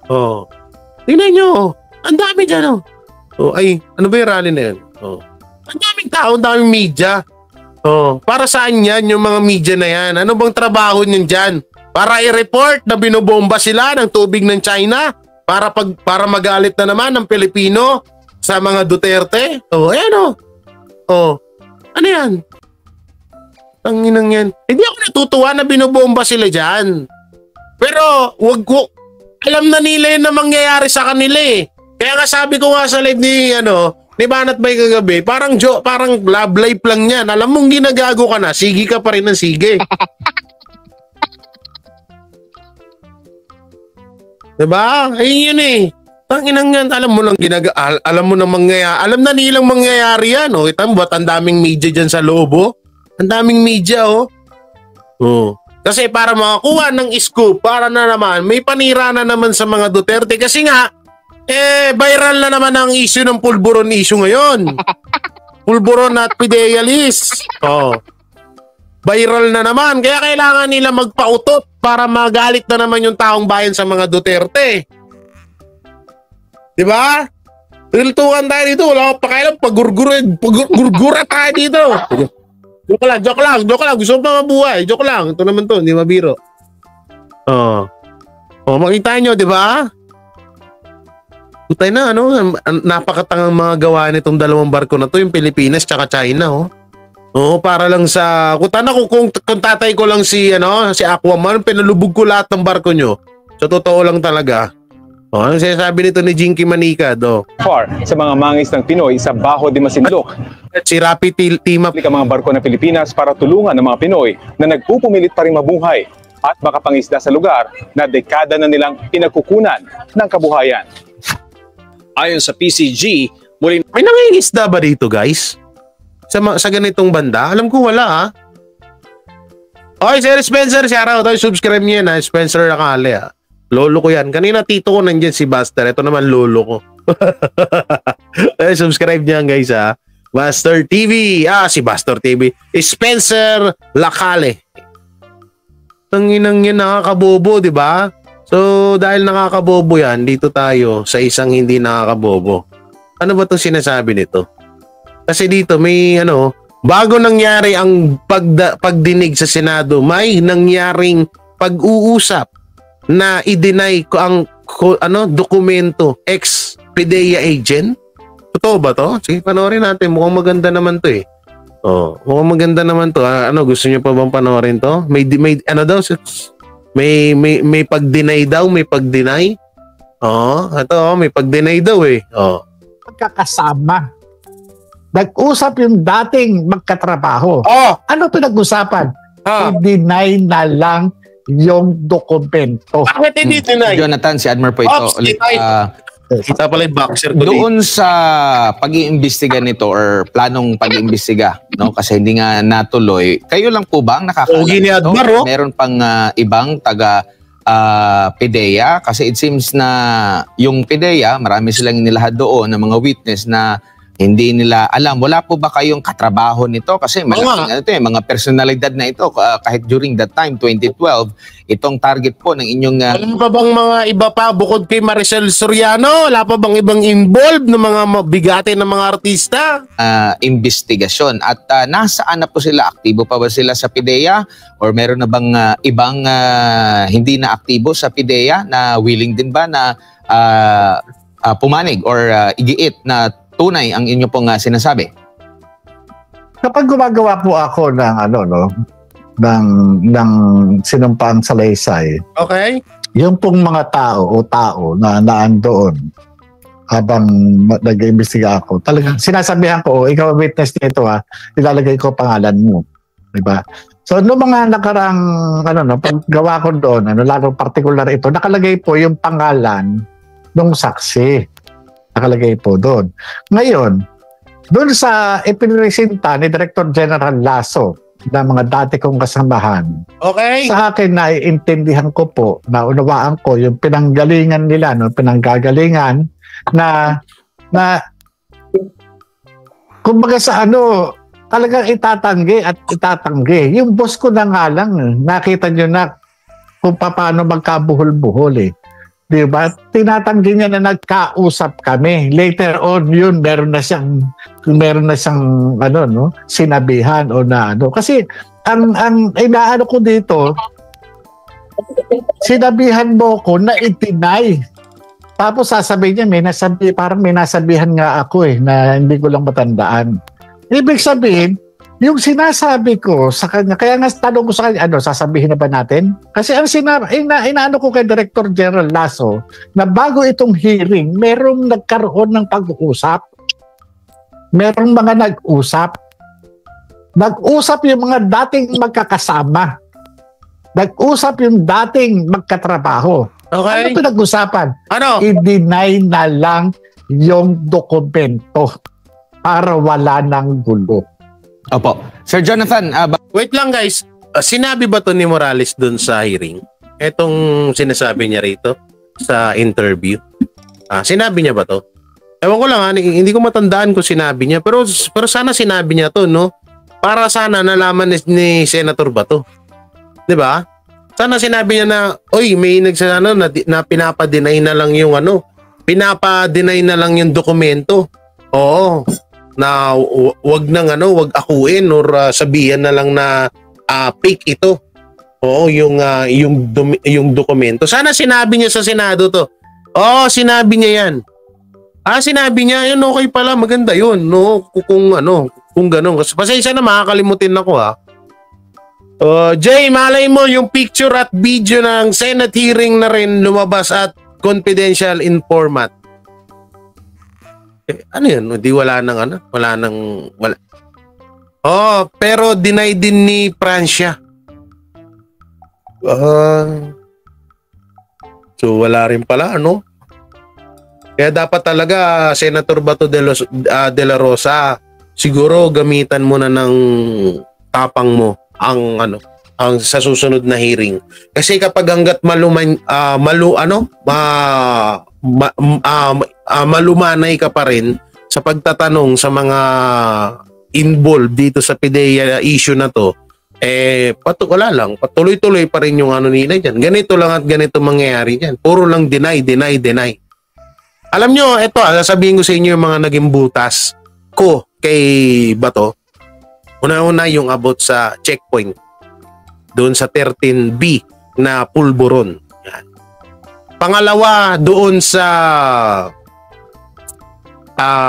Oh. Tingnan nyo. Ang dami dyan, oh. Oh, ay, ano ba yung rally na yan? Oh. Ang daming tao, ang daming media. Oh, para saan yan, yung mga media na yan? Ano bang trabaho niyan dyan? Para i-report na binobomba sila ng tubig ng China? Para magalit na naman ng Pilipino sa mga Duterte? Oh, ayan, oh. Oh, ano yan? Tanginang yan. Hindi ako natutuwa na binobomba sila dyan. Pero, wag ko. Alam na nila yun na mangyayari sa kanila eh. Kaya nga sabi ko nga sa live ni Banat Bay kagabi, parang love life lang yan. Alam mong ginagago ka na, sige ka pa rin ng sige. Diba? Ayun yun eh. Tanginang yan, alam mo na mangyayari. Alam na nilang mangyayari yan. Oh. Kita mo ba't ang daming media dyan sa loob oh? Ang daming media oh. Oh. Kasi para makakuha ng scoop, para na naman, may panira na naman sa mga Duterte. Kasi nga, viral na naman ang issue ng pulburon issue ngayon. Pulburon at Fidelis. Oh. Viral na naman. Kaya kailangan nila magpautot para magalit na naman yung taong bayan sa mga Duterte. Diba? Riltukan tayo dito. Wala akong pakialam. Pagurgura tayo dito. Joke lang. Gusto mo pa mabuhay. Joke lang. Ito naman to, hindi mabiro. Makita nyo, di ba? Putay na, napakatangang mga gawa nitong dalawang barko na to, yung Pilipinas tsaka China, para lang sa kung tatay ko lang si Aquaman, pinalubog ko lahat ng barko nyo. So totoo lang talaga. Ano sinasabi nito ni Jinky Manika, Far sa mga mangis ng Pinoy sa Baho de Masinloc. Si Rapi team up ang mga barko ng Pilipinas para tulungan ng mga Pinoy na nagpupumilit pa rin mabuhay at makapangisda sa lugar na dekada na nilang pinagkukunan ng kabuhayan. Ayon sa PCG, muli may nangingisda ba dito, guys? Sa ganitong banda? Alam ko wala, Oy, Sir Spencer, shoutout. Subscribe niya na Spencer Akale, Lolo ko yan. Kanina tito ko nandyan si Buster. Ito naman lolo ko. Subscribe niya guys, Buster TV. Si Buster TV. Spencer Lakale. Tanginang yan, nakakabobo, di ba? So, dahil nakakabobo yan, dito tayo sa isang hindi nakakabobo. Ano ba itong sinasabi nito? Kasi dito may bago nangyari ang pagdinig sa Senado, may nangyaring pag-uusap na i-deny ko ang dokumento ex-PDEA agent. Totoo ba to? Sige, panoorin natin. Mukhang maganda naman to mukhang maganda naman to. Gusto niyo pa bang panoorin to? May pag-deny daw, may pag-deny. May pag-deny daw Magkakasama. Nag-usap yung dating magkatrabaho. Ano pinag-usapan? I-deny na lang yung dokumento. Bakit hindi deny? Jonathan, si Admiral po ito. Kita pala yung boxer ko. Doon sa pag-iimbestiga nito or planong pag-iimbestiga, kasi hindi nga natuloy, kayo lang po ba ang nakakaalam nito? Meron pang ibang taga PDEA? Kasi it seems na yung PDEA, marami silang nilahad doon ng mga witness na hindi nila alam. Wala po ba kayong katrabaho nito? Kasi malaking, mga personalidad na ito, kahit during that time, 2012, itong target po ng inyong... Wala pa bang mga iba pa bukod kay Maricel Soriano? Wala pa bang ibang involved ng mga bigate ng mga artista? Investigasyon. At nasaan na po sila? Aktibo pa ba sila sa PDEA? Or meron na bang ibang hindi na aktibo sa PDEA na willing din ba na pumanig or igiit na tunay ang inyo pong sinasabi? Kapag gumagawa po ako ng sinumpang salaysay, yung pong mga tao na naandoon habang nag-iimbestiga ako, talagang sinasabihan ko, ikaw witness nito ilalagay ko pangalan mo. Diba? So, noong mga nakarang paggawa ko doon, lalo particular ito, nakalagay po yung pangalan ng saksi. Nakalagay po doon. Ngayon, doon sa ipinresenta ni Director General Lasso na mga dati kong kasamahan, sa akin naiintindihan ko po, naunawaan ko yung pinanggalingan nila, pinanggagalingan na kumbaga sa talagang itatanggi. Yung boss ko na nga lang, nakita nyo na kung paano magkabuhol-buhol Diba? Tinatanggi niya na nagkausap kami. Later on, yun, meron na siyang sinabihan o na Kasi, ang inaano ko dito, sinabihan mo ko na i-deny. Tapos sasabihin niya, parang may nasabihan nga ako na hindi ko lang matandaan. Ibig sabihin, yung sinasabi ko sa kanya, kaya nga tanong ko sa kanya, sasabihin na ba natin? Kasi ang inaano ko kay Director General Lasso, na bago itong hearing, merong nagkaroon ng pag-uusap. Merong mga nag-usap. Nag-usap yung mga dating magkakasama. Nag-usap yung dating magkatrabaho. Ano pinag-usapan? I-deny na lang yung dokumento para wala ng gulo. Opo. Sir Jonathan, wait lang guys. Sinabi ba to ni Morales dun sa hearing? Etong sinasabi niya rito sa interview. Sinabi niya ba to? Ewan ko lang, hindi ko matandaan kung sinabi niya. Pero sana sinabi niya to, no? Para sana nalaman ni Senator ba to? 'Di ba? Sana sinabi niya na, may na pinapa-deny na lang yung pinapa-deny na lang yung dokumento. Oo. na wag wag akuin or sabihan na lang na fake ito. Oo, yung dokumento. Sana sinabi niya sa Senado to. Oo, sinabi niya yan. Sinabi niya, yun okay pala, maganda yun, no? Kung ganun. Kasi pasensya na, makakalimutin ako, ha. Jay, malay mo, yung picture at video ng Senate hearing na rin lumabas at confidential informant. Ano yun? Di wala nang wala. Pero deny din ni Francia. So wala rin pala, ano? Kaya dapat talaga Senator Bato de la Rosa, siguro gamitan mo na ng tapang mo ang sa susunod na hearing. Kasi kapag hangga't malumanay ka pa rin sa pagtatanong sa mga involved dito sa PIDEA issue na to, wala lang, patuloy-tuloy pa rin yung nila dyan. Ganito lang at ganito mangyayari dyan. Puro lang deny. Alam nyo, ito sasabihin ko sa inyo yung mga naging butas ko kay Bato. Una-una yung about sa checkpoint doon sa 13B na pulburon. Yan. Pangalawa, doon sa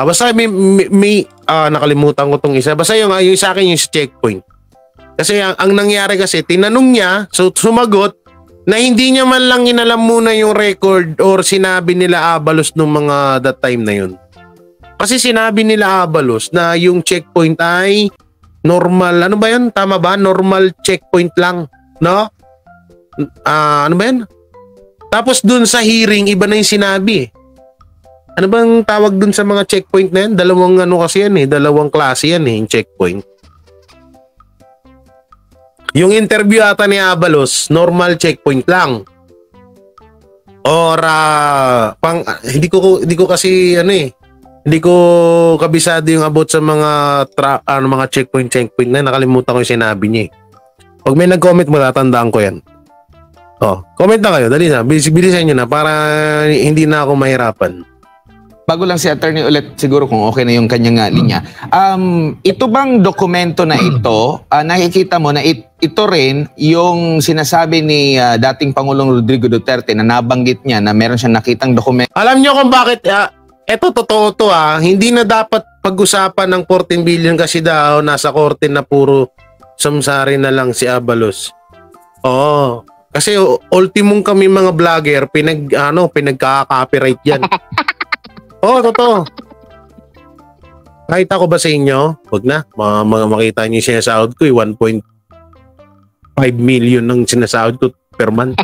basta may nakalimutan ko tong isa. Basta yung sa akin yung checkpoint. Kasi ang nangyari kasi, tinanong niya, so sumagot, na hindi niya man lang inalam muna yung record or sinabi nila Abalos nung mga that time na yun. Kasi sinabi nila Abalos na yung checkpoint ay normal, ano ba yun? Tama ba? Normal checkpoint lang, no? Ano ba yun? Tapos dun sa hearing, iba na yung sinabi. Ano bang tawag dun sa mga checkpoint na yan? Dalawang kasi yan dalawang klase yan yung checkpoint. Yung interview ata ni Abalos, normal checkpoint lang. Or hindi ko kasi hindi ko kabisado yung about sa mga mga checkpoint na nakalimutan ko yung sinabi niya. Pag may nag-comment mo, tatandaan ko yan. Comment na kayo, dali na. Bilisan nyo na para hindi na ako mahirapan. Bago lang si attorney ulit, siguro kung okay na yung kanyang linya. Ito bang dokumento na ito, nakikita mo na ito rin yung sinasabi ni dating Pangulong Rodrigo Duterte na nabanggit niya na meron siyang nakitang dokumento. Alam niyo kung bakit, ito totoo to hindi na dapat pag-usapan ng 14 billion kasi daw nasa korte na puro samsari na lang si Abalos. Oo. Kasi ultimong kami mga vlogger, pinagka-copyright yan. Totoo. Kahit ako ba sa inyo? Huwag na. Makita niyo yung sinasahod ko, 1.5 million ng sinasahod ko per month.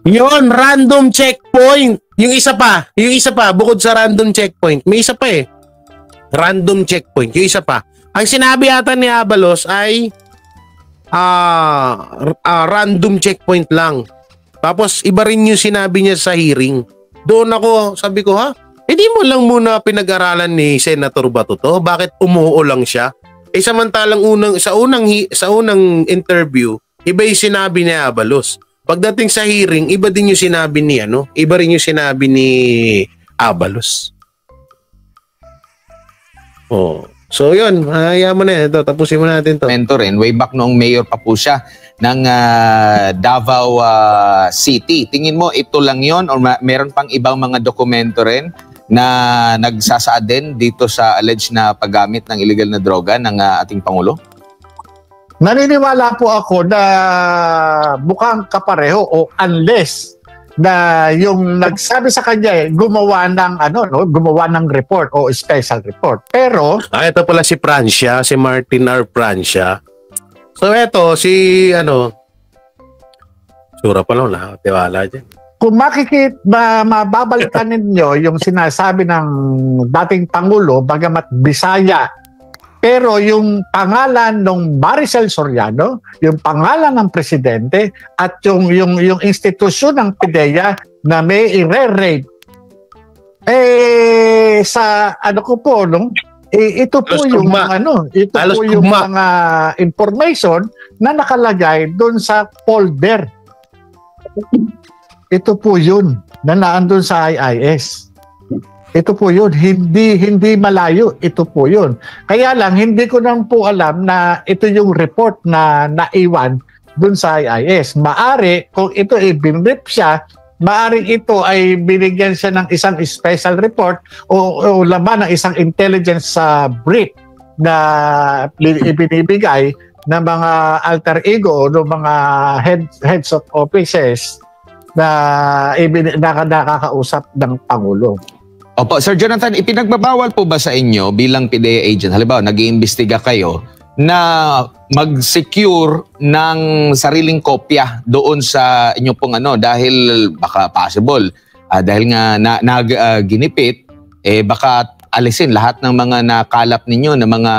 Yon, random checkpoint. Yung isa pa, bukod sa random checkpoint, may isa pa random checkpoint, yung isa pa. Ang sinabi ata ni Abalos ay random checkpoint lang. Tapos iba rin yung sinabi niya sa hearing. Doon ako, sabi ko hindi mo lang muna pinag-aralan ni Senator Bato to? Bakit umuo lang siya? Samantalang sa unang interview, iba yung sinabi ni Abalos. Pagdating sa hearing, iba din yung sinabi ni iba rin yung sinabi ni Abalos. So yun, hayaan mo na ito. Tapusin mo natin to. Rin, way back noong mayor pa po siya ng Davao City. Tingin mo ito lang yon or meron pang ibang mga dokumento rin na nagsasaad din dito sa alleged na paggamit ng illegal na droga ng ating Pangulo? Naniniwala po ako na mukhang kapareho o unless na yung nagsabi sa kanya gumawa ng report o special report. Pero ito pala si Francia, si Martin R. Francia. So ito sura pa lang tiwala dyan. Kung mababalikan ninyo yung sinasabi ng dating Pangulo, bagamat Bisaya, pero yung pangalan ng Maricel Soriano, yung pangalan ng presidente at yung institusyon ng PIDEA na may i-re-rape, ito po yung mga information na nakalagay doon sa folder. Ito po yun na naandun sa IIS. Ito po yun, hindi malayo, ito po yun. Kaya lang, hindi ko nang po alam na ito yung report na naiwan dun sa IIS. Maari, kung ito ay binrip siya, maari ito ay binigyan siya ng isang special report o laman ng isang intelligence brief na ibinibigay ng mga alter ego o mga heads of offices na nakakausap ng Pangulo. Opo, Sir Jonathan, ipinagbabawal po ba sa inyo bilang PDEA agent, halimbawa nag-iimbestiga kayo, na mag-secure ng sariling kopya doon sa inyo pong dahil baka possible, dahil nga ginipit, baka alisin lahat ng mga nakalap ninyo ng mga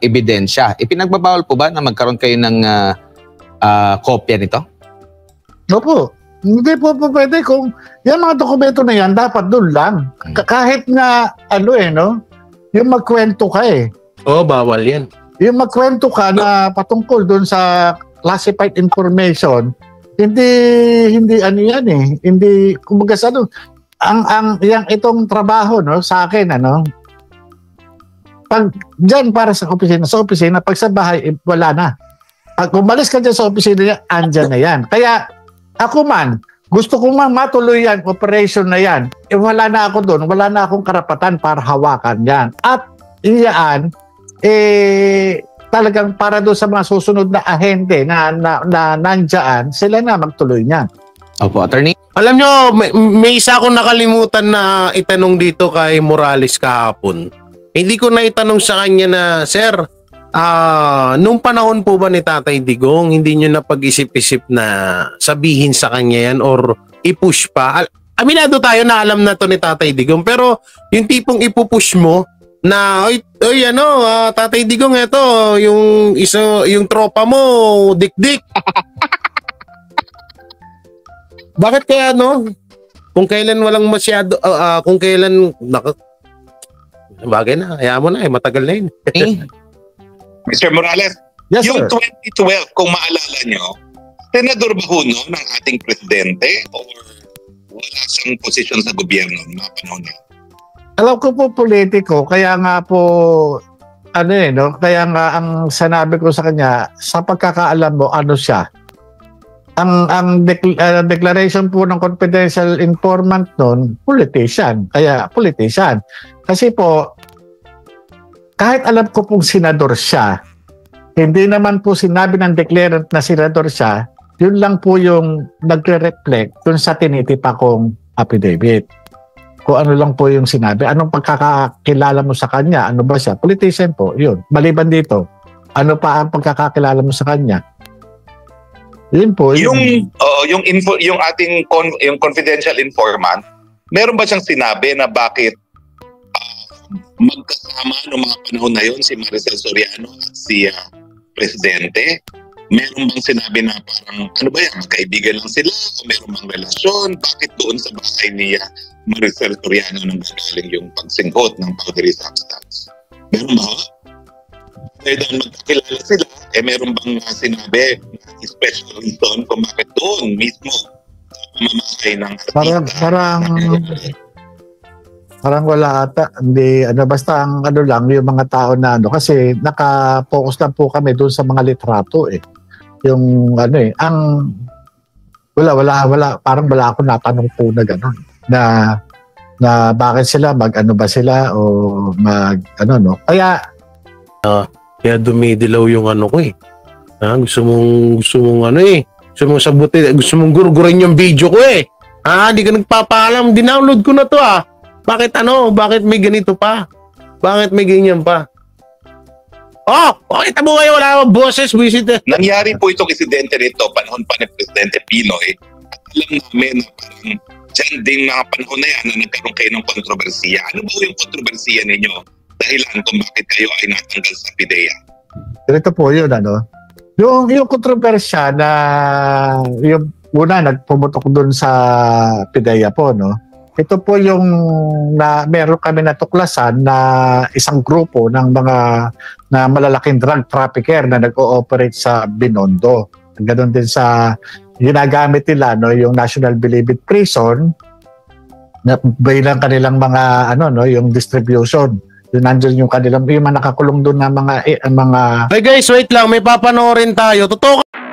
ebidensya. Ipinagbabawal po ba na magkaroon kayo ng kopya nito? Opo. Hindi po pwede kung yung mga dokumento na yan dapat doon lang. Kahit nga yung magkwento ka bawal yan. Yung magkwento ka na patungkol doon sa classified information, hindi yan Hindi kumbaga sa itong trabaho sa akin pag diyan para sa opisina, pag sa bahay wala na. Pag umalis ka dyan sa opisina niya, andyan na yan. Kaya ako man, gusto ko man matuloy yan, operation na yan, wala na ako doon, wala na akong karapatan para hawakan yan. At iyaan, talagang para doon sa mga susunod na ahente na nandyan, sila na magtuloy niyan. Opo, attorney? Alam nyo, may isa akong nakalimutan na itanong dito kay Morales kahapon. Hindi ko na itanong sa kanya na, Sir, nung panahon po ba ni Tatay Digong, hindi nyo na pag-isip-isip na sabihin sa kanya yan or i-push pa? Aminado tayo na alam na to ni Tatay Digong, pero yung tipong ipupush mo na, Tatay Digong, eto, yung tropa mo, dik-dik. Bakit kaya kung kailan walang masyado, kung kailan, bagay na, hayaan mo na matagal na yun. Mr. Morales, yes, yung sir. 2012, kung maalala nyo, senador ba ho ng ating presidente or wala siyang posisyon sa gobyerno ng mga panahon na? Alam ko po politiko, kaya nga po, kaya nga ang sinabi ko sa kanya, sa pagkakaalam mo, siya. Ang declaration po ng confidential informant noon, politician. Kaya politician. Kasi po, kahit alam ko pong senador siya, hindi naman po sinabi ng declarant na senador siya, yun lang po yung nagre-reflect dun sa tinitipa kong affidavit. Kung ano lang po yung sinabi. Anong pagkakakilala mo sa kanya? Ano ba siya? Politician po, yun. Maliban dito, ano pa ang pagkakakilala mo sa kanya? Yun po. Yung ating yung confidential informant, meron ba siyang sinabi na bakit magkasama noong mga panahon na yun si Maricel Soriano at si Presidente? Meron bang sinabi na parang ano ba yan, magkaibigan lang sila o meron bang relasyon? Bakit doon sa bahay ni Maricel Soriano nang gagaling yung pagsingkot ng powdery substance? Meron ba? Dahil magkakilala sila, meron bang sinabi na special reason kung bakit doon mismo pamamahay ng artista? Parang wala ata. Hindi, basta ang lang, yung mga tao na kasi naka-focus lang po kami doon sa mga litrato Yung wala, parang wala ako natanong po na gano'n. Na bakit sila, ba sila o Kaya, kaya dumidilaw yung ko gusto mong gusto mong sabutin, gusto mong gurgurin yung video ko hindi ka nagpapaalam, dinownload ko na to Bakit bakit may ganito pa? Bakit may ganyan pa? Kita mo kayo, wala akong boses, visit. Nangyari po itong insidente nito, panahon pa ni Presidente Pinoy. At alam namin na parang dyan din mga panahon na yan na nagkaroon kayo ng kontrobersiya. Ano ba yung kontrobersiya ninyo? Dahilan kung bakit kayo ay natanggal sa PIDEA? Ito po yun, Yung kontrobersya na yung una nagpumutok doon sa PIDEA po, Ito po yung meron kami natuklasan na isang grupo ng mga na malalaking drug trafficker na nag-ooperate sa Binondo. Ganon din sa ginagamit nila yung National Bilibid Prison bilang kanilang mga ano no, yung distribution. Yung nandiyan yung kanilang yung mga nakakulong doon na mga Hey guys, wait lang, may papanoorin tayo. Totoo